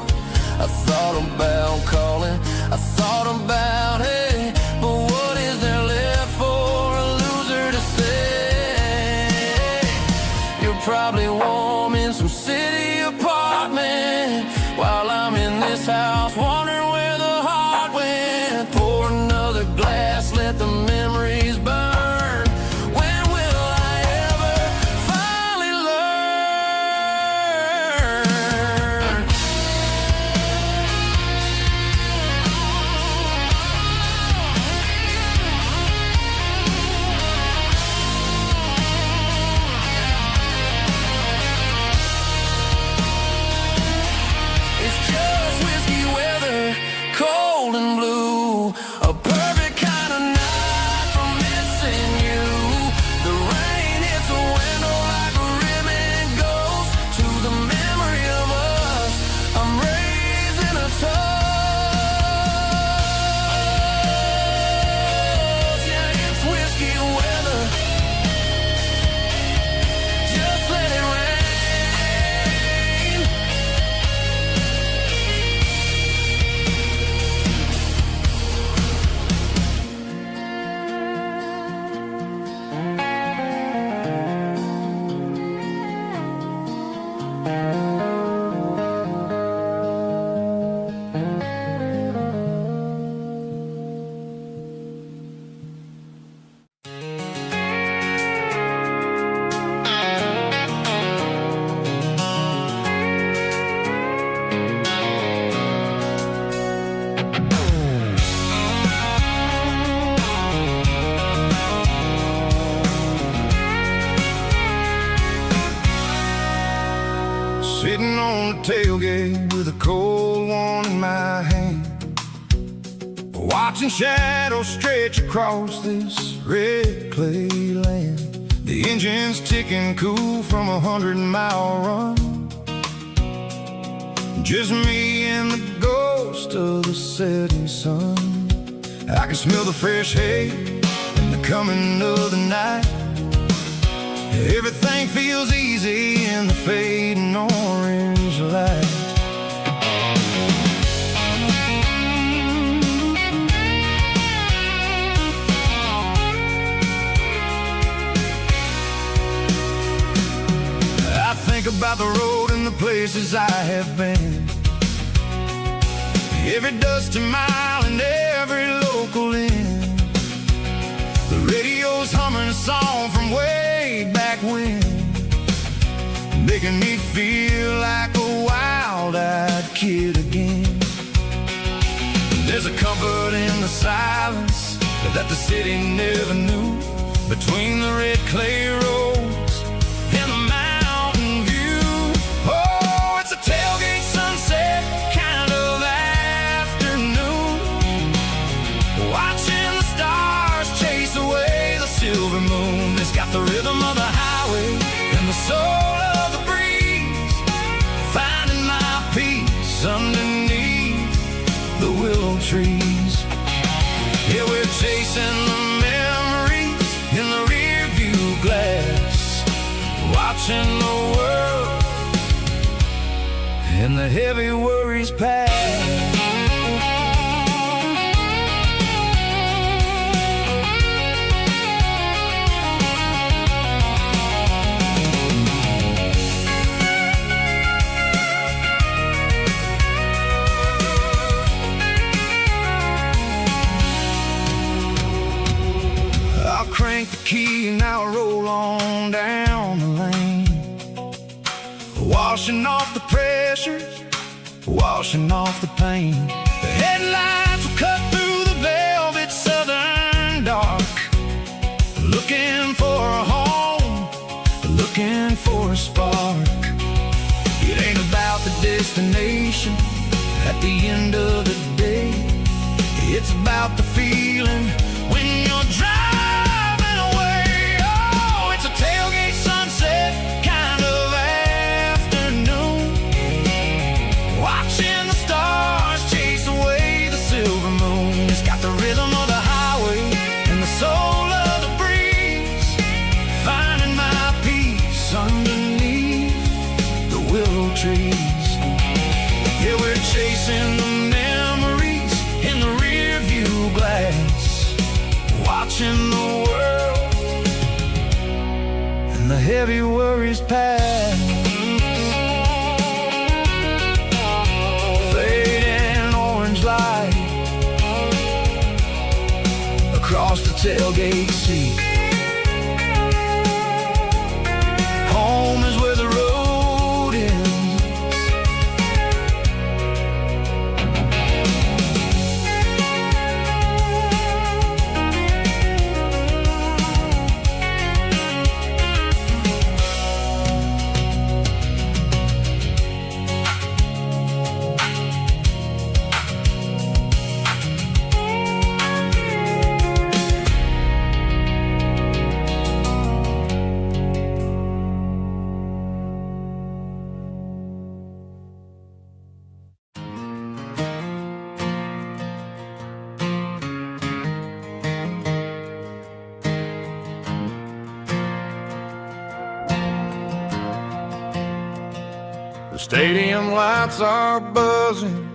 I thought about calling, I thought about, hey, but what is there left for a loser to say? You're probably warm in some city apartment, while I'm in this house wondering where the heart went. Pour another glass, let the memories burn. When will I ever finally learn? It's just whiskey weather, cold and blue, a perfect kind of night for missing you. The rain hits the window like a ribbon goes to the memory of us. I'm raising a toast. Yeah, it's whiskey weather. Just let it rain. Sitting on the tailgate with a cold one in my hand, watching shadows stretch across this red clay land. The engine's ticking cool from 100-mile run. Just me and the ghost of the setting sun. I can smell the fresh hay and the coming of the night. Everything feels easy in the fading orange light. I think about the road and the places I have been, every dusty mile and every local inn. The radio's humming a song from way back when, making me feel like a wild-eyed kid again. There's a comfort in the silence that the city never knew, between the red clay roads and the mountain view. Oh, it's a tailgate sunset kind of afternoon, watching the stars chase away the silver moon. It's got the rhythm of the highway and the soul of the breeze, finding my peace underneath the willow trees. Yeah, we're chasing the memories in the rear view glass, watching the world and the heavy worries pass. I'll crank the key and I'll roll on down the lane, washing off the pressure, washing off the pain. The headlights will cut through the velvet southern dark, looking for a home, looking for a spark. It ain't about the destination at the end of the day, it's about the feeling when you're driving away. Oh, it's a tailgate sunset kind of afternoon, trees. Yeah, we're chasing the memories in the rearview glass, watching the world And the heavy worries pass. Fading orange light across the tailgate seat. Home is where the road ends. The stadium lights are buzzing,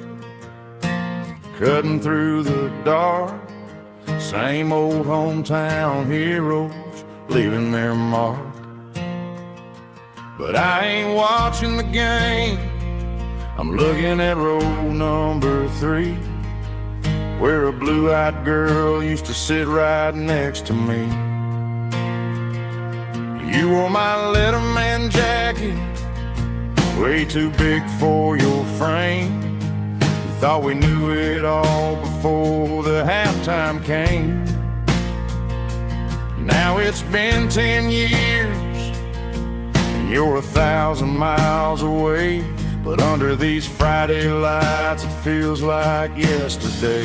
cutting through the dark. Same old hometown heroes leaving their mark. But I ain't watching the game, I'm looking at row number 3, where a blue-eyed girl used to sit right next to me. You wore my Letterman jacket, way too big for your frame. We thought we knew it all before the halftime came. Now it's been 10 years, and you're 1,000 miles away. But under these Friday lights, it feels like yesterday.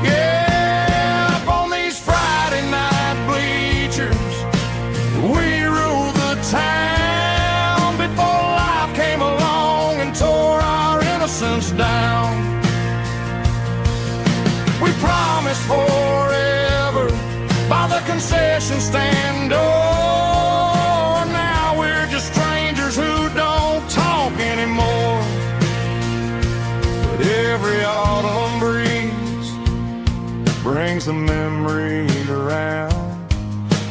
Yeah, up on these Friday night bleachers, we ruled the town before life came along and tore our innocence down. We promised forever by the concession stand door. Now we're just strangers who don't talk anymore. But every autumn breeze brings the memories around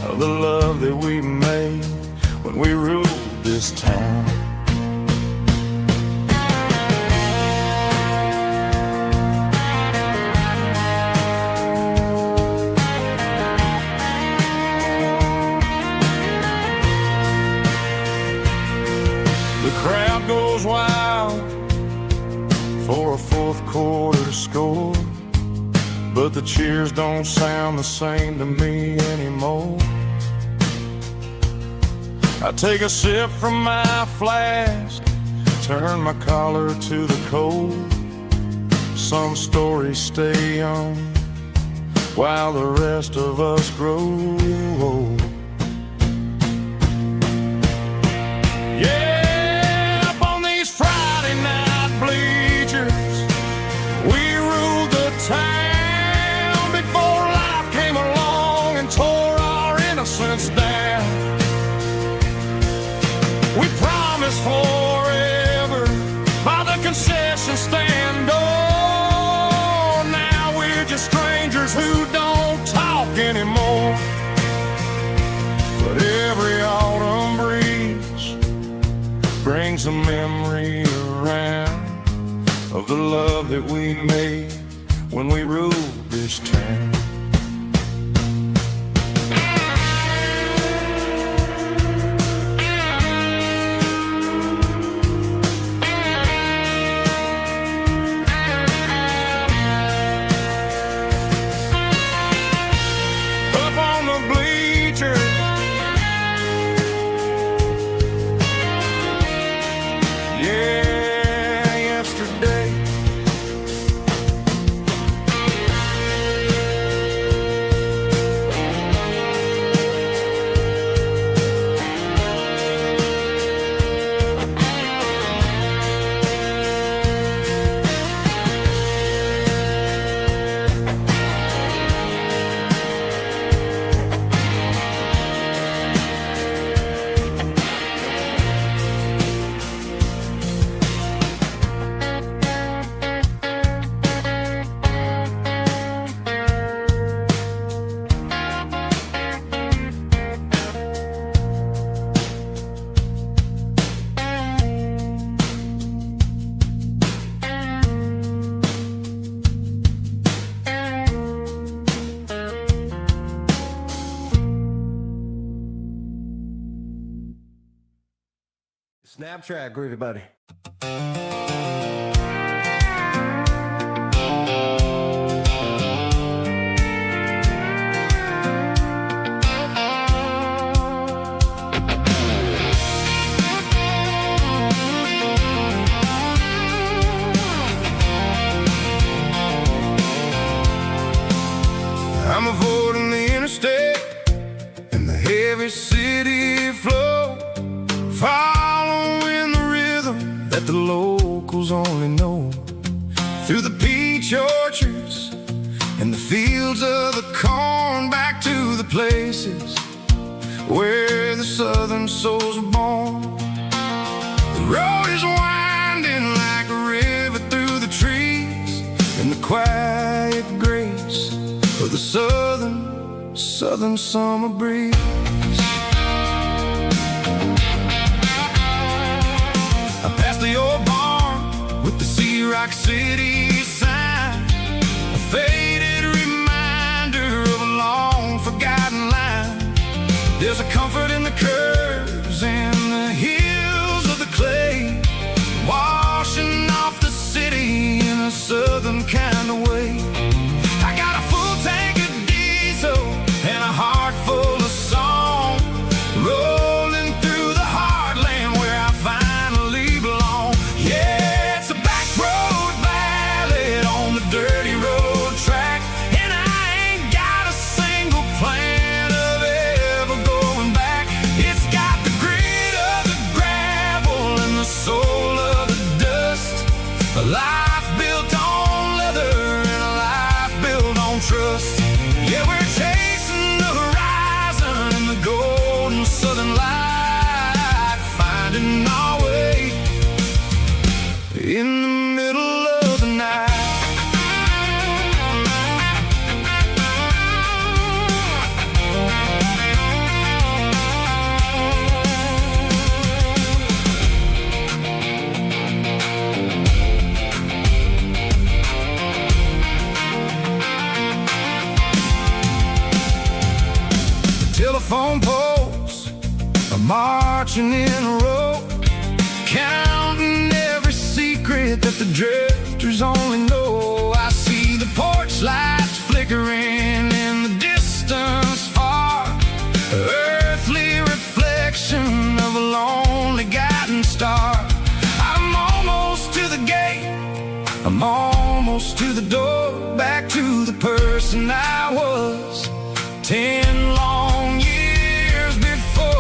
of the love that we made when we ruled this town. The crowd goes wild for a fourth quarter score, but the cheers don't sound the same to me anymore. I take a sip from my flask, turn my collar to the cold. Some stories stay young while the rest of us grow old. Yeah, up on these Friday night bleachers, we ruled the town before life came along and tore our innocence down. We promised forever by the concession stand door. Now we're just strangers who don't talk anymore. But every autumn breeze brings a memory around of the love that we made when we ruled this town. Snap track, groovy buddy. I'm avoiding the interstate and the heavy city flow, following the rhythm that the locals only know. Through the peach orchards and the fields of the corn, back to the places where the southern souls were born. The road is winding like a river through the trees, in the quiet grace of the southern summer breeze. I passed the old barn with the Sea Rock City sign, a faded reminder of a long forgotten line. There's a comfort in the curves and the hills of the clay, washing off the city in a southern kind of way. I got a full tank of diesel and a heart full of song, rolling through the heartland where I finally belong. Yeah, it's a back road ballad on the dirty road track, and I ain't got a single plan of ever going back. It's got the grit of the gravel and the soul of the dust, a life built on leather and a life built on trust. Yeah, we're chasing the horizon in the golden southern light, finding our way in the middle of the night. Telephone poles are marching in a row, counting every secret that the drifters only know. I see the porch lights flickering in the distance far, earthly reflection of a lonely guiding star. I'm almost to the gate, I'm almost to the door, back to the person I was 10 long years before.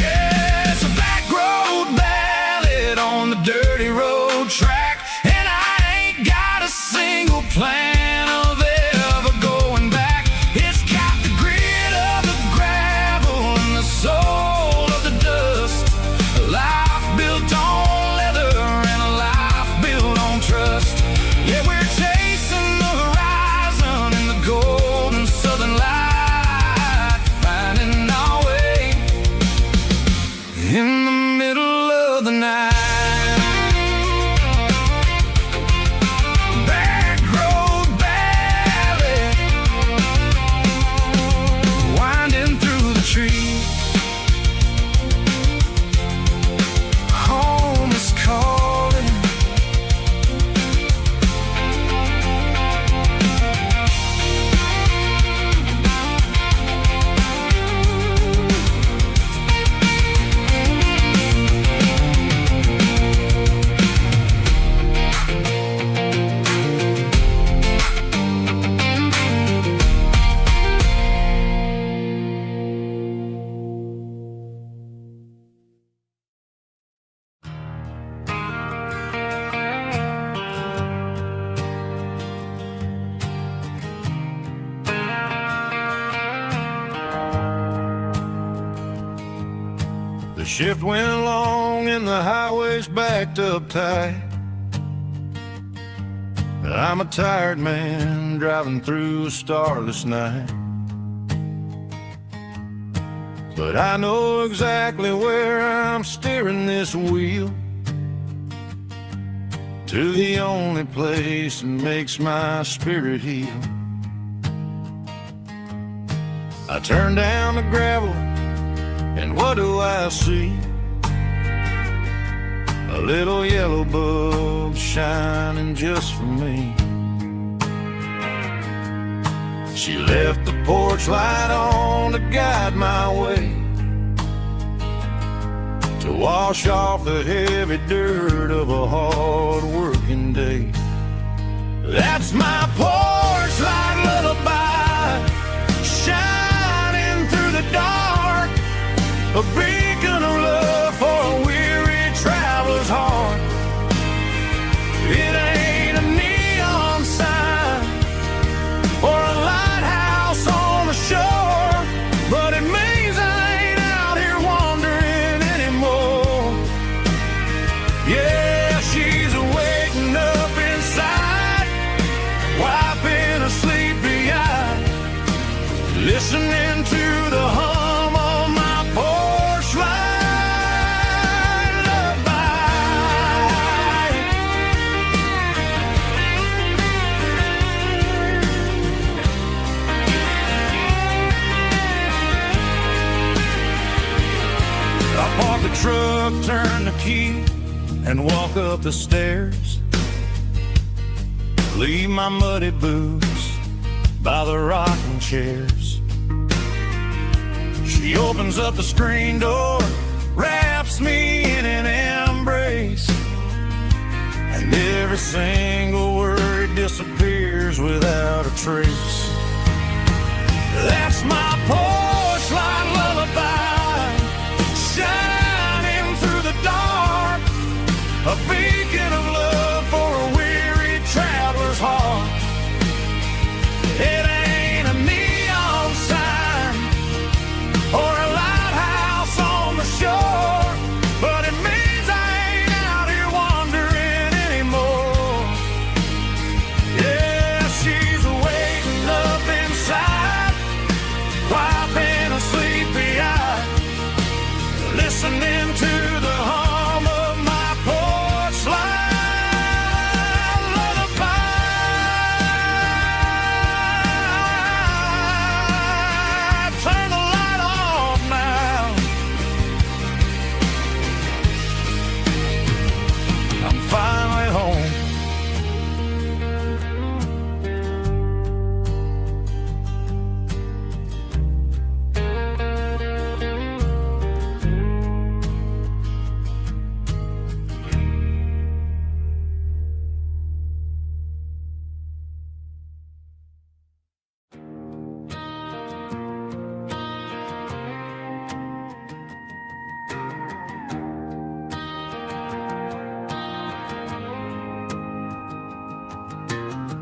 Yeah, it's a back road ballad on the dirty road track, and I ain't got a single plan of ever going back. It's got the grit of the gravel and the soul of the dust, a life built on leather and a life built on trust. Yeah, we're chasing the horizon in the golden southern light, finding our way in the middle of the night. Back road ballad, winding through the trees. Home is calling. The shift went long and the highway's backed up tight. I'm a tired man driving through a starless night, but I know exactly where I'm steering this wheel, to the only place that makes my spirit heal. I turn down the gravel, and what do I see? a little yellow bulb shining just for me. She left the porch light on to guide my way, to wash off the heavy dirt of a hard-working day. That's my porch light lullaby, shining through the dark, a beacon of love for a weary traveler's heart. It ain't a neon sign or a lighthouse on the shore, but it means I ain't out here wandering anymore. Yeah, she's waking up inside, wiping a sleepy eye, listening to the hum of my porch light lullaby. I park the truck, turn the key, and walk up the stairs. Leave my muddy boots by the rocking chairs. She opens up the screen door, wraps me in an embrace, and every single word disappears without a trace. That's my porch light lullaby, shining through the dark, a beacon of love for a weary traveler's heart. It ain't a neon sign or a lighthouse on the shore, but it means I ain't out here wandering anymore. Yeah, she's waking up inside, wiping a sleepy eye, listening to the hum of my porch light lullaby. Turn the light off now, I'm finally home.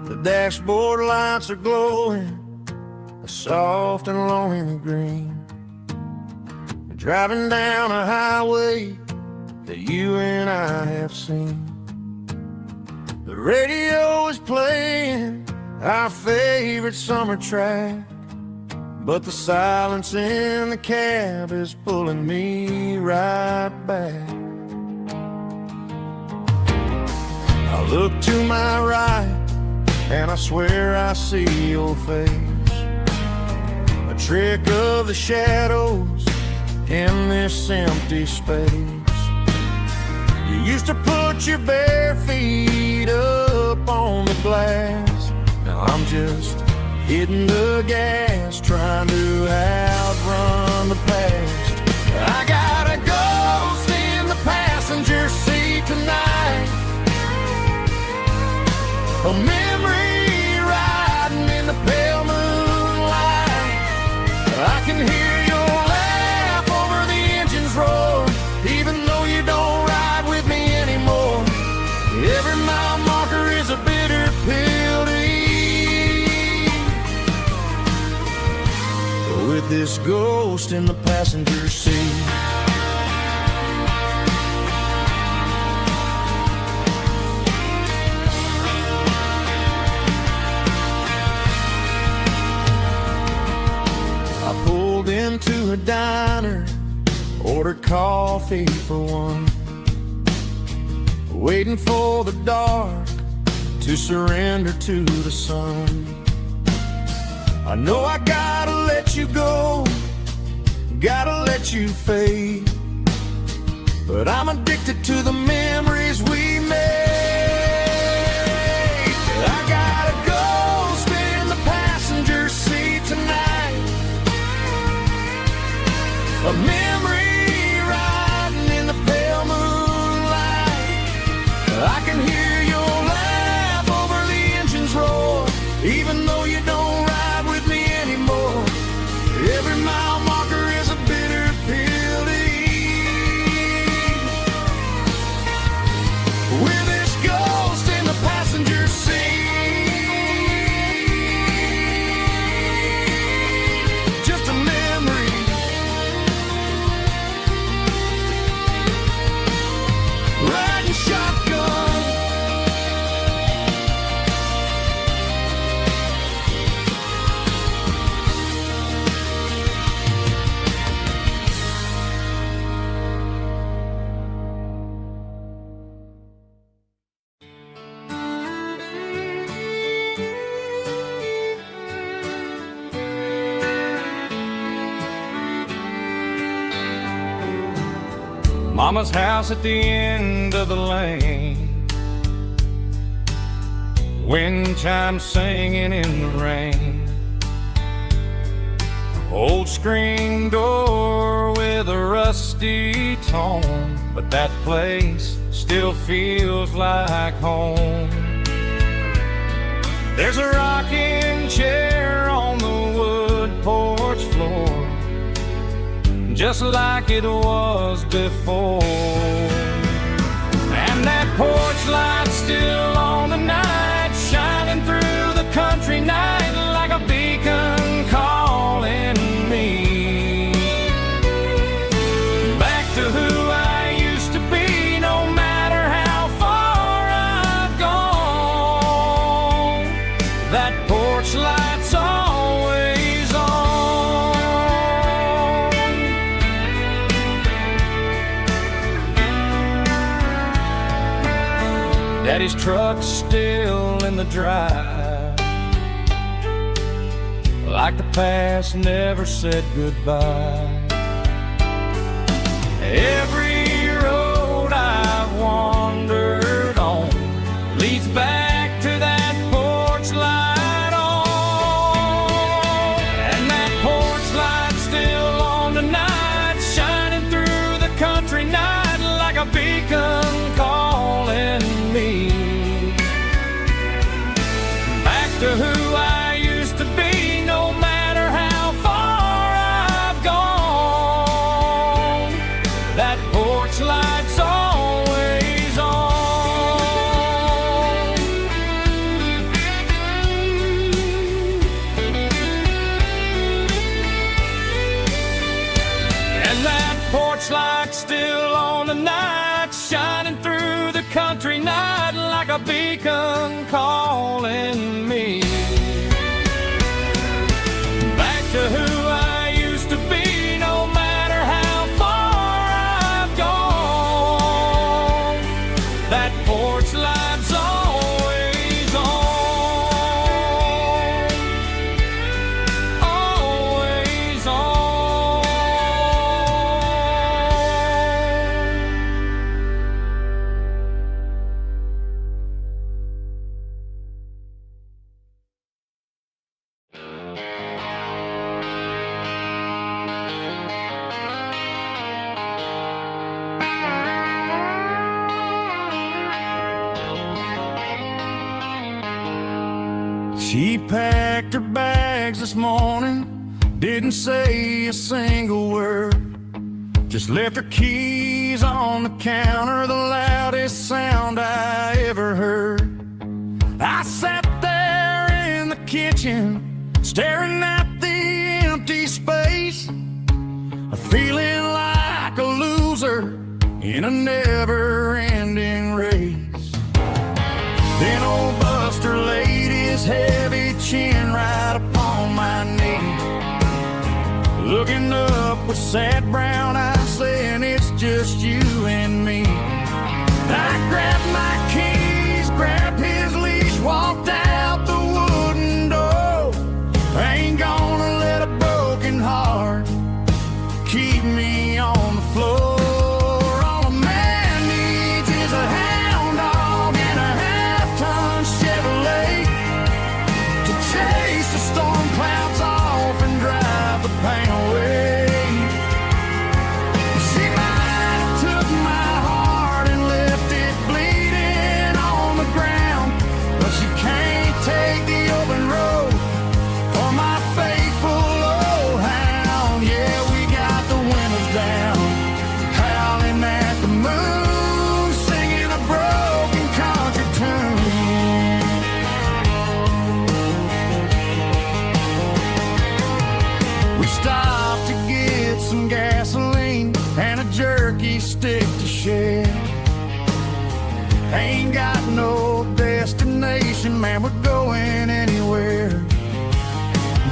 The dashboard lights are glowing, a soft and lonely green. Driving down a highway that you and I have seen. The radio is playing our favorite summer track, but the silence in the cab is pulling me right back. I look to my right and I swear I see your face, a trick of the shadows in this empty space. You used to put your bare feet up on the glass. Now I'm just hitting the gas, trying to outrun the past. I got a ghost in the passenger seat tonight, a memory riding in the pale moonlight. I can hear your laugh over the engine's roar, even though you don't ride with me anymore. Every mile marker is a bitter pill to eat, with this ghost in the passenger seat. Into a diner, ordered coffee for one, waiting for the dark to surrender to the sun. I know I gotta let you go, gotta let you fade, but I'm addicted to the memories we made. I got a ghost in the passenger seat tonight, a memory riding in the pale moonlight. I can hear your laugh over the engine's roar, even though you don't ride with me anymore. Every mile marker is a bitter pill to eat. With this ghost in the passenger seat, just a memory. Riding shotgun, Mama's house at the end of the lane, wind chimes singing in the rain. Old screen door with a rusty tone, but that place still feels like home. There's a rocking chair on the wood porch floor, just like it was before. And that porch light's still on tonight, shining through the country night like a beacon calling me back to who I used to be. No matter how far I've gone, that porch light's always on. Daddy's truck's still in the drive, like the past never said goodbye. Every road I've wandered on leads back to that porch light on. And that porch light's still on tonight, shining through the country night like a beacon calling me back to who I used to be. No matter how far I've gone, that porch light's always on. And that porch light's still on tonight, shining through the country night like a beacon calling me back to who I used to be. No matter how far I've gone, that porch light's always on, always on. she packed her bags this morning, didn't say a single word, just left her keys on the counter, the loudest sound I ever heard. I sat there in the kitchen, staring at the empty space, feeling like a loser in a never-ending race. Then old Buster laid his heavy chin right upon my knee, looking up with sad brown eyes, saying it's just you and me. I grabbed my keys, grabbed his leash, walked out the wooden door. I ain't gonna let a broken heart keep me on the floor. All the We stopped to get some gasoline and a jerky stick to share. Ain't got no destination, man, we're going anywhere.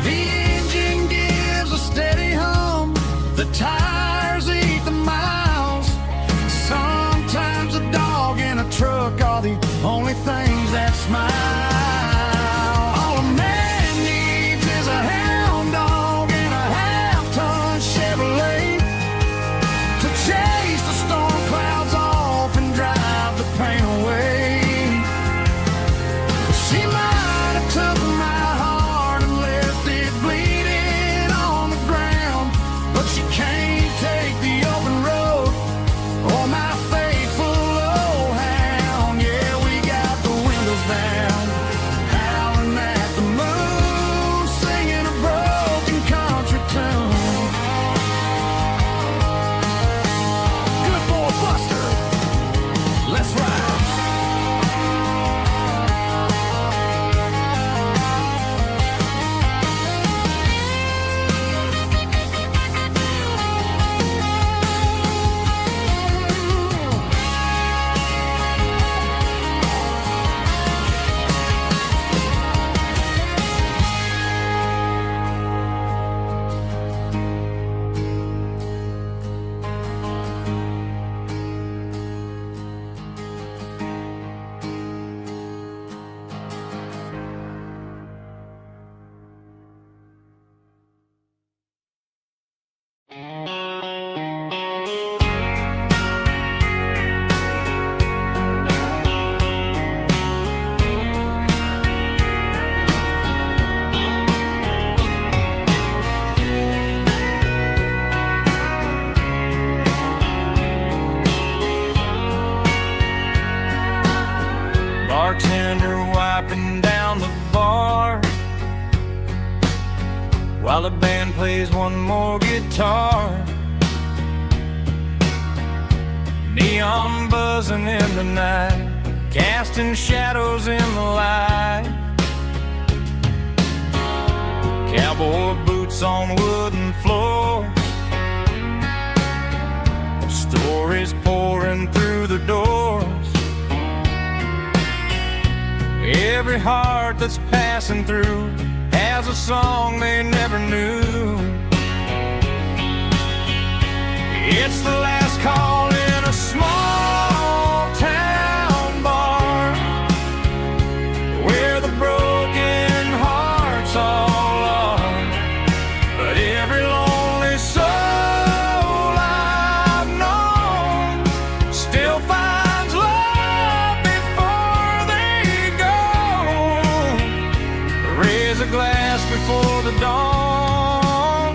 The engine gives a steady hum, the tires eat the miles. Sometimes a dog in a truck are the only things that smile. All a man needs is a hound dog and a half-ton Chevrolet to chase the storm clouds off and drive the pain away. She might have took my heart and left it bleeding on the ground, but she can't take the open road or my faithful old hound. Yeah, we got the windows down, howling at the moon, singing a broken country tune. Good boy Buster, let's ride. Bartender wiping down the bar while the band plays one more guitar. Neon buzzing in the night, casting shadows in the light. Cowboy boots on wooden floors, stories pouring through the doors. Every heart that's passing through has a song they never knew. It's the last call in a small town bar where the broken hearts all are. But every lonely soul I've known still finds love before they go. Raise a glass before the dawn,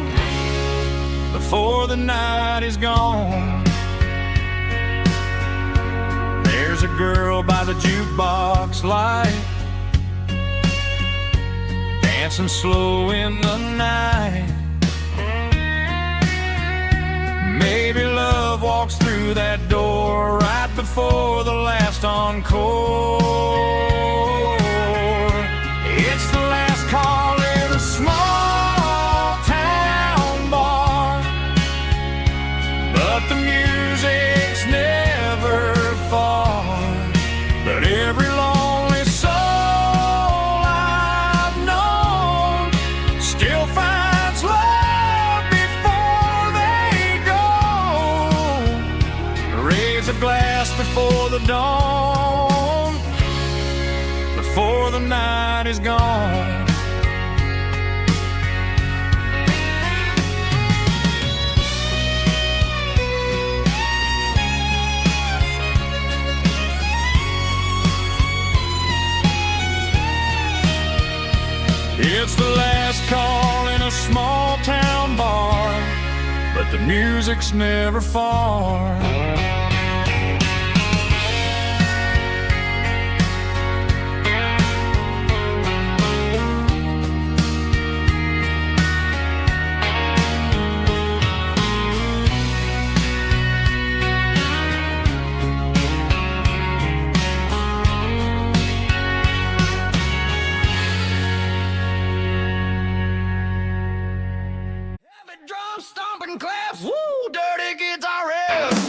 before the night is gone. There's a girl by the jukebox light, dancing slow in the night. Maybe love walks through that door right before the last encore. It's the last call in a small town bar, but the music's never far. But every lonely soul I've known still finds love before they go. Raise a glass before the dawn, before the night is gone. It's the last call in a small town bar, but the music's never far. working claps. Woo, dirty guitar riffs.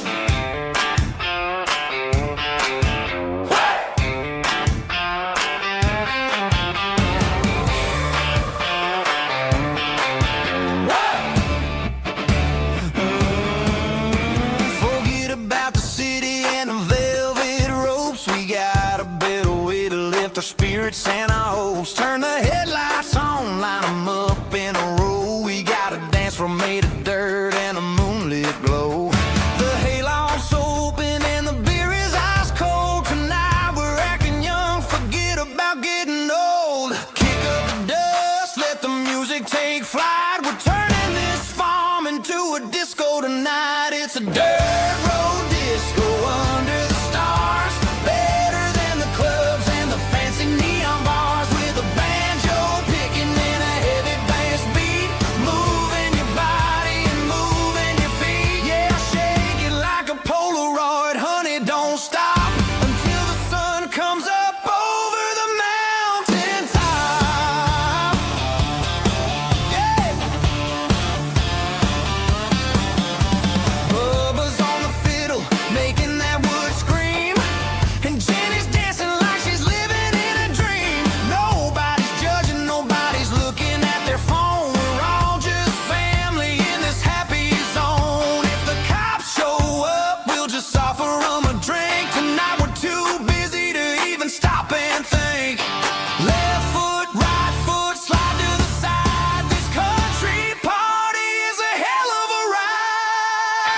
Forget about the city and the velvet ropes. We got a better way to lift our spirits and our hopes. Turn the headlights on, line them up in a row. We got a dance floor made of dirt and a moonlit glow. The hayloft's open and the beer is ice cold. Tonight we're acting young, forget about getting old. Kick up the dust, let the music take flight. We're turning this farm into a disco tonight. It's a dirt road disco under the stars. Better than the clubs and the fancy neon bars. With a banjo picking and a heavy bass beat. Moving your body and moving your feet. Yeah, shake it like a Polaroid, honey, don't stop until the sun comes up over the mountain top. Yeah. Bubba's on the fiddle, making that wood scream. And Jenny's dancing like she's living in a dream. Nobody's judging, nobody's looking at their phone. We're all just family in this happy zone. If the cops show up, we'll just offer them a drink. Tonight we're too busy to even stop and think. Left foot, right foot, slide to the side. This country party is a hell of a ride.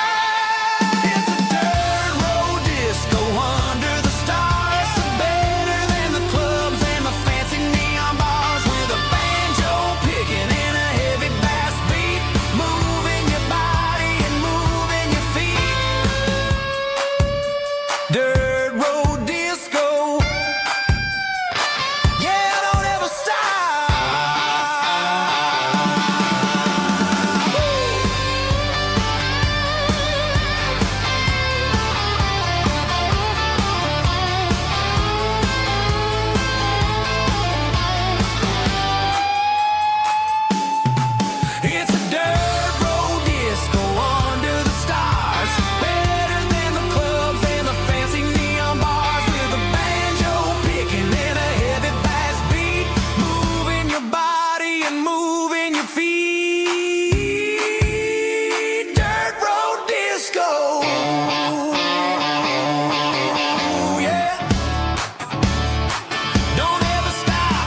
It's a dirt road disco under the stars. Better than the clubs and the fancy neon bars. With a banjo picking and a heavy bass beat. Moving your body and moving your feet. Dirt road disco. Yeah, don't ever stop. It's a dirt road disco under the stars. Better than the clubs and the fancy neon bars. With a banjo picking and a heavy bass beat. Moving your body and moving your feet. Dirt road disco. Yeah. Don't ever stop.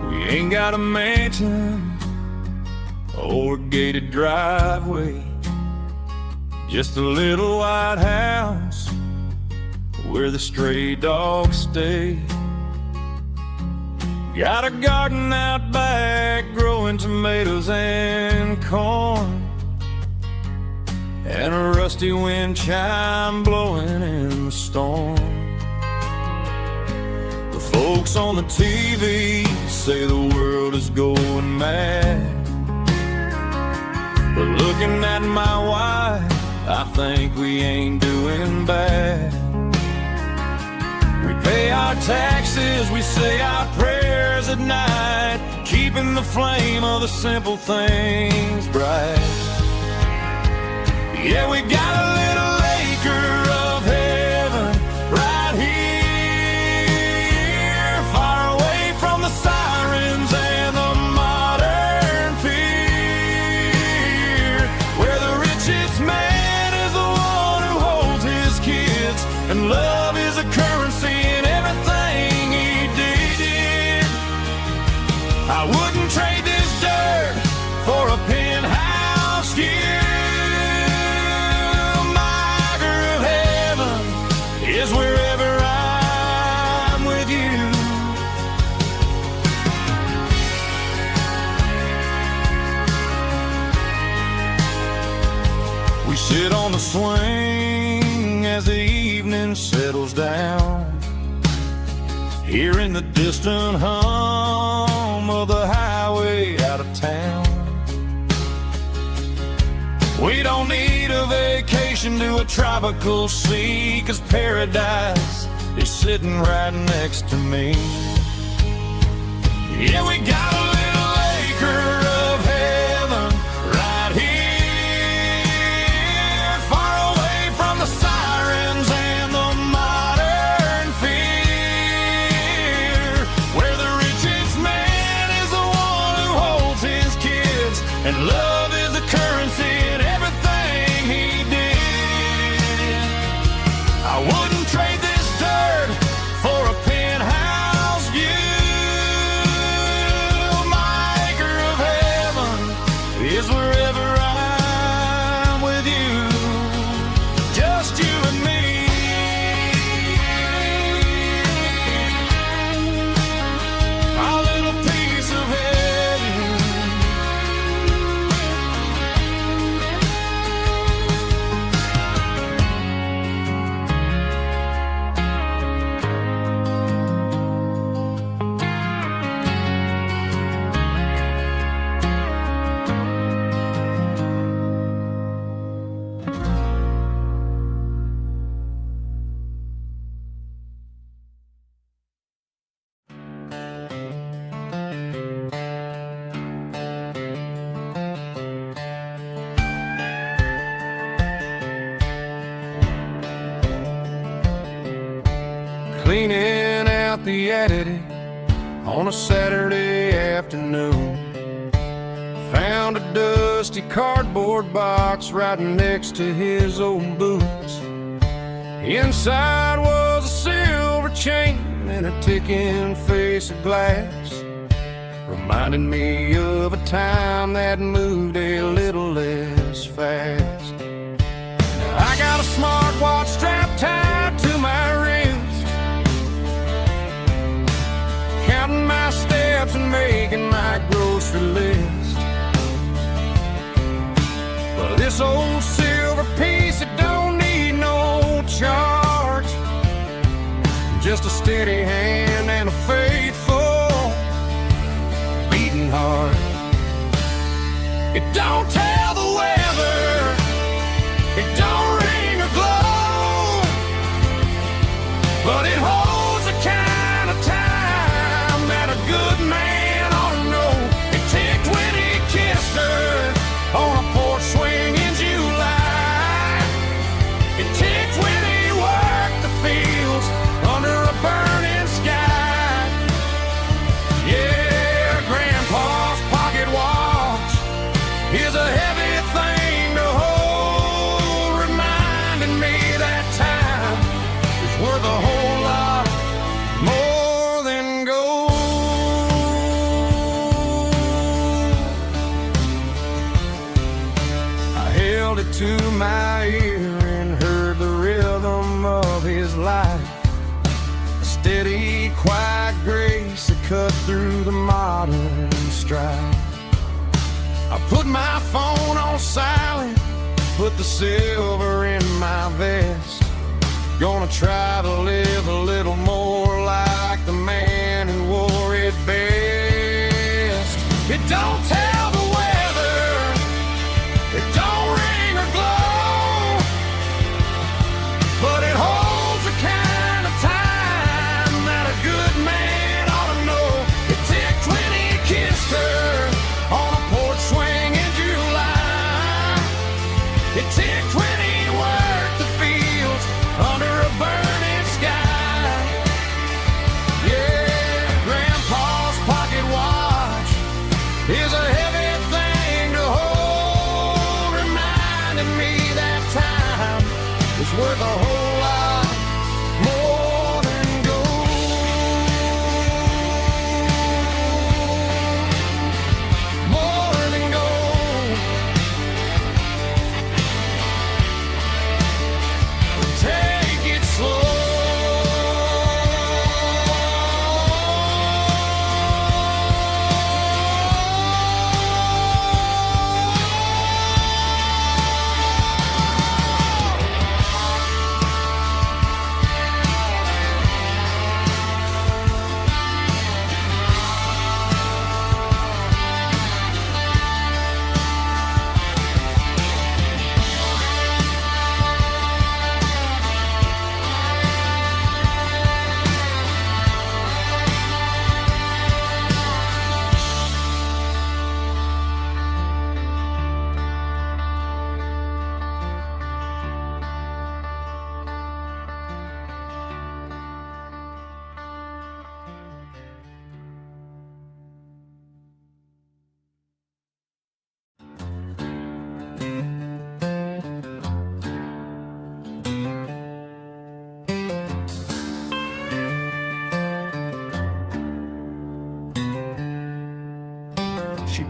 We ain't got a mansion or a gated driveway, just a little white house where the stray dogs stay. Got a garden out back growing tomatoes and corn, and a rusty wind chime blowing in the storm. The folks on the TV say the world is going mad, but looking at my wife, I think we ain't doing bad. We pay our taxes, we say our prayers at night, keeping the flame of the simple things bright. Yeah, we got a little acre of heaven right here, far away from the sirens and the modern fear, where the richest man is the one who holds his kids, and love is a currency in everything he did. I wouldn't trade this dirt for a penthouse here. Is wherever I'm with you. We sit on the swing as the evening settles down, hearing the distant hum of the highway out of town. We don't need a vacation to a tropical sea, 'cause paradise is sitting right next to me. Yeah, we got a little acre of heaven right here, far away from the sirens and the modern fear, where the richest man is the one who holds his kids, and love is the currency in everything he did. I wouldn't trade this dirt for a penthouse view. My acre of heaven is wherever I'm with you, just you and me. Our little piece of heaven. Cleaning out the attic on a Saturday afternoon, found a dusty cardboard box right next to his old boots. Inside was a silver chain and a ticking face of glass, reminding me of a time that moved a little less fast. Now I got a smartwatch strapped tied to my wrist, counting my steps and making my grocery list. But this old silver piece, it don't need no charge, just a steady hand and a faithful beating heart. It don't tell the weather, it don't ring or glow, but it holds the kind of time that a good man ought to know. It ticked when he kissed her on a porch swing in July. It ticked when he worked the fields under a burning sky. Yeah, Grandpa's pocket watch is a heavy thing to hold, reminding me that time is worth a whole lot more than gold. I held it to my ear and heard the rhythm of his life, a steady, quiet grace that cut through the modern strife. I put my phone on silent, put the silver in my vest, gonna try to live a little more like the man who wore it best. It don't tell the weather, it don't ring or glow, but it holds the kind of time that a good man ought to know. It ticked when he kissed her on a porch swing in July. It ticked when he worked the fields under a burning sky.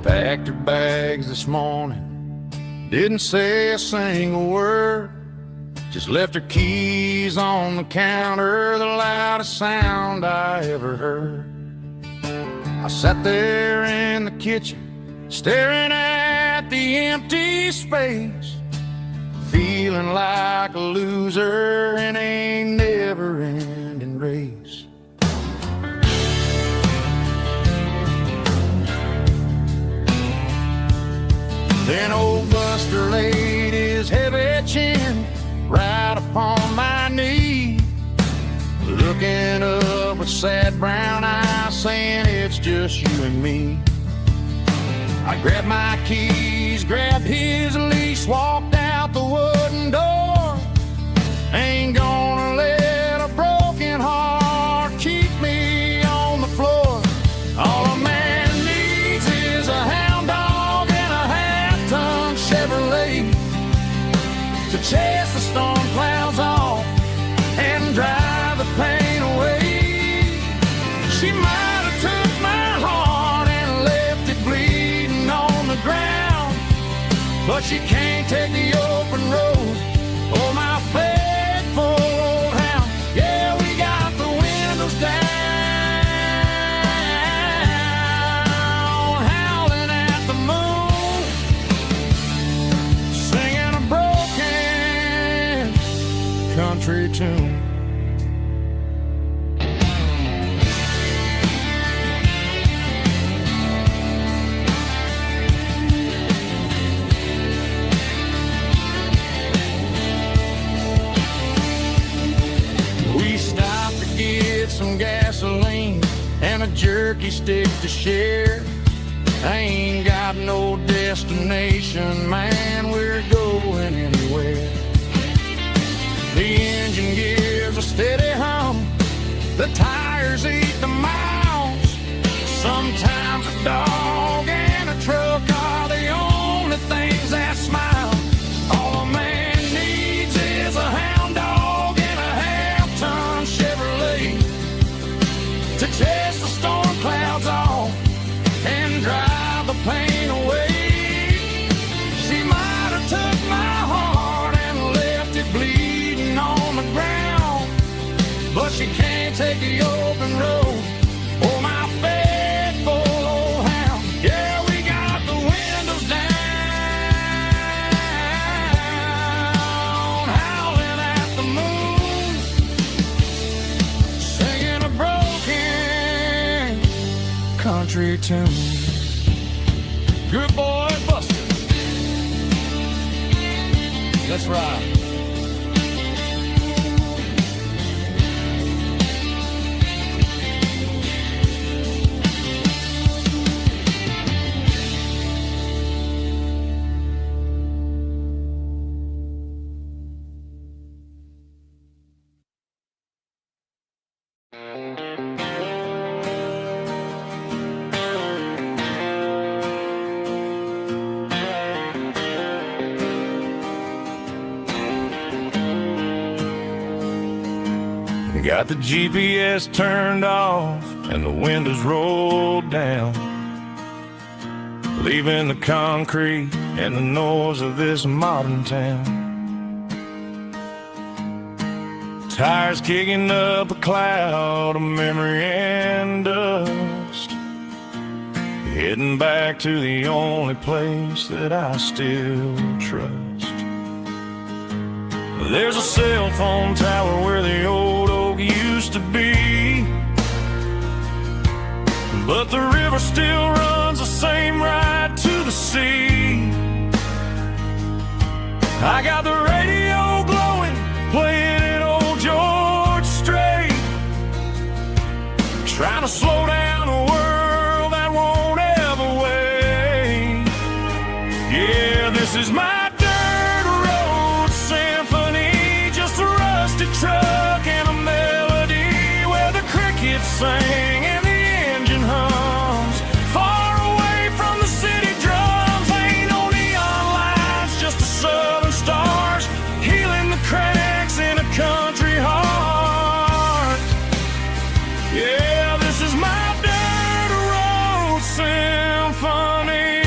packed her bags this morning, didn't say a single word, just left her keys on the counter, the loudest sound I ever heard. I sat there in the kitchen, staring at the empty space, feeling like a loser in a never-ending race. Then old Buster laid his heavy chin right upon my knee, looking up with sad brown eyes, saying it's just you and me. I grabbed my keys, grabbed his leash, walked out the wooden door. Ain't gonna let a broken heart keep me on the floor. All a man needs is a hound dog and a half-ton Chevrolet to chase the storm clouds off and drive the pain away. She might have took my heart and left it bleeding on the ground, but she can't take the open road or my faithful old hound. Yeah, we got the windows down, howling at the moon, singing a broken country tune. We stopped to get some gasoline and a jerky stick to share. I ain't got no destination, man, we're going anywhere. The engine gives a steady hum, the tires eat the miles. Sometimes a dog and a truck are the only things that smile. All a man needs is a hound dog and a half-ton Chevrolet to chase the storm clouds off and drive the pain away. She might have took my heart and left it bleeding on the ground, but she can't take the open road or my faithful old hound. Yeah, we got the windows down, howling at the moon, singing a broken country tune. Good boy, Buster. Let's ride. Got the GPS turned off and the windows rolled down, leaving the concrete and the noise of this modern town. Tires kicking up a cloud of memory and dust, heading back to the only place that I still trust. There's a cell phone tower where the old oak used to be, but the river still runs the same right to the sea. I got the radio glowing, playing it old George Strait, trying to slow down a world that won't ever wait. Yeah, this is my dirt road symphony, just a rusted truck and a melody where the crickets sing and the engine hums. Far away from the city drums, ain't no neon lights, just the southern stars healing the cracks in a country heart. Yeah, this is my dirt road symphony.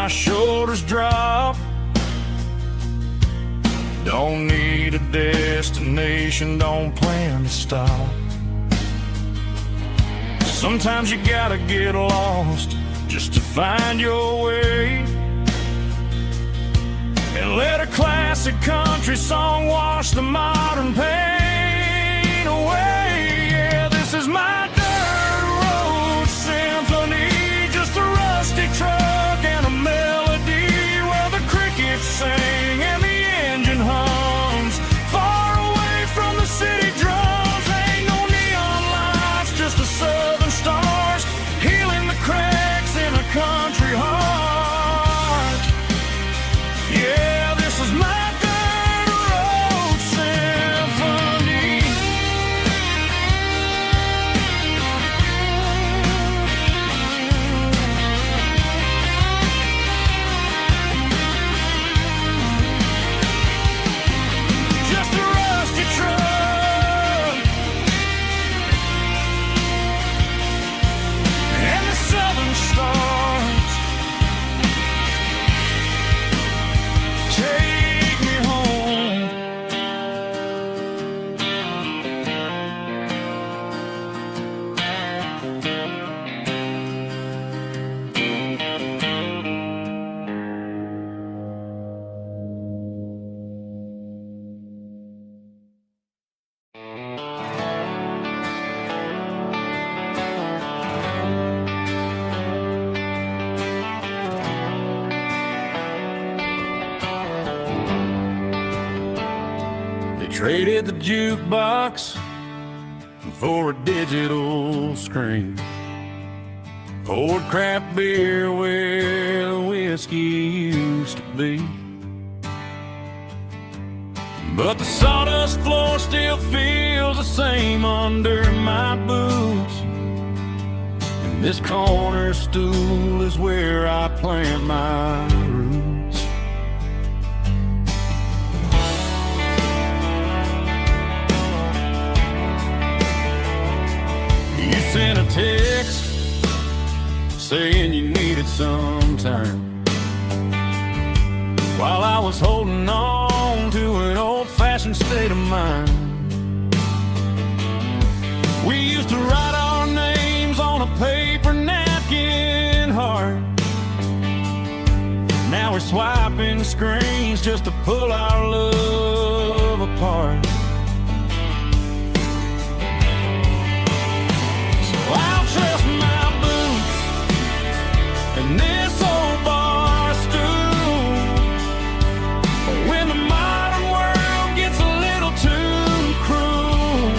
my shoulders drop. Don't need a destination, don't plan to stop. Sometimes you gotta get lost just to find your way, and let a classic country song wash the modern pain away. Yeah, this is my dirt road symphony, just a rusty truck and a melody where the crickets sing and the engine hums far away from the city drums. Ain't no neon lights, just the southern stars healing the cracks in a country heart. Yeah, this is my dirt road symphony. Just a rusty truck and the southern stars take me home. They traded the jukebox for a digital screen, poured craft beer where the whiskey used to be. But the sawdust floor still feels the same under my boots, and this corner stool is where I plant my roots. You sent a text saying you needed some time, while I was holding on to an old-fashioned state of mind. We used to write our names on a paper napkin heart. Now we're swiping screens just to pull our love apart. I'll trust my boots and this old bar stool. When the modern world gets a little too cruel,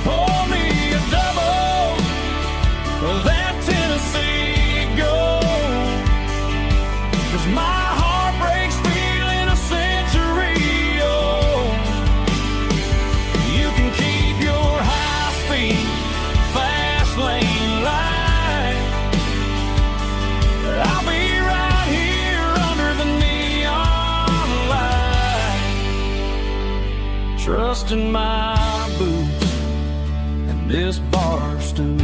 pour me a double of that Tennessee Gold, 'cause my heart breaks feeling a century old. You can keep your high-speed fast lane light, I'll be right here under the neon light, trusting my boots and this bar stool.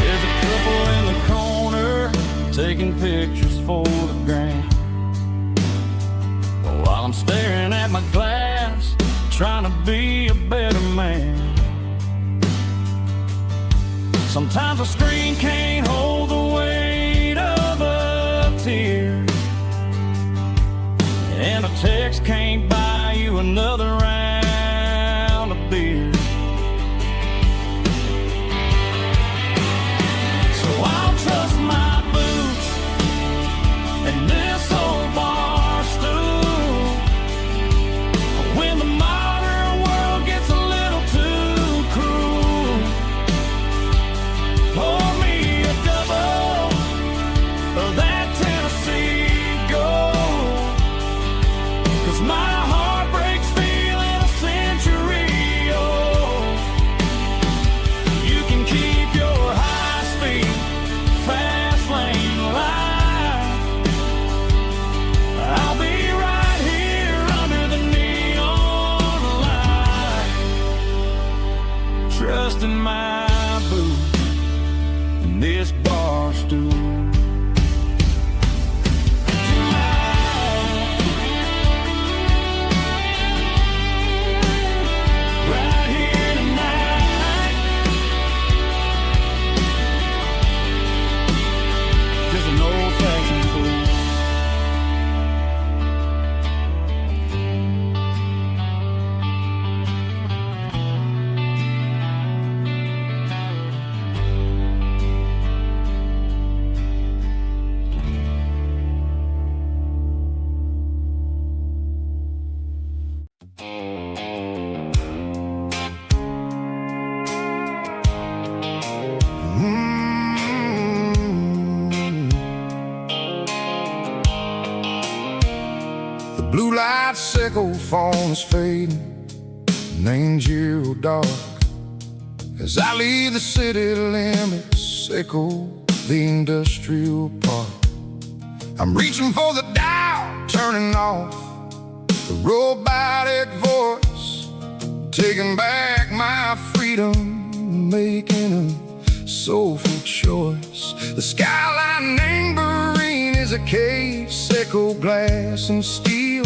There's a couple in the corner taking pictures for the gram, while I'm staring at my glass, trying to be a better man. Sometimes a screen can't hold the weight of a tear, and a text can't buy you another round of beer. So I'll trust my boots and this old bar stool. When the modern world gets a little too cruel, pour me a double of that Tennessee Gold, 'cause my heart breaks feeling The blue light sickle phone is fading, named Giro dark. As I leave the city limits, echo the industrial park. I'm reaching for the dial, turning off the robotic voice, taking back my freedom, making a soulful choice. The skyline neighboring is a case, echo glass and steel,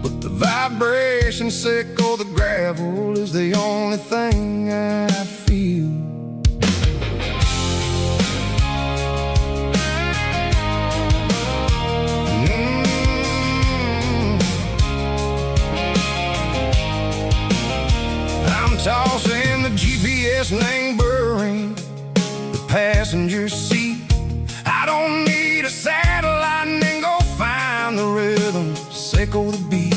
but the vibration sickle, the gravel is the only thing I feel. I'm tossing the GPS neighboring the passenger seat. I don't need a satellite and go find the rhythm, sickle the beat.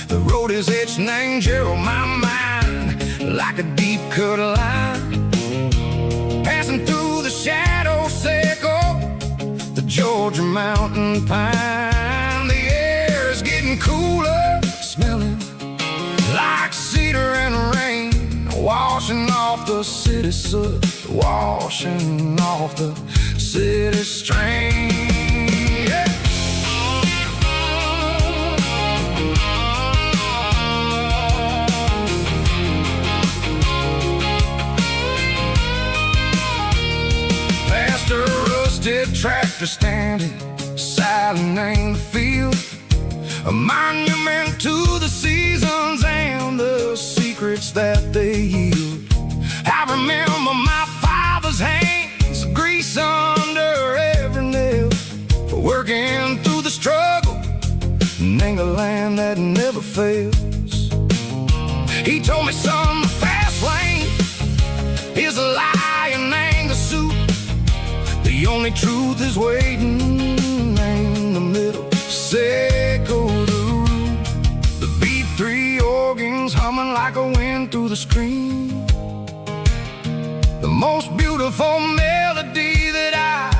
The road is etched named Gerald, my mind, like a deep cut line. Passing through the shadow sickle, the Georgia mountain pine. The air is getting cooler, smelling like cedar and rain, washing off the city soot, washing off the city strain. Yeah. Past a rusted tractor standing silent in the field, a monument to the seasons and the secrets that they yield. I remember my father's hands, grease under every nail, for working through the struggle, and a land that never fails. He told me, son, the fast lane is a lie and ain't the suit. The only truth is waiting in the middle, sickle the root. The B3 organs humming like a wind through the screen, the most beautiful melody that I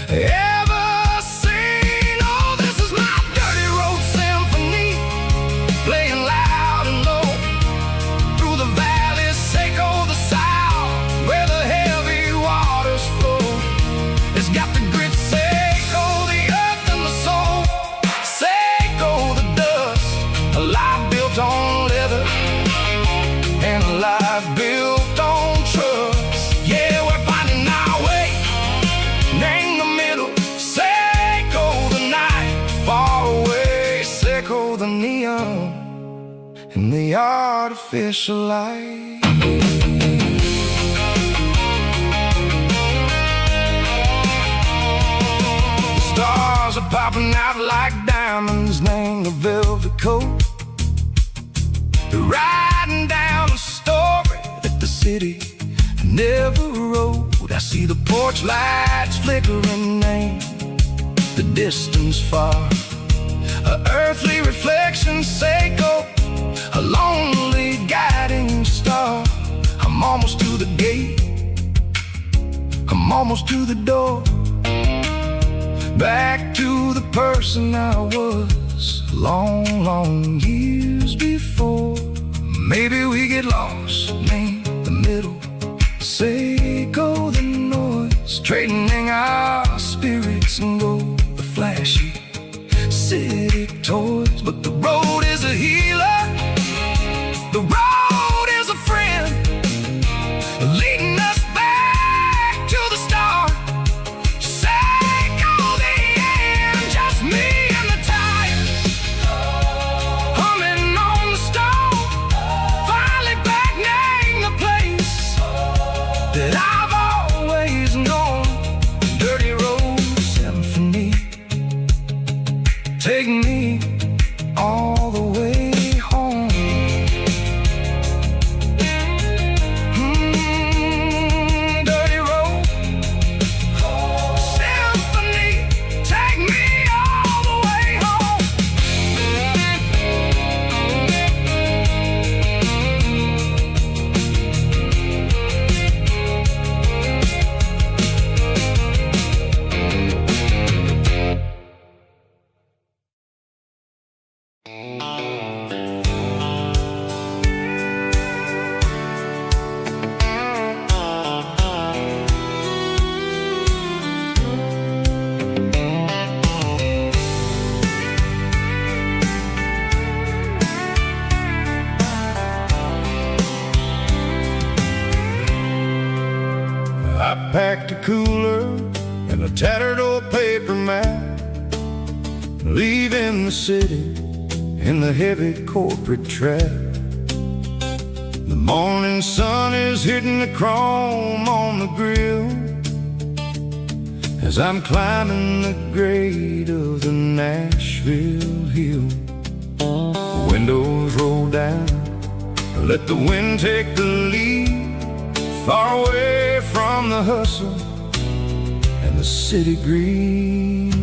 ever seen. Oh, this is my dirty road symphony, playing loud and low through the valleys, sickle the south, where the heavy waters flow. It's got the grit, sickle the earth and the soul, sickle the dust, a life built on leather and a life built on trust. Yeah, we're finding our way, name the middle, sickle the night, far away, sickle the neon and the artificial light. Stars are popping out like diamonds, name the velvet coat. They're riding down a story that the city never wrote. I see the porch lights flickering, name the distance far, a earthly reflection, sickle, a lonely guiding star. I'm almost to the gate, I'm almost to the door, back to the person I was long, long years before. Maybe we get lost, name the middle, sickle the noise, trading our spirits and go the flashy city toys. But the road is a healer, the road is a friend, leading us back to the start. Sickle the end, just me and the tires, humming on the stove, finally back, name the place that I've always known. Dirty road symphony, take me all the way home. Dirty road symphony, take me all the way home. leaving the city in the heavy corporate trap. The morning sun is hitting the chrome on the grill as I'm climbing the grade of the Nashville hill. Windows roll down, let the wind take the lead, far away from the hustle and the city greed.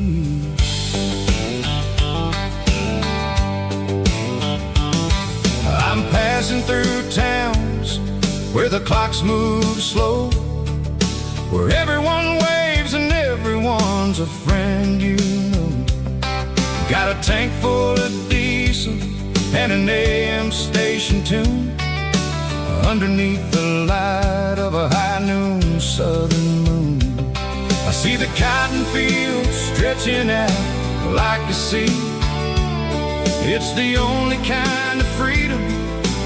I'm passing through towns where the clocks move slow, where everyone waves and everyone's a friend you know. Got a tank full of diesel and an AM station tune underneath the light of a high noon southern moon. I see the cotton fields stretching out like a sea. It's the only kind of freedom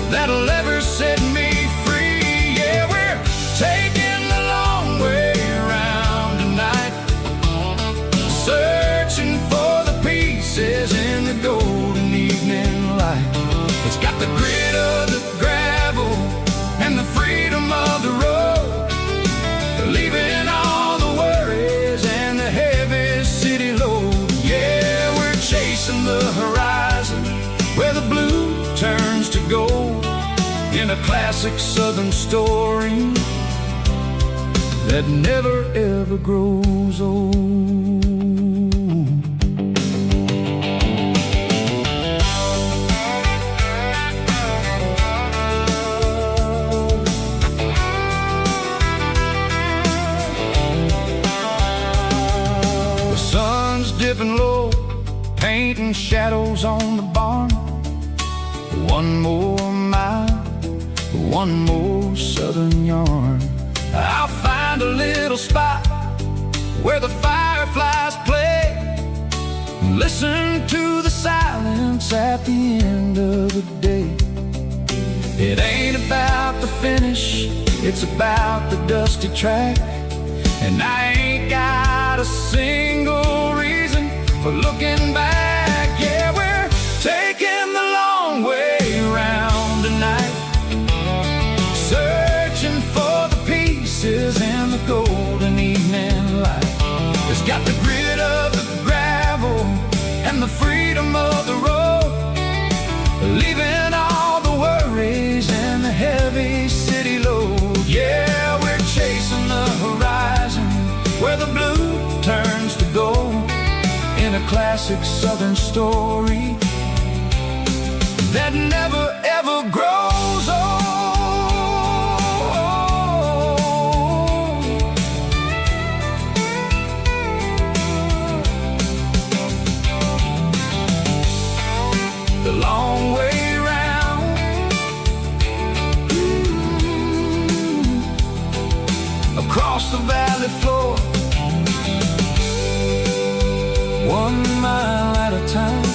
that'll ever set me free. Yeah, we're taking the long way around tonight, searching for the pieces in the golden evening light. It's got the grit of the gravel and the freedom of the road, leaving all the worries and the heavy city load. Yeah, we're chasing the horizon where the blue turns to gold, in a classic southern story that never ever grows old. The sun's dipping low, painting shadows on the barn. One more mile, one more southern yarn. I'll find a little spot where the fireflies play, listen to the silence at the end of the day. It ain't about the finish, it's about the dusty track. And I ain't got a single reason for looking back. Yeah, we're taking the long way around tonight, searching for the pieces in the golden evening light. It's got the grit of the gravel and the freedom of the road, leaving all the worries and the heavy city load. Yeah, we're chasing the horizon where the blue turns to gold, in a classic southern story that never ever grows old. The long way round, across the valley floor, 1 mile at a time.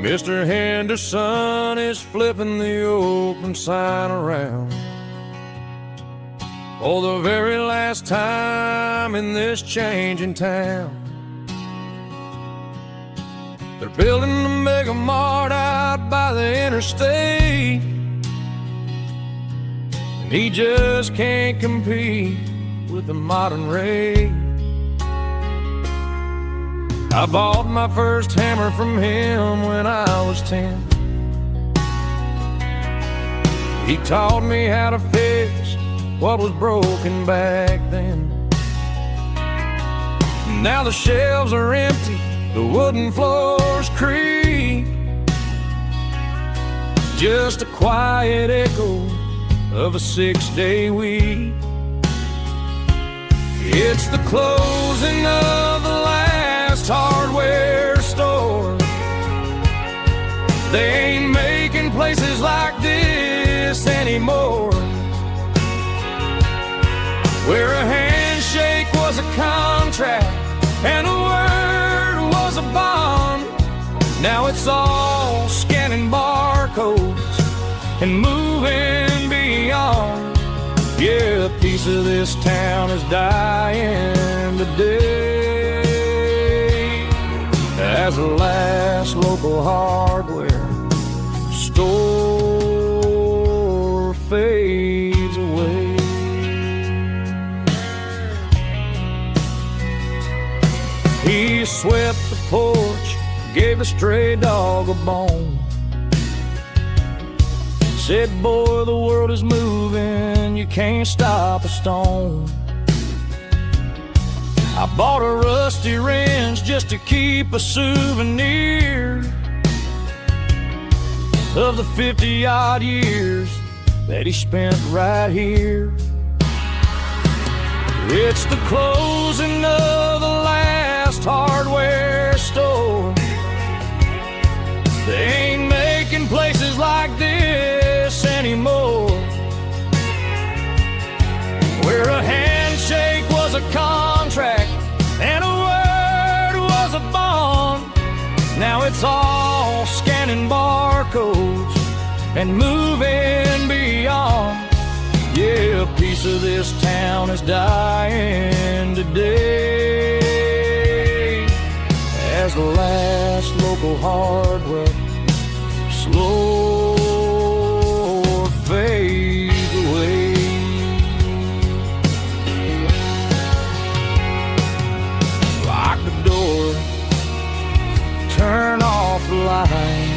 Mr. Henderson is flipping the open sign around for the very last time in this changing town. They're building a mega mart out by the interstate, and he just can't compete with the modern rate. I bought my first hammer from him when I was 10. He taught me how to fix what was broken back then. Now the shelves are empty, the wooden floors creak, just a quiet echo of a 6-day week. It's the closing of the last hardware store. They ain't making places like this anymore, where a handshake was a contract and a word was a bond. Now it's all scanning barcodes and moving beyond. Yeah, a piece of this town is dying today as the last local hardware store fades away. He swept the porch, gave the stray dog a bone, said, boy, the world is moving, you can't stop a stone. I bought a rusty wrench just to keep a souvenir of the 50-odd years that he spent right here. It's the closing of the last hardware store. They ain't making places like this anymore, where a handshake was a contract and a word was a bond. Now it's all scanning barcodes and moving beyond. Yeah, a piece of this town is dying today as the last local hardware slow fades away. Lock the door, turn off the light.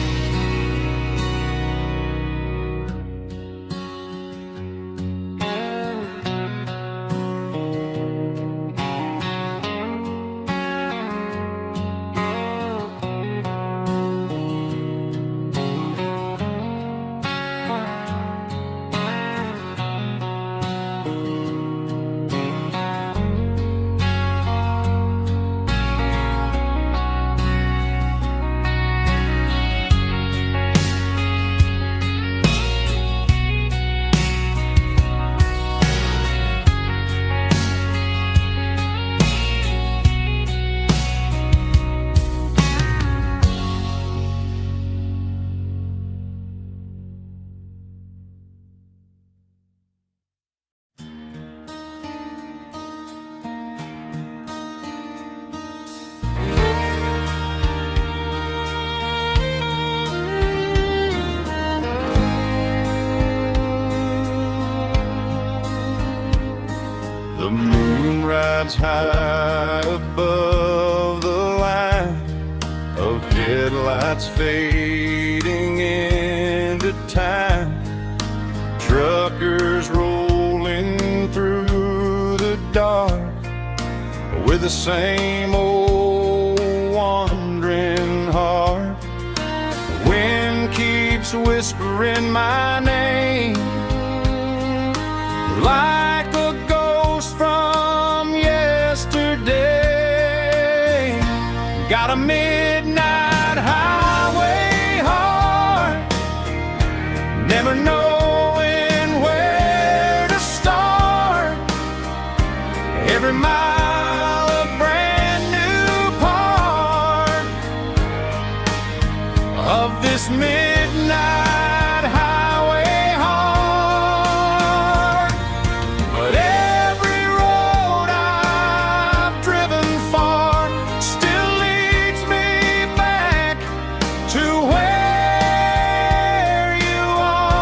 The moon rides high above the line of headlights fading into time. Truckers rolling through the dark with the same old wandering heart. The wind keeps whispering my name like a ghost from yesterday. Got a midnight highway heart, never knowing where to start. Every mile a brand new part of this midnight highway heart. But every road I've driven far still leads me back to where you are.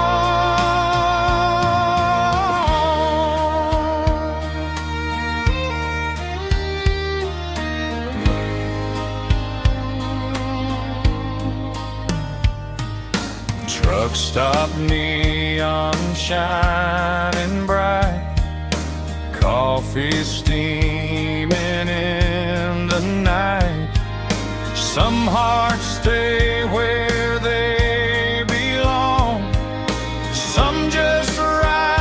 Truck stop, neon shining bright, coffee steaming in the night. Some hearts stay where they belong, some just ride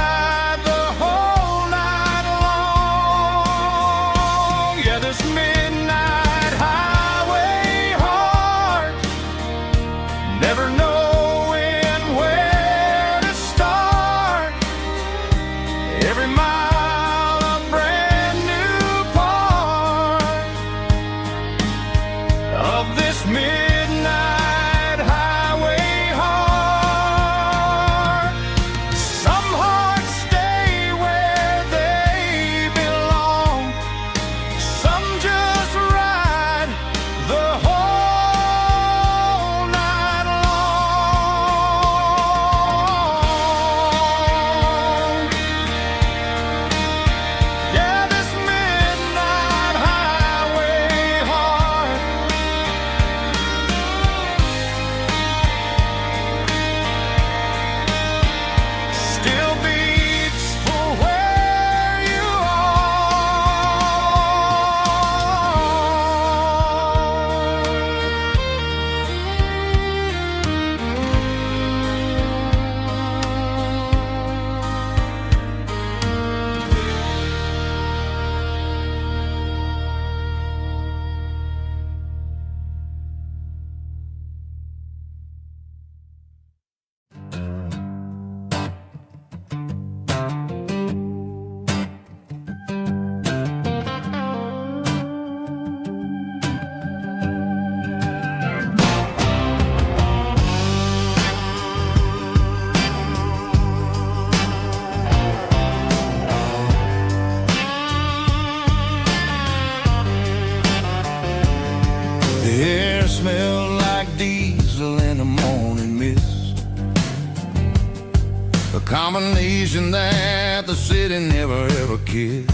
combination that the city never ever kissed.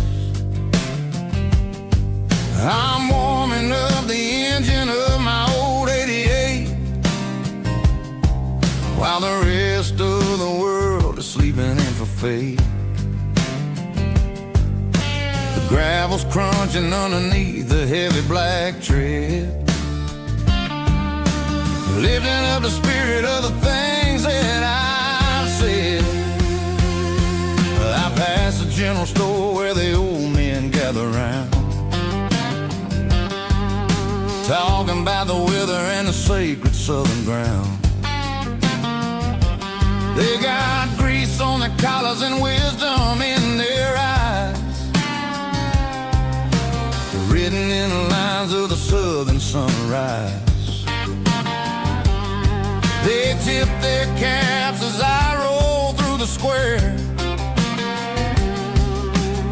I'm warming up the engine of my old 88, while the rest of the world is sleeping in for fate. The gravel's crunching underneath the heavy black tread, lifting up the spirit of the things that I've said. I pass the general store where the old men gather round, talking about the weather and the sacred southern ground. They got grease on their collars and wisdom in their eyes, written in the lines of the southern sunrise. They tip their caps as I roll through the square,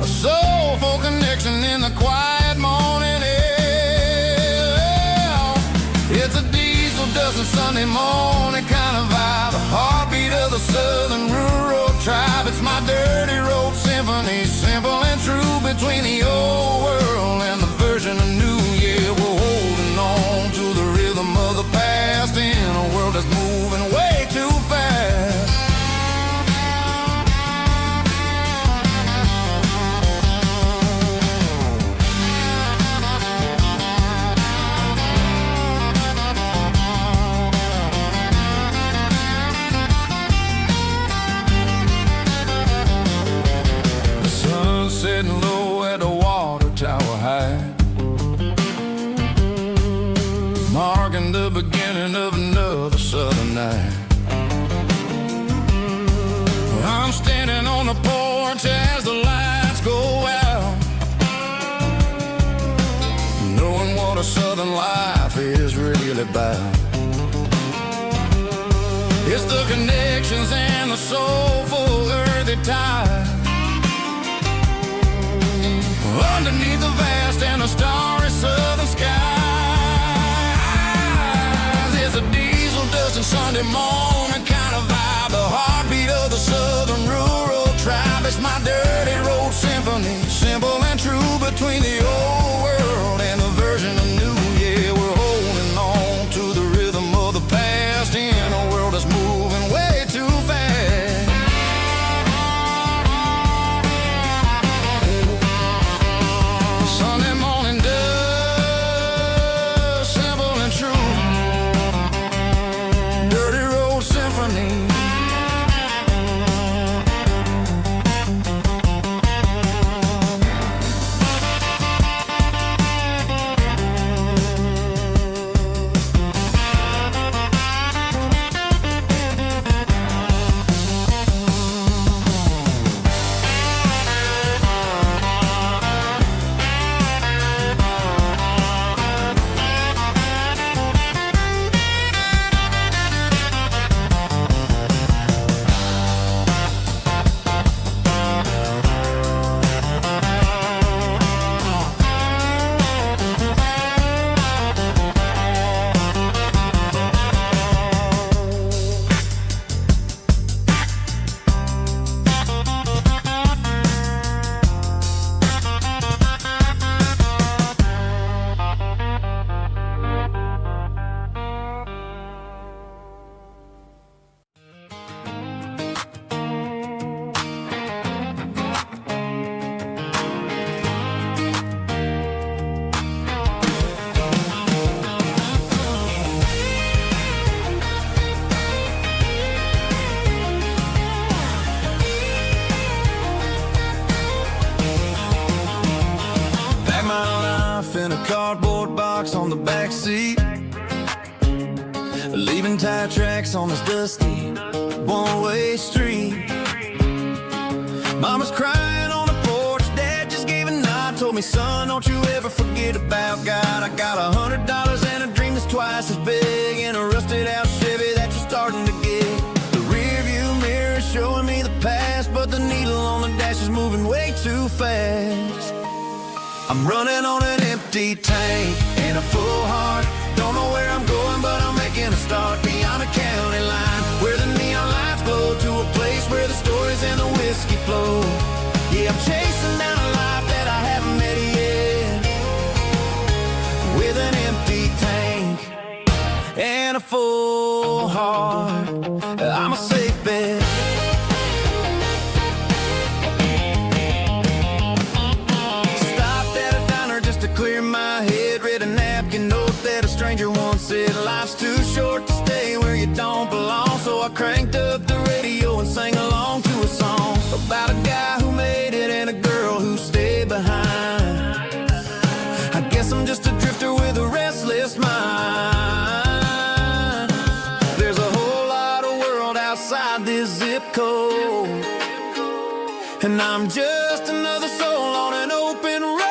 a soulful connection in the quiet morning air. It's a diesel dusting Sunday morning kind of vibe, a heartbeat of the southern rural tribe. It's my dirty road symphony, simple and true, between the old world and the version of new. Yeah, we're holding on to the rhythm of the past in a world that's moving way too fast. The sun setting low at the water tower high, marking the beginning of another southern night. I'm standing on the porch as the lights go out, knowing what a southern life is really about. It's the connections and the soulful earthy tide, underneath the vast and the starry southern skies. It's a diesel dusting Sunday morning kind of vibe, the heartbeat of the southern rural tribe. It's my dirty road symphony, simple and true, between the old world and the version of new. Yeah, we're holding on to the rhythm of the past in a world that's moving way too fast. Sunday morning dust, simple and true, dirty road symphony. In a cardboard box on the back seat, leaving tire tracks on this dusty one-way street. Mama's crying on the porch, Dad just gave a nod, told me, son, don't you ever forget about God. I got $100 and a dream that's twice as big, and a rusted out Chevy that you're starting to get. The rear view mirror is showing me the past, but the needle on the dash is moving way too fast. I'm running on an empty tank and a full heart. Don't know where I'm going, but I'm making a start beyond a county line, where the neon lights glow, to a place where the story whiskey flow. Yeah, I'm chasing down a life that I haven't met yet, with an empty tank and a full heart. I'm a safe bet. Stopped at a diner just to clear my head. Read a napkin note that a stranger once said, life's too short to stay where you don't belong. So I cranked up the radio and sang along to a song about a guy who made it and a girl who stayed behind. I guess I'm just a drifter with a restless mind. There's a whole lot of world outside this zip code, and I'm just another soul on an open road.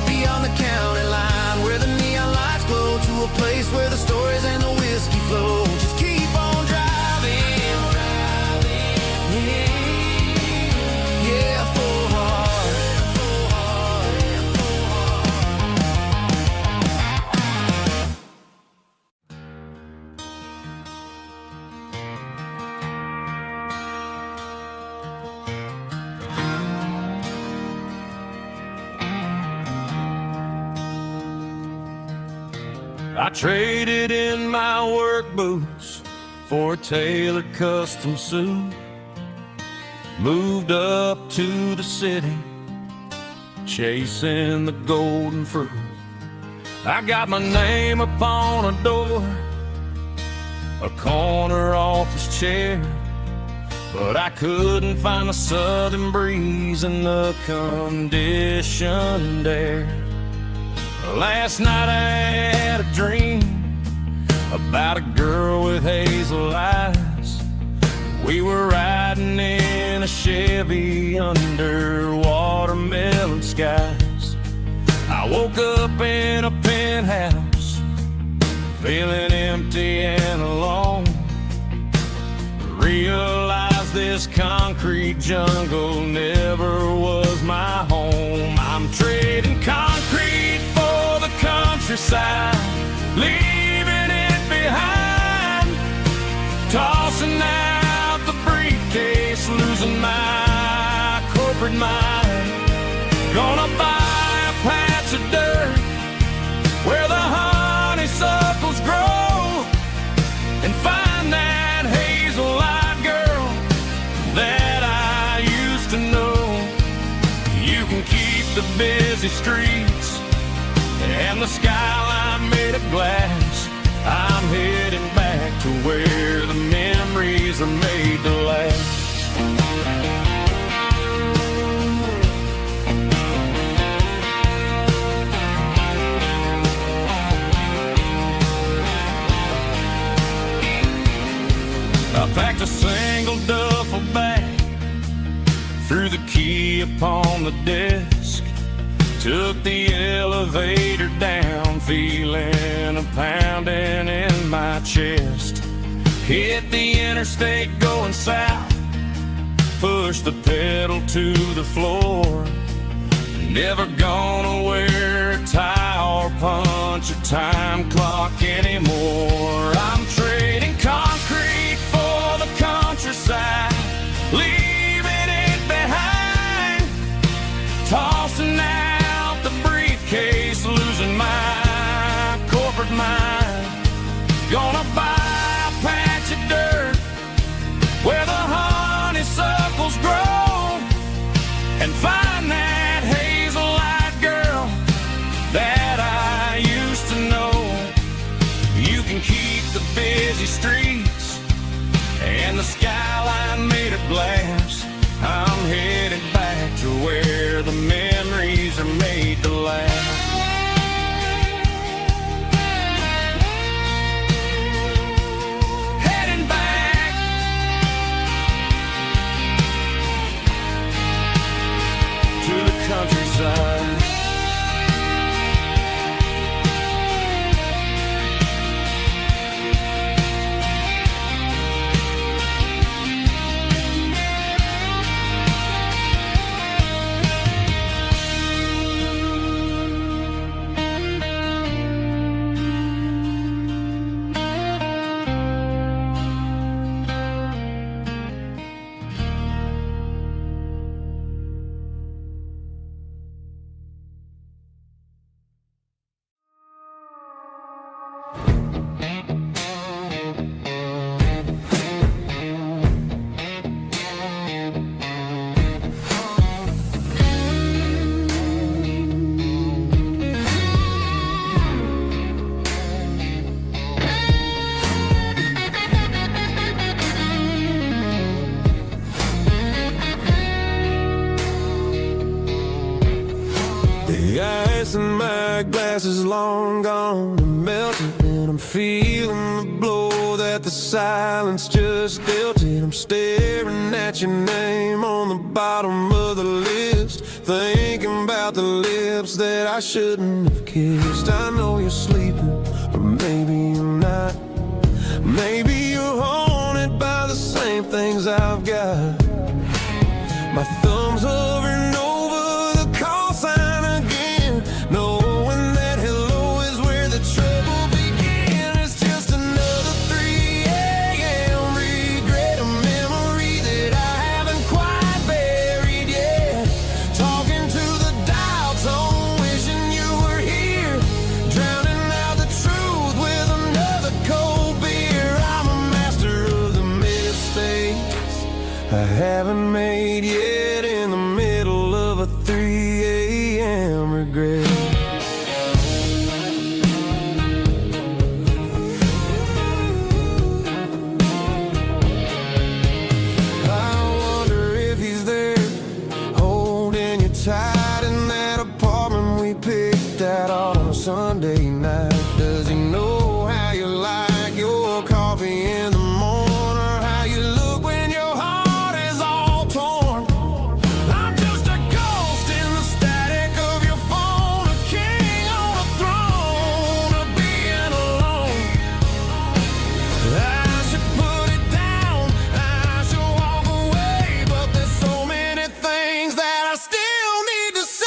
Beyond the county line, where the neon lights glow, to a place where the stories and the whiskey flow. Just keep on driving, yeah, full heart. I traded in my work boots for a tailored custom suit. Moved up to the city, chasing the golden fruit. I got my name upon a door, a corner office chair, but I couldn't find the southern breeze in the conditioned air. Last night I had a dream about a girl with hazel eyes. We were riding in a Chevy under watermelon skies. I woke up in a penthouse, feeling empty and alone. Realized this concrete jungle never was my home. I'm trading concrete for the countryside, leaving it behind. Tossing out the briefcase, losing my corporate mind. Gonna buy a patch of dirt where the honeysuckles grow, and find that hazel-eyed girl that I used to know. You can keep the busy streets and the skyline made of glass. I'm heading back to where the memories are made to last. I packed a single duffel bag, threw the key upon the desk, took the elevator down, feeling a pounding in my chest. Hit the interstate going south, pushed the pedal to the floor. Never gonna wear a tie or punch a time clock anymore. I'm trading concrete for the countryside, leaving it behind. Tossing out the briefcase, losing my corporate mind. Gonna buy a patch of dirt where the honeysuckles grow, and find that hazel-eyed girl that I used to know. You can keep the busy streets and the skyline his eyes. The ice in my glass is long gone and melted, and I'm feeling the blow that the silence just dealt it. I'm staring at your name on the bottom of the list, thinking about the lips that I shouldn't have kissed. I know you're sleeping, or maybe you're not. Maybe you're haunted by the same things I've got. My thumb's hovering over the call sign again, knowing that hello is where the trouble began. It's just another 3 a.m. regret, a memory that I haven't quite buried yet. Talking to the dial tone, wishing you were here, drowning out the truth with another cold beer. I'm a master of the mistakes I haven't made yet, in the middle of a 3 a.m. regret. I wonder if he's there, holding you tight in that apartment we picked out on a Sunday night. Does he know how you like your coffee in the morning, or how you look when your heart is all torn? I'm just a ghost in the static of your phone, a king on a throne, of being alone. I should put it down, I should walk away, but there's so many things that I still need to say.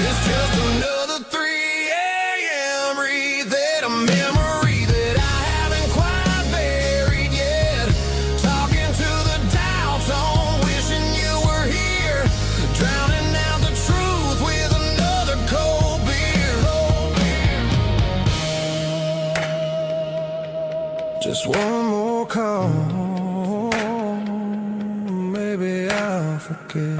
It's just another 3 a.m. read, a memory that I haven't quite buried yet. Talking to the dial tone, wishing you were here, drowning out the truth with another cold beer. Just one more call, maybe I'll forget.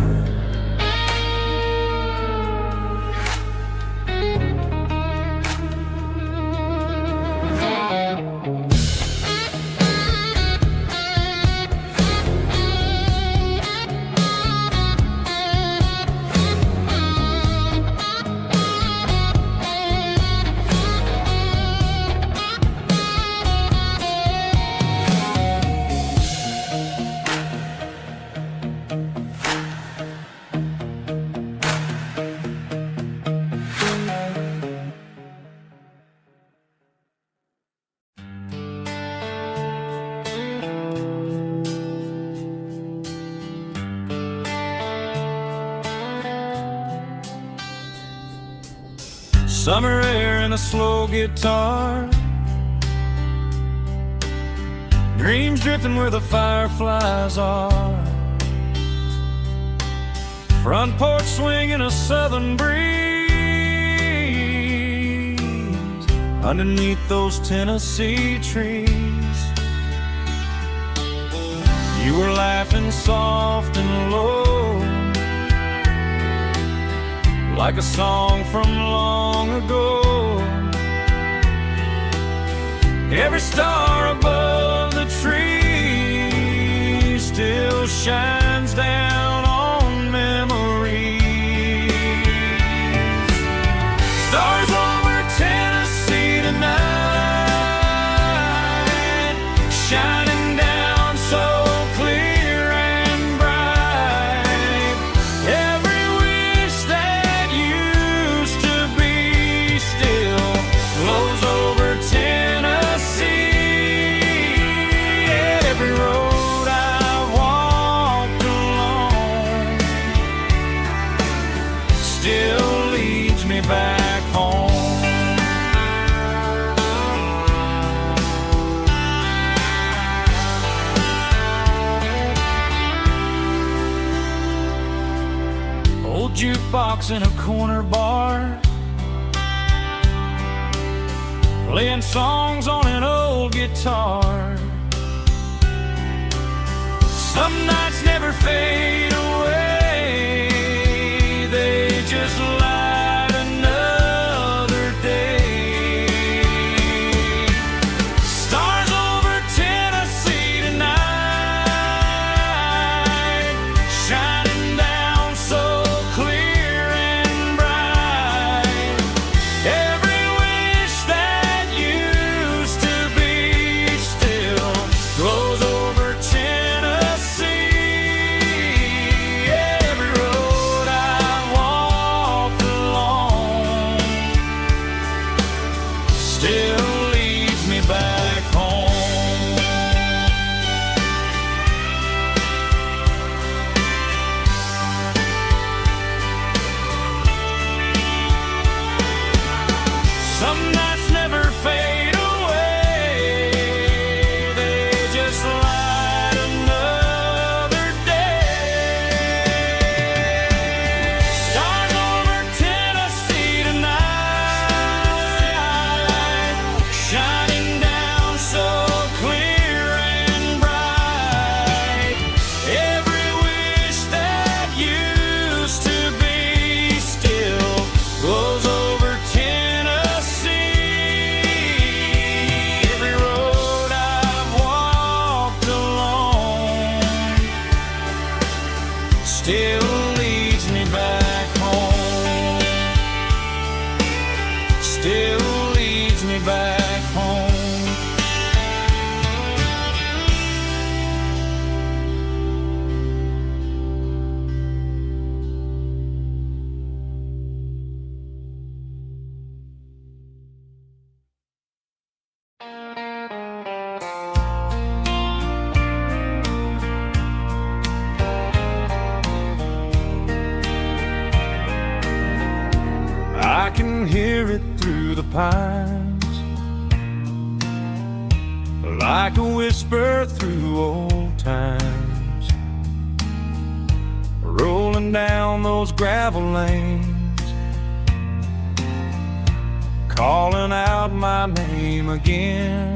Summer air and a slow guitar, dreams drifting where the fireflies are. Front porch swinging a southern breeze, underneath those Tennessee trees. You were laughing soft and low, like a song from long ago. Every star above the tree still shines down on me. old jukebox in a corner bar, playing songs on an old guitar. Some nights never fade away, they just light another day. Stars over Tennessee tonight, shining down so clear and bright. Every wish that used to be still glows over Tennessee. Every road I've walked along still leads me back home. Some nights never fade away, they just light another day. Stars over Tennessee tonight, shining down so clear and bright. Every wish that used to be still glows over Tennessee. Every road I've walked along still leads me back home. Still leads me back home. I can hear it through the pines, like a whisper through old times, rolling down those gravel lanes, calling out my name again.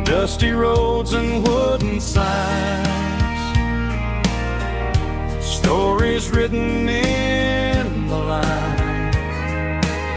Dusty roads and wooden signs, stories written in